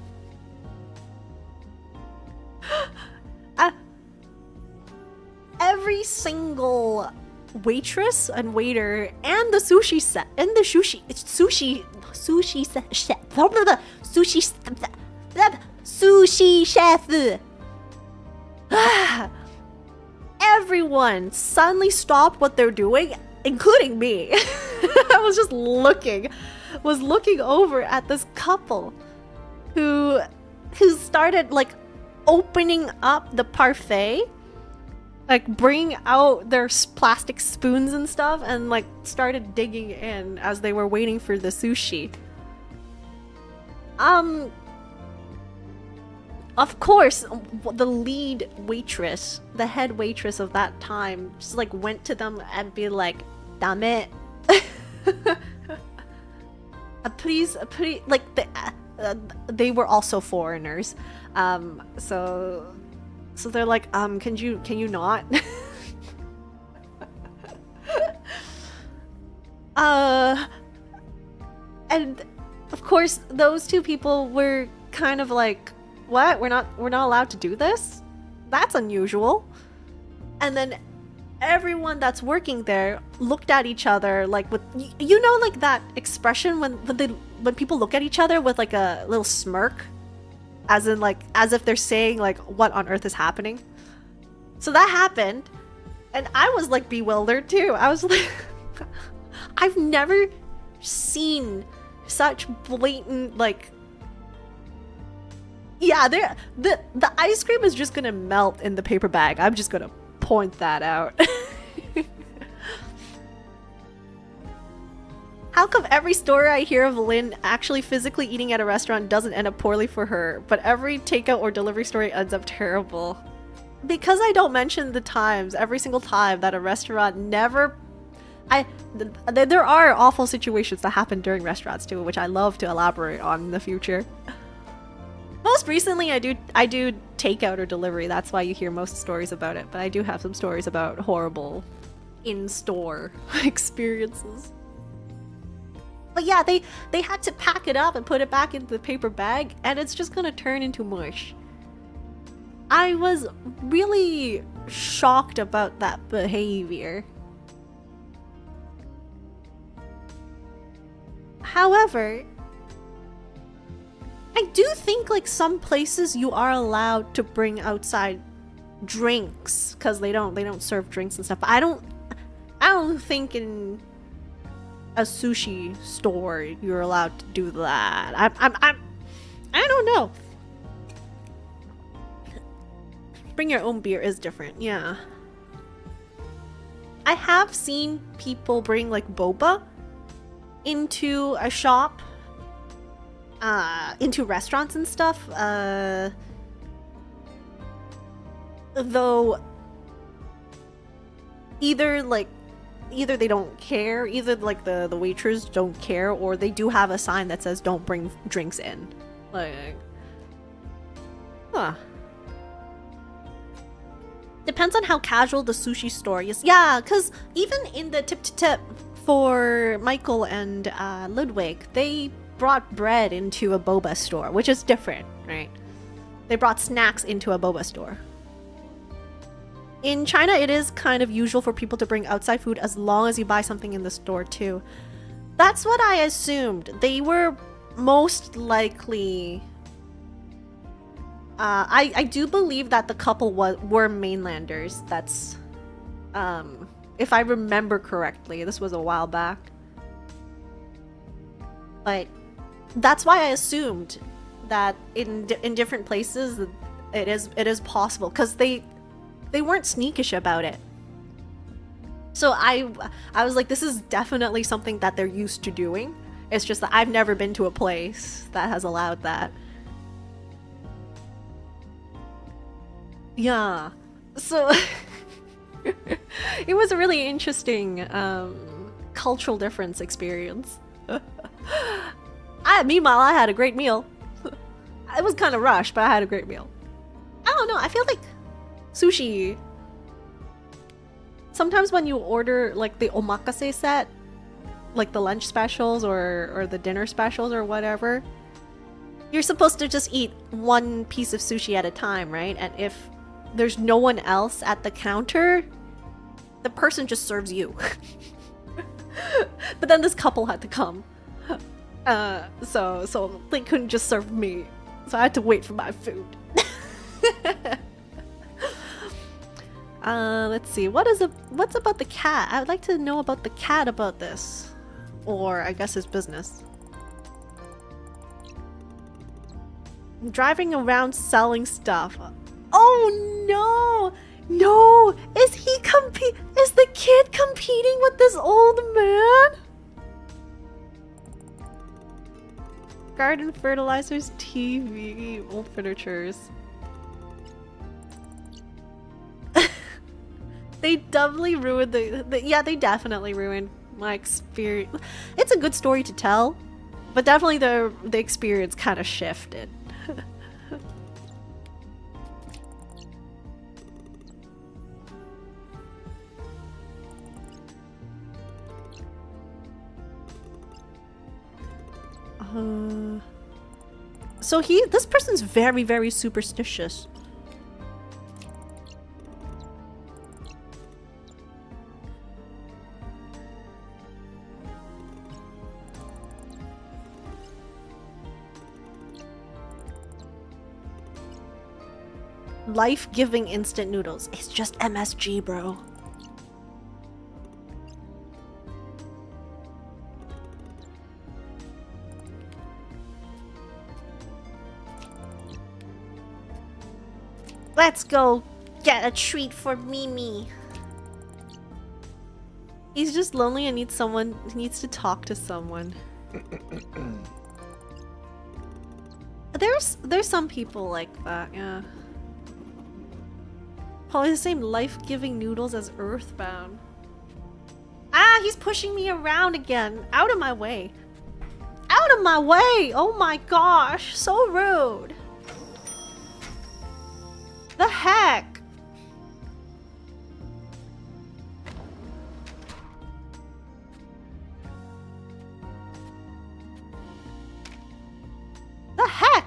Every single waitress and waiter and the sushi set and the sushi chef everyone suddenly stopped what they're doing, including me. I was just looking over at this couple who started like opening up the parfait, like bring out their plastic spoons and stuff, and like started digging in as they were waiting for the sushi. Of course, the lead waitress, the head waitress of that time, just like went to them and be like, "Dame, please, like they were also foreigners, so So they're like, can you not? And of course those two people were kind of like, what? We're not allowed to do this? That's unusual. And then everyone that's working there looked at each other like with, you know, like that expression when people look at each other with like a little smirk, as in like as if they're saying like, what on earth is happening? So that happened, and I was like bewildered too. I was like, I've never seen such blatant like, yeah, the ice cream is just gonna melt in the paper bag. I'm just gonna point that out. How come every story I hear of Lynn actually physically eating at a restaurant doesn't end up poorly for her, but every takeout or delivery story ends up terrible? Because I don't mention the times, every single time that a restaurant never... there are awful situations that happen during restaurants too, which I love to elaborate on in the future. Most recently, I do takeout or delivery. That's why you hear most stories about it. But I do have some stories about horrible in-store experiences. But yeah, they had to pack it up and put it back into the paper bag, and it's just gonna turn into mush. I was really shocked about that behavior. However, I do think like some places you are allowed to bring outside drinks because they don't serve drinks and stuff. But I don't think in a sushi store you're allowed to do that. I don't know. Bring your own beer is different, yeah. I have seen people bring like boba into a shop, into restaurants and stuff, though either they don't care, either like the waiters don't care, or they do have a sign that says don't bring drinks in. Like, huh. Depends on how casual the sushi store is. Yeah, because even in the tip-to-tip for Michael and Ludwig, they brought bread into a boba store, which is different, right? They brought snacks into a boba store. In China, it is kind of usual for people to bring outside food as long as you buy something in the store too. That's what I assumed. They were most likely... I do believe that the couple were mainlanders. That's... if I remember correctly. This was a while back. But that's why I assumed that in different places it is possible, because they weren't sneakish about it. So I was like, this is definitely something that they're used to doing. It's just that I've never been to a place that has allowed that. Yeah. So it was a really interesting cultural difference experience. Meanwhile, I had a great meal. It was kind of rushed, but I had a great meal. I don't know, I feel like sushi, sometimes when you order like the omakase set, like the lunch specials or the dinner specials or whatever, you're supposed to just eat one piece of sushi at a time, right? And if there's no one else at the counter, the person just serves you. But then this couple had to come. So they couldn't just serve me. So I had to wait for my food. Let's see. What's about the cat? I would like to know about the cat about this. Or I guess his business. Driving around selling stuff. Oh no! No! Is the kid competing with this old man? Garden fertilizers, TV, old furnitures. They doubly ruined yeah, they definitely ruined my experience. It's a good story to tell, but definitely the experience kind of shifted. So this person's very, very superstitious. Life-giving instant noodles. It's just MSG, bro. Let's go get a treat for Mimi. He's just lonely and needs someone. He needs to talk to someone. There's some people like that, yeah. Probably the same life-giving noodles as Earthbound. Ah, he's pushing me around again. Out of my way. Out of my way! Oh my gosh, so rude. The heck? The heck?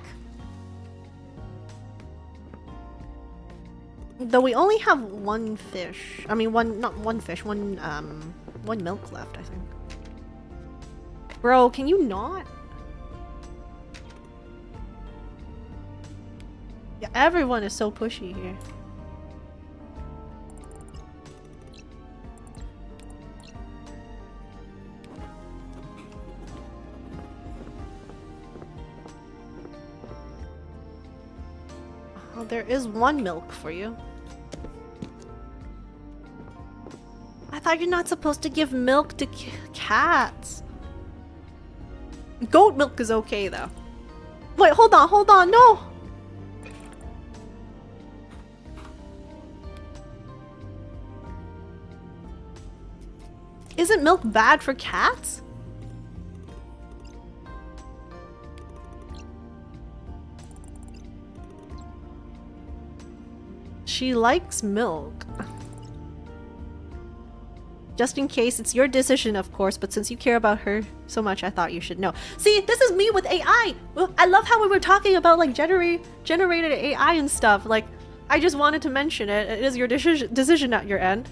Though we only have one fish. I mean, not one fish, one milk left, I think. Bro, can you not? Yeah, everyone is so pushy here. Oh, there is one milk for you. I thought you're not supposed to give milk to cats. Goat milk is okay though. Wait, hold on, no! Isn't milk bad for cats? She likes milk. Just in case, it's your decision, of course, but since you care about her so much, I thought you should know. See, this is me with AI! I love how we were talking about, like, generated AI and stuff. Like, I just wanted to mention it. It is your decision at your end.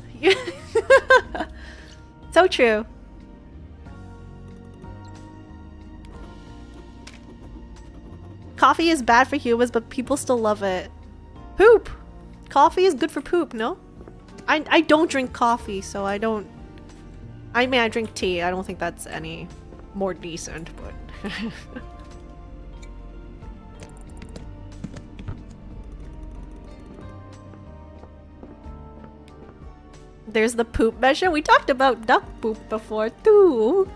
So true. Coffee is bad for humans, but people still love it. Poop! Coffee is good for poop, no? I don't drink coffee, so I don't... I mean, I drink tea. I don't think that's any more decent, but... There's the poop measure. We talked about duck poop before, too.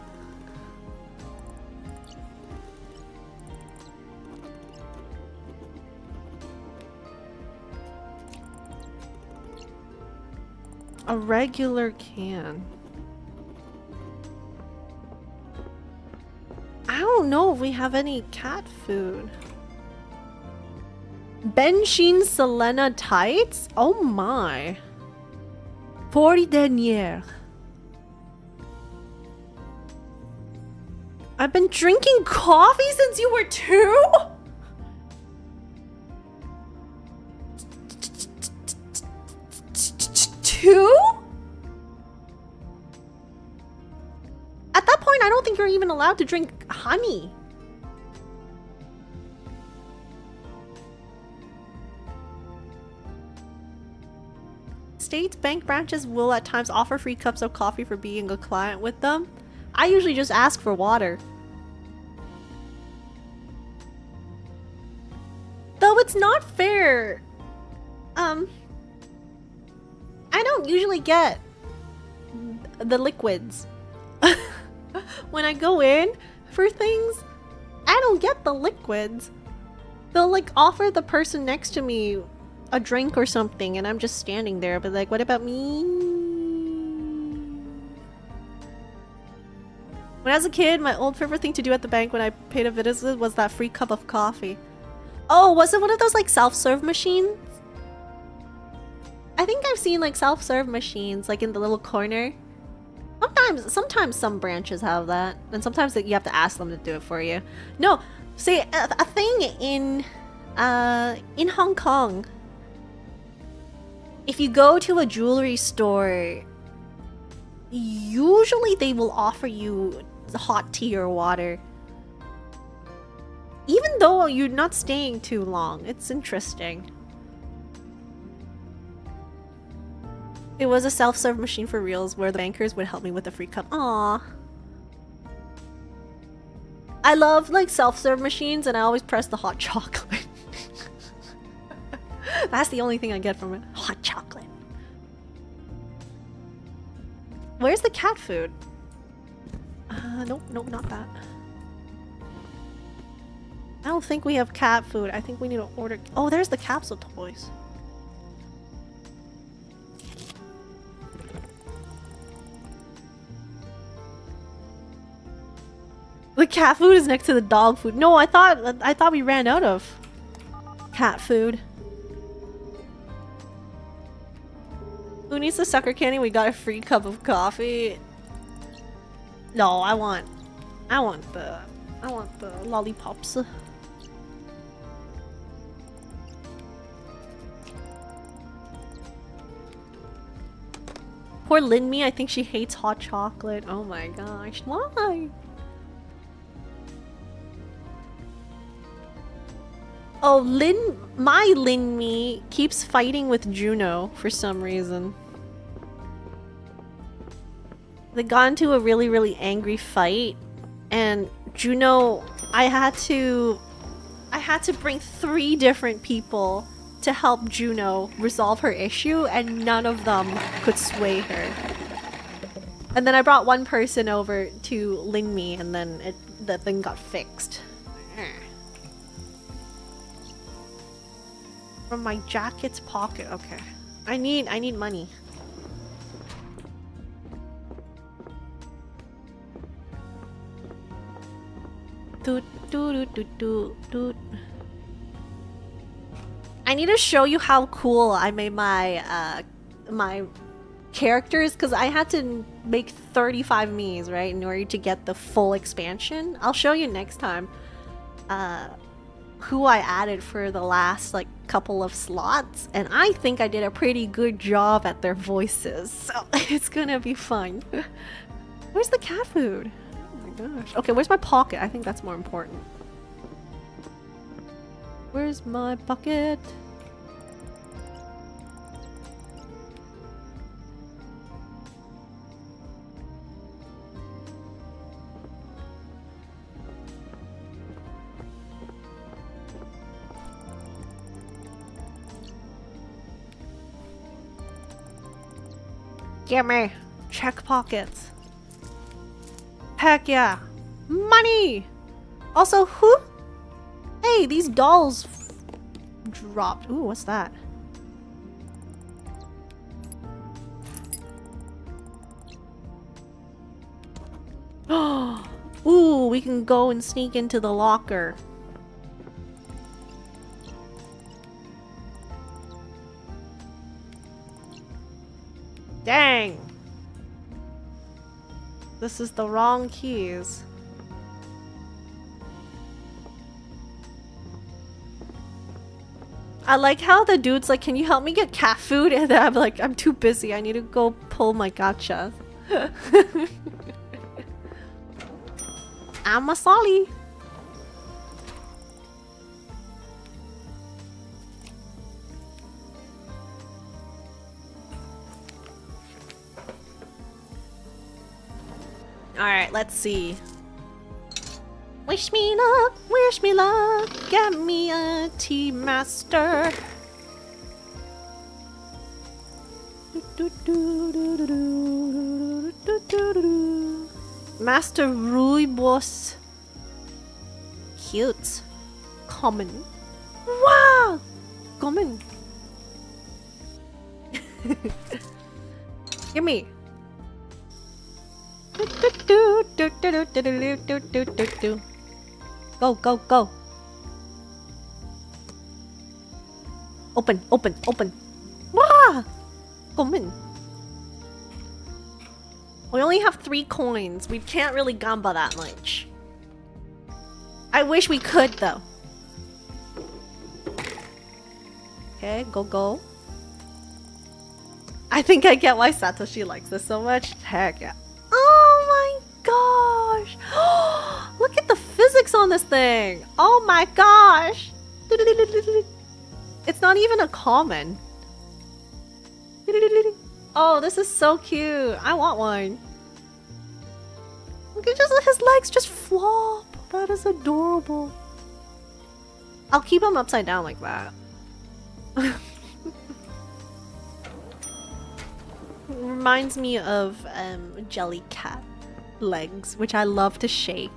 A regular can. I don't know if we have any cat food. Benchine Selena tights? Oh my. 40 deniers. I've been drinking coffee since you were 2? Two? At that point, I don't think you're even allowed to drink honey. States bank branches will at times offer free cups of coffee for being a client with them. I usually just ask for water. Though it's not fair. I don't usually get the liquids. When I go in for things, I don't get the liquids. They'll like offer the person next to me a drink or something and I'm just standing there, but like, what about me? When I was a kid, my old favorite thing to do at the bank when I paid a visit was that free cup of coffee. Oh, was it one of those like self-serve machines? I think I've seen like self-serve machines like in the little corner Sometimes some branches have that, and sometimes you have to ask them to do it for you. No, see, a thing in Hong Kong, if you go to a jewelry store, usually they will offer you hot tea or water. Even though you're not staying too long. It's interesting. It was a self-serve machine for reals where the bankers would help me with a free cup. Aww. I love like self-serve machines and I always press the hot chocolate. That's the only thing I get from it. Hot chocolate. Where's the cat food? Nope, not that. I don't think we have cat food. I think we need to order. Oh, there's the capsule toys. The cat food is next to the dog food. No, I thought we ran out of cat food. Who needs the sucker candy? We got a free cup of coffee. No, I want the lollipops. Poor Linmi, I think she hates hot chocolate. Oh my gosh, why? Oh, my Linmi keeps fighting with Juno for some reason. They got into a really angry fight, and Juno, I had to bring 3 different people to help Juno resolve her issue, and none of them could sway her. And then I brought one person over to Linmi, and then the thing got fixed. From my jacket's pocket. Okay. I need money. Doot, doot, doot, doot, doot. I need to show you how cool I made my my characters, because I had to make 35 Miis, right, in order to get the full expansion. I'll show you next time who I added for the last like couple of slots, and I think I did a pretty good job at their voices, so it's gonna be fun. Where's the cat food? Oh my gosh. Okay, where's my pocket? I think that's more important. Where's my pocket? Gimme! Check pockets. Heck yeah! Money! Also, who? Hey, these dolls dropped. Ooh, what's that? Ooh, we can go and sneak into the locker. Dang! This is the wrong keys. I like how the dude's like, can you help me get cat food? And then I'm like, I'm too busy. I need to go pull my gacha. I'm a Solly. Alright, let's see. Wish me luck, get me a tea master. Master Rooibos. Cute. Common. Wow! Common. Gimme. Go, go, go. Open, open, open. Wow! Come in. We only have 3 coins. We can't really gamba that much. I wish we could, though. Okay, go. I think I get why Satoshi likes this so much. Heck yeah. Oh my gosh! Look at the physics on this thing! Oh my gosh! It's not even a common. Oh, this is so cute. I want one. Look at his legs just flop. That is adorable. I'll keep him upside down like that. Reminds me of Jellycat legs, which I love to shake.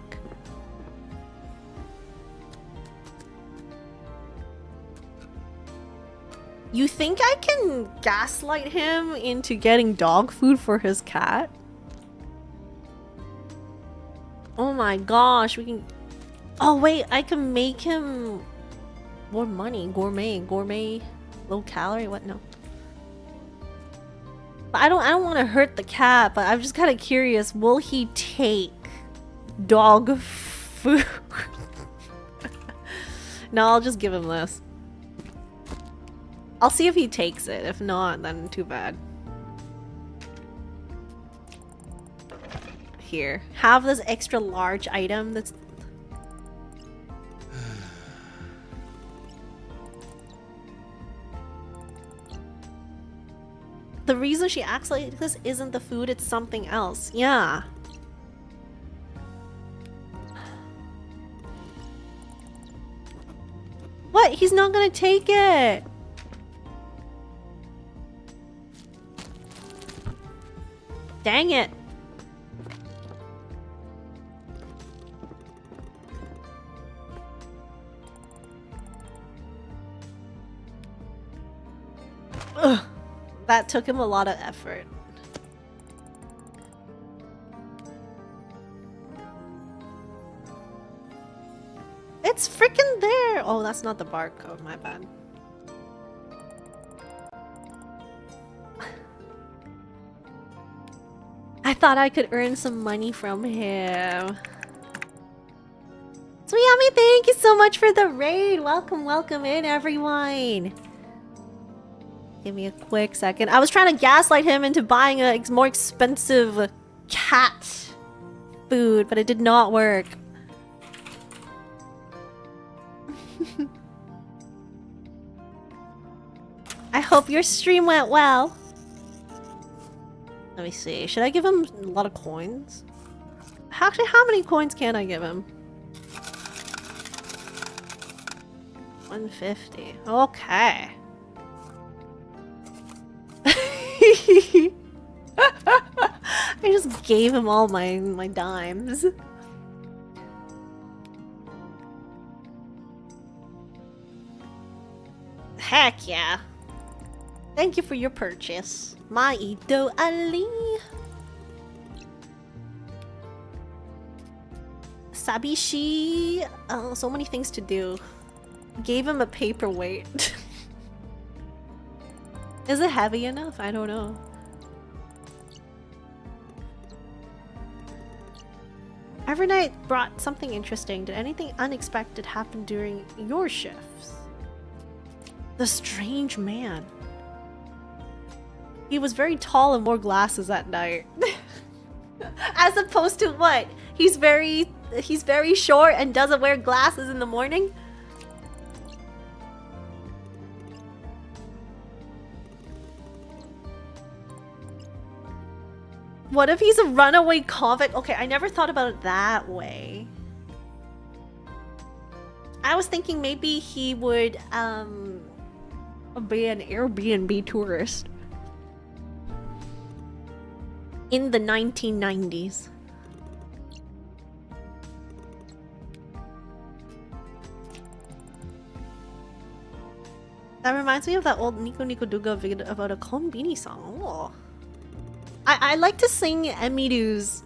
You think I can gaslight him into getting dog food for his cat? Oh my gosh, we can... Oh wait, I can make him more money. Gourmet, low calorie, what? No. But I don't want to hurt the cat, but I'm just kind of curious, will he take dog food? No, I'll just give him this. I'll see if he takes it. If not, then too bad. Here, have this extra large item that's... The reason she acts like this isn't the food, it's something else. Yeah. What? He's not gonna take it! Dang it! Ugh. That took him a lot of effort. It's freaking there! Oh, that's not the barcode, my bad. I thought I could earn some money from him. Sweet thank you so much for the raid! Welcome in, everyone! Give me a quick second. I was trying to gaslight him into buying a more expensive cat food, but it did not work. I hope your stream went well. Let me see. Should I give him a lot of coins? Actually, how many coins can I give him? 150. Okay. I just gave him all my dimes. Heck yeah. Thank you for your purchase. Maito Ali. Sabishi. Oh, so many things to do. Gave him a paperweight. Is it heavy enough? I don't know. Every night brought something interesting. Did anything unexpected happen during your shifts? The strange man. He was very tall and wore glasses at night. As opposed to what? He's very short and doesn't wear glasses in the morning? What if he's a runaway convict? Okay, I never thought about it that way. I was thinking maybe he would be an Airbnb tourist in the 1990s. That reminds me of that old Nico Nico Duga video about a Konbini song. Oh. I like to sing Emiru's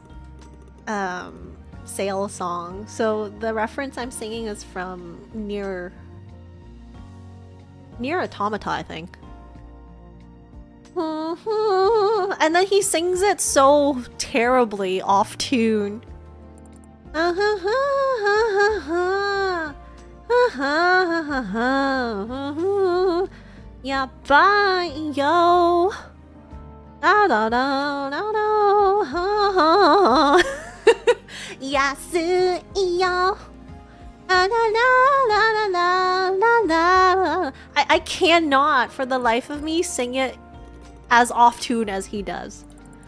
sale song, so the reference I'm singing is from Near Automata, I think. And then he sings it so terribly off tune. Yeah, bye, yo. Da da da da da. Yasu yo. La la la la la la. I cannot, for the life of me, sing it as off tune as he does.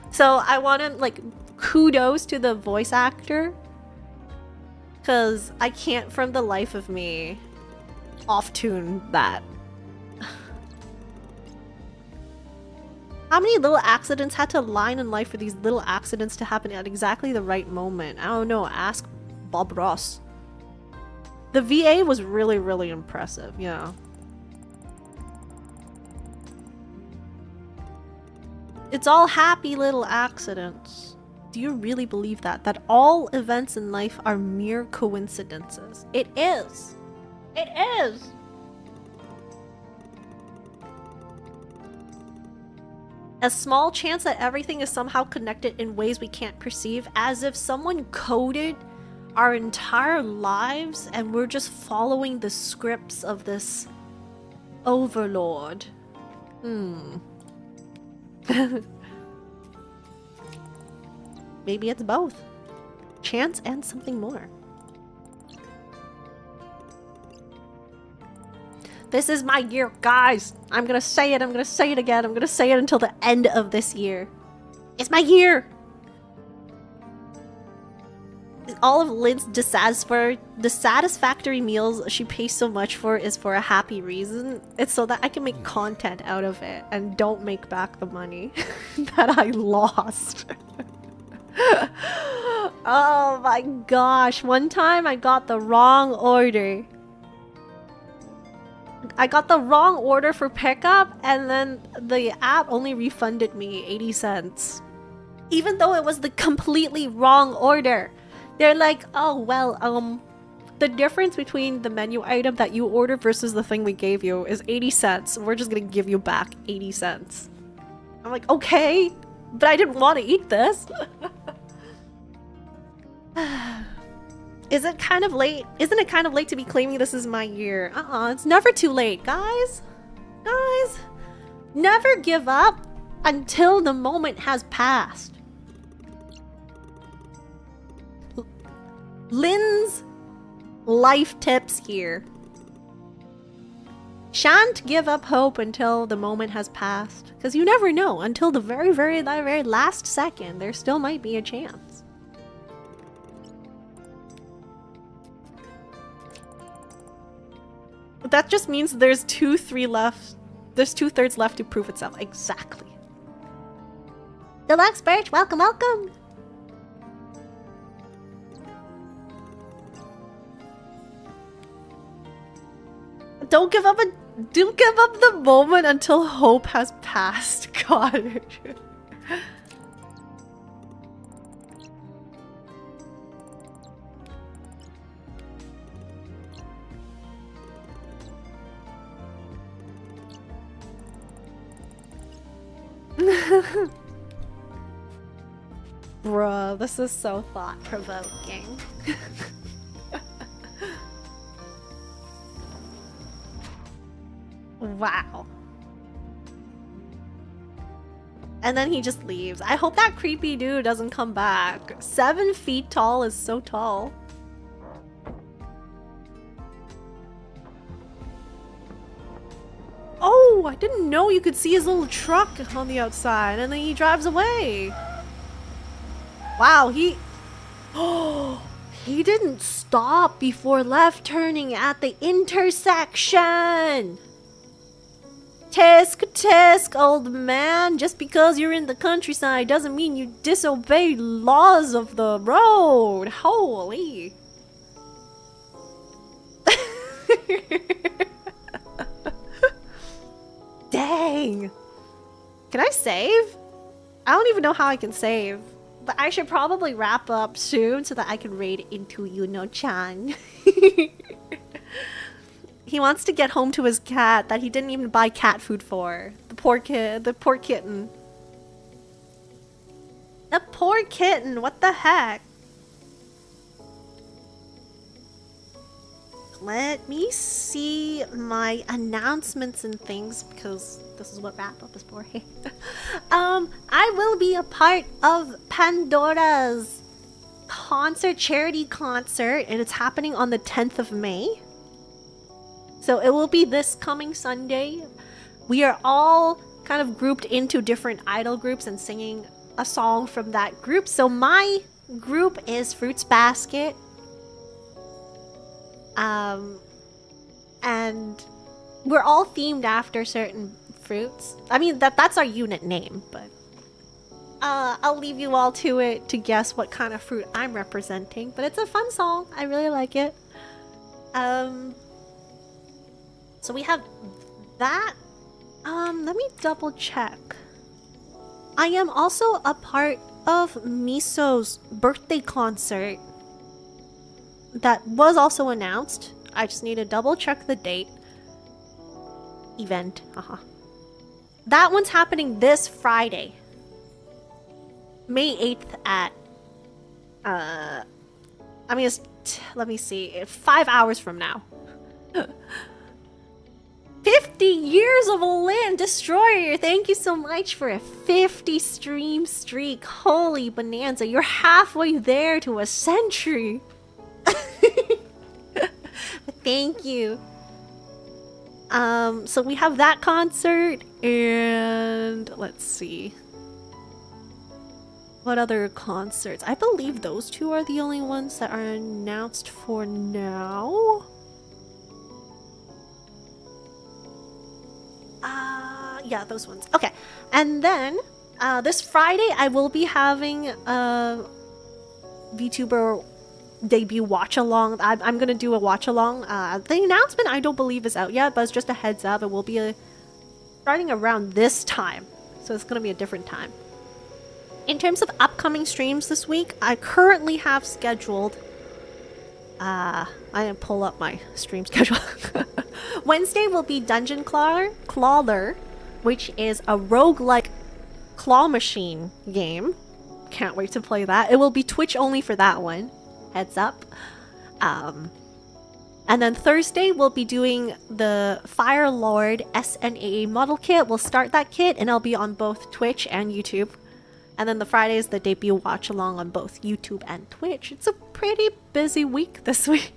So I want to like kudos to the voice actor, because I can't, from the life of me, off tune that. How many little accidents had to align in life for these little accidents to happen at exactly the right moment? I don't know. Ask Bob Ross. The VA was really, really impressive. Yeah. It's all happy little accidents. Do you really believe that? That all events in life are mere coincidences? It is. It is. A small chance that everything is somehow connected in ways we can't perceive, as if someone coded our entire lives and we're just following the scripts of this overlord. Maybe it's both. Chance and something more. This is my year, guys! I'm gonna say it, I'm gonna say it again, I'm gonna say it until the end of this year. It's my year! All of Lynn's dissatisfactory meals she pays so much for is for a happy reason. It's so that I can make content out of it and don't make back the money that I lost. Oh my gosh, one time I got the wrong order. I got the wrong order for pickup, and then the app only refunded me 80 cents. Even though it was the completely wrong order. They're like, oh, well, the difference between the menu item that you ordered versus the thing we gave you is 80 cents. We're just gonna give you back 80 cents. I'm like, okay, but I didn't want to eat this. Is it kind of late? Isn't it kind of late to be claiming this is my year? It's never too late, guys. Guys, never give up until the moment has passed. Lynn's life tips here. Shan't give up hope until the moment has passed. Because you never know. Until the very, very last second, there still might be a chance. That just means there's 2/3 left. There's 2/3 left to prove itself. Exactly. Deluxe Birch, welcome, welcome! Don't give up the moment until hope has passed. God. Bruh, this is so thought-provoking. Wow. And then he just leaves. I hope that creepy dude doesn't come back. 7 feet tall is so tall. Oh, I didn't know you could see his little truck on the outside, and then he drives away. Wow, he didn't stop before left turning at the intersection. Tisk tisk, old man. Just because you're in the countryside doesn't mean you disobey laws of the road. Holy. Dang. Can I save? I don't even know how I can save. But I should probably wrap up soon so that I can raid into Yuno-chan. He wants to get home to his cat that he didn't even buy cat food for. The poor kid, the poor kitten. The poor kitten, what the heck? Let me see my announcements and things because this is what wrap up is for. I will be a part of Pandora's charity concert, and it's happening on the 10th of May. So it will be this coming Sunday. We are all kind of grouped into different idol groups and singing a song from that group. So my group is Fruits Basket. And we're all themed after certain fruits. I mean, that's our unit name, but I'll leave you all to it to guess what kind of fruit I'm representing. But it's a fun song. I really like it. So we have that. Let me double check. I am also a part of Miso's birthday concert that was also announced. I just need to double check the date. Event. That one's happening this Friday, May 8th at let me see, 5 hours from now. 50 years of Lynn Destroyer, thank you so much for a 50 stream streak. Holy bonanza, you're halfway there to a century. Thank you. So we have that concert, and let's see. What other concerts? I believe those two are the only ones that are announced for now. Yeah, those ones. Okay. And then, this Friday, I will be having a VTuber debut watch-along. I'm gonna do a watch-along. The announcement I don't believe is out yet, but it's just a heads up. It will be starting around this time. So it's gonna be a different time. In terms of upcoming streams this week, I currently have scheduled... I didn't pull up my stream schedule. Wednesday will be Dungeon Clawler, which is a roguelike claw machine game. Can't wait to play that. It will be Twitch only for that one. Heads up. And then Thursday we'll be doing the Fire Lord SNA model kit. We'll start that kit and it'll be on both Twitch and YouTube. And then the Friday is the debut watch along on both YouTube and Twitch. It's a pretty busy week this week.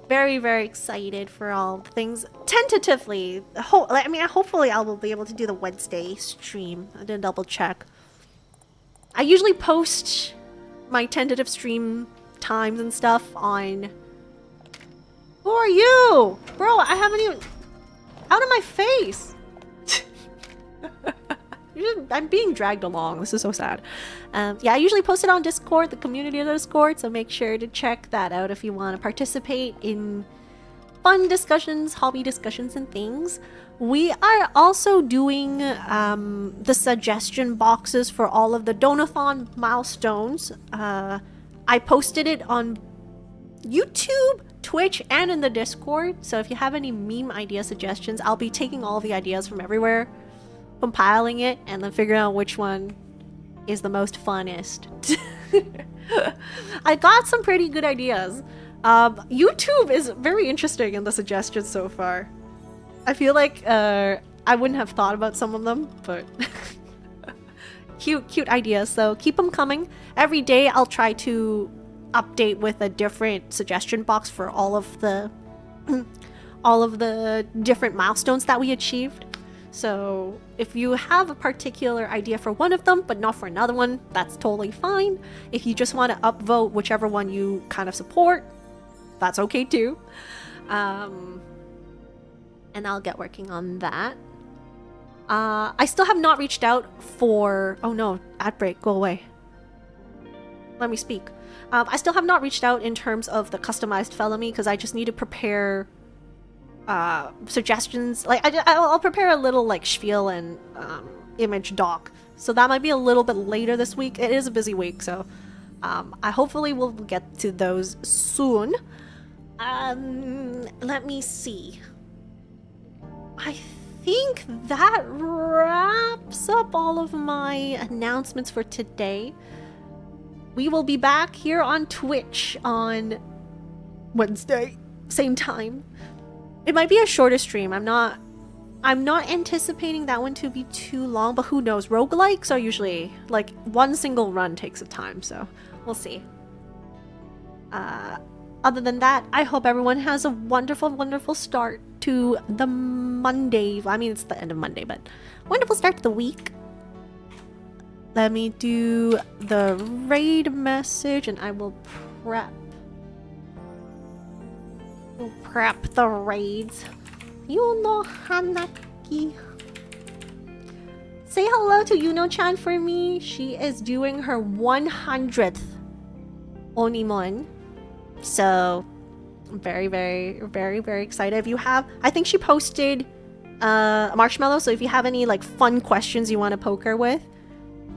Very, very excited for all the things. Tentatively, hopefully I will be able to do the Wednesday stream. I didn't double check. I usually post my tentative stream times and stuff on... Who are you? Bro, I haven't even... Out of my face! I'm being dragged along. This is so sad. Yeah, I usually post it on Discord, the community of Discord, so make sure to check that out if you want to participate in fun discussions, hobby discussions, and things. We are also doing the suggestion boxes for all of the Donathon milestones. I posted it on YouTube, Twitch, and in the Discord, so if you have any meme idea suggestions, I'll be taking all the ideas from everywhere, compiling it, and then figuring out which one is the most funnest. I got some pretty good ideas. YouTube is very interesting in the suggestions so far. I feel like I wouldn't have thought about some of them, but cute ideas. So keep them coming. Every day I'll try to update with a different suggestion box for all of the different milestones that we achieved. So if you have a particular idea for one of them, but not for another one, that's totally fine. If you just want to upvote whichever one you kind of support, that's okay too. And I'll get working on that. I still have not reached out for... Oh no, ad break, go away. Let me speak. I still have not reached out in terms of the customized Felynne because I just need to prepare suggestions. Like I'll prepare a little like spiel and image doc, so that might be a little bit later this week. It is a busy week, so I hopefully will get to those soon. Let me see. I think that wraps up all of my announcements for today. We will be back here on Twitch on Wednesday, same time. It might be a shorter stream. I'm not anticipating that one to be too long, but who knows? Roguelikes are usually like one single run takes a time, so we'll see. Other than that, I hope everyone has a wonderful, wonderful start to the Monday. I mean, it's the end of Monday, but wonderful start to the week. Let me do the raid message and I will prep. We'll prep the raids. Yuno Hanaki. Say hello to Yuno-chan for me. She is doing her 100th Onimon. So, I'm very, very, very, very excited. If you have, I think she posted a marshmallow. So if you have any like fun questions you want to poke her with,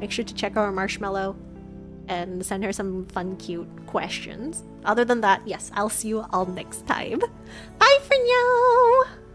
make sure to check out our marshmallow and send her some fun, cute questions. Other than that, yes, I'll see you all next time. Bye for now!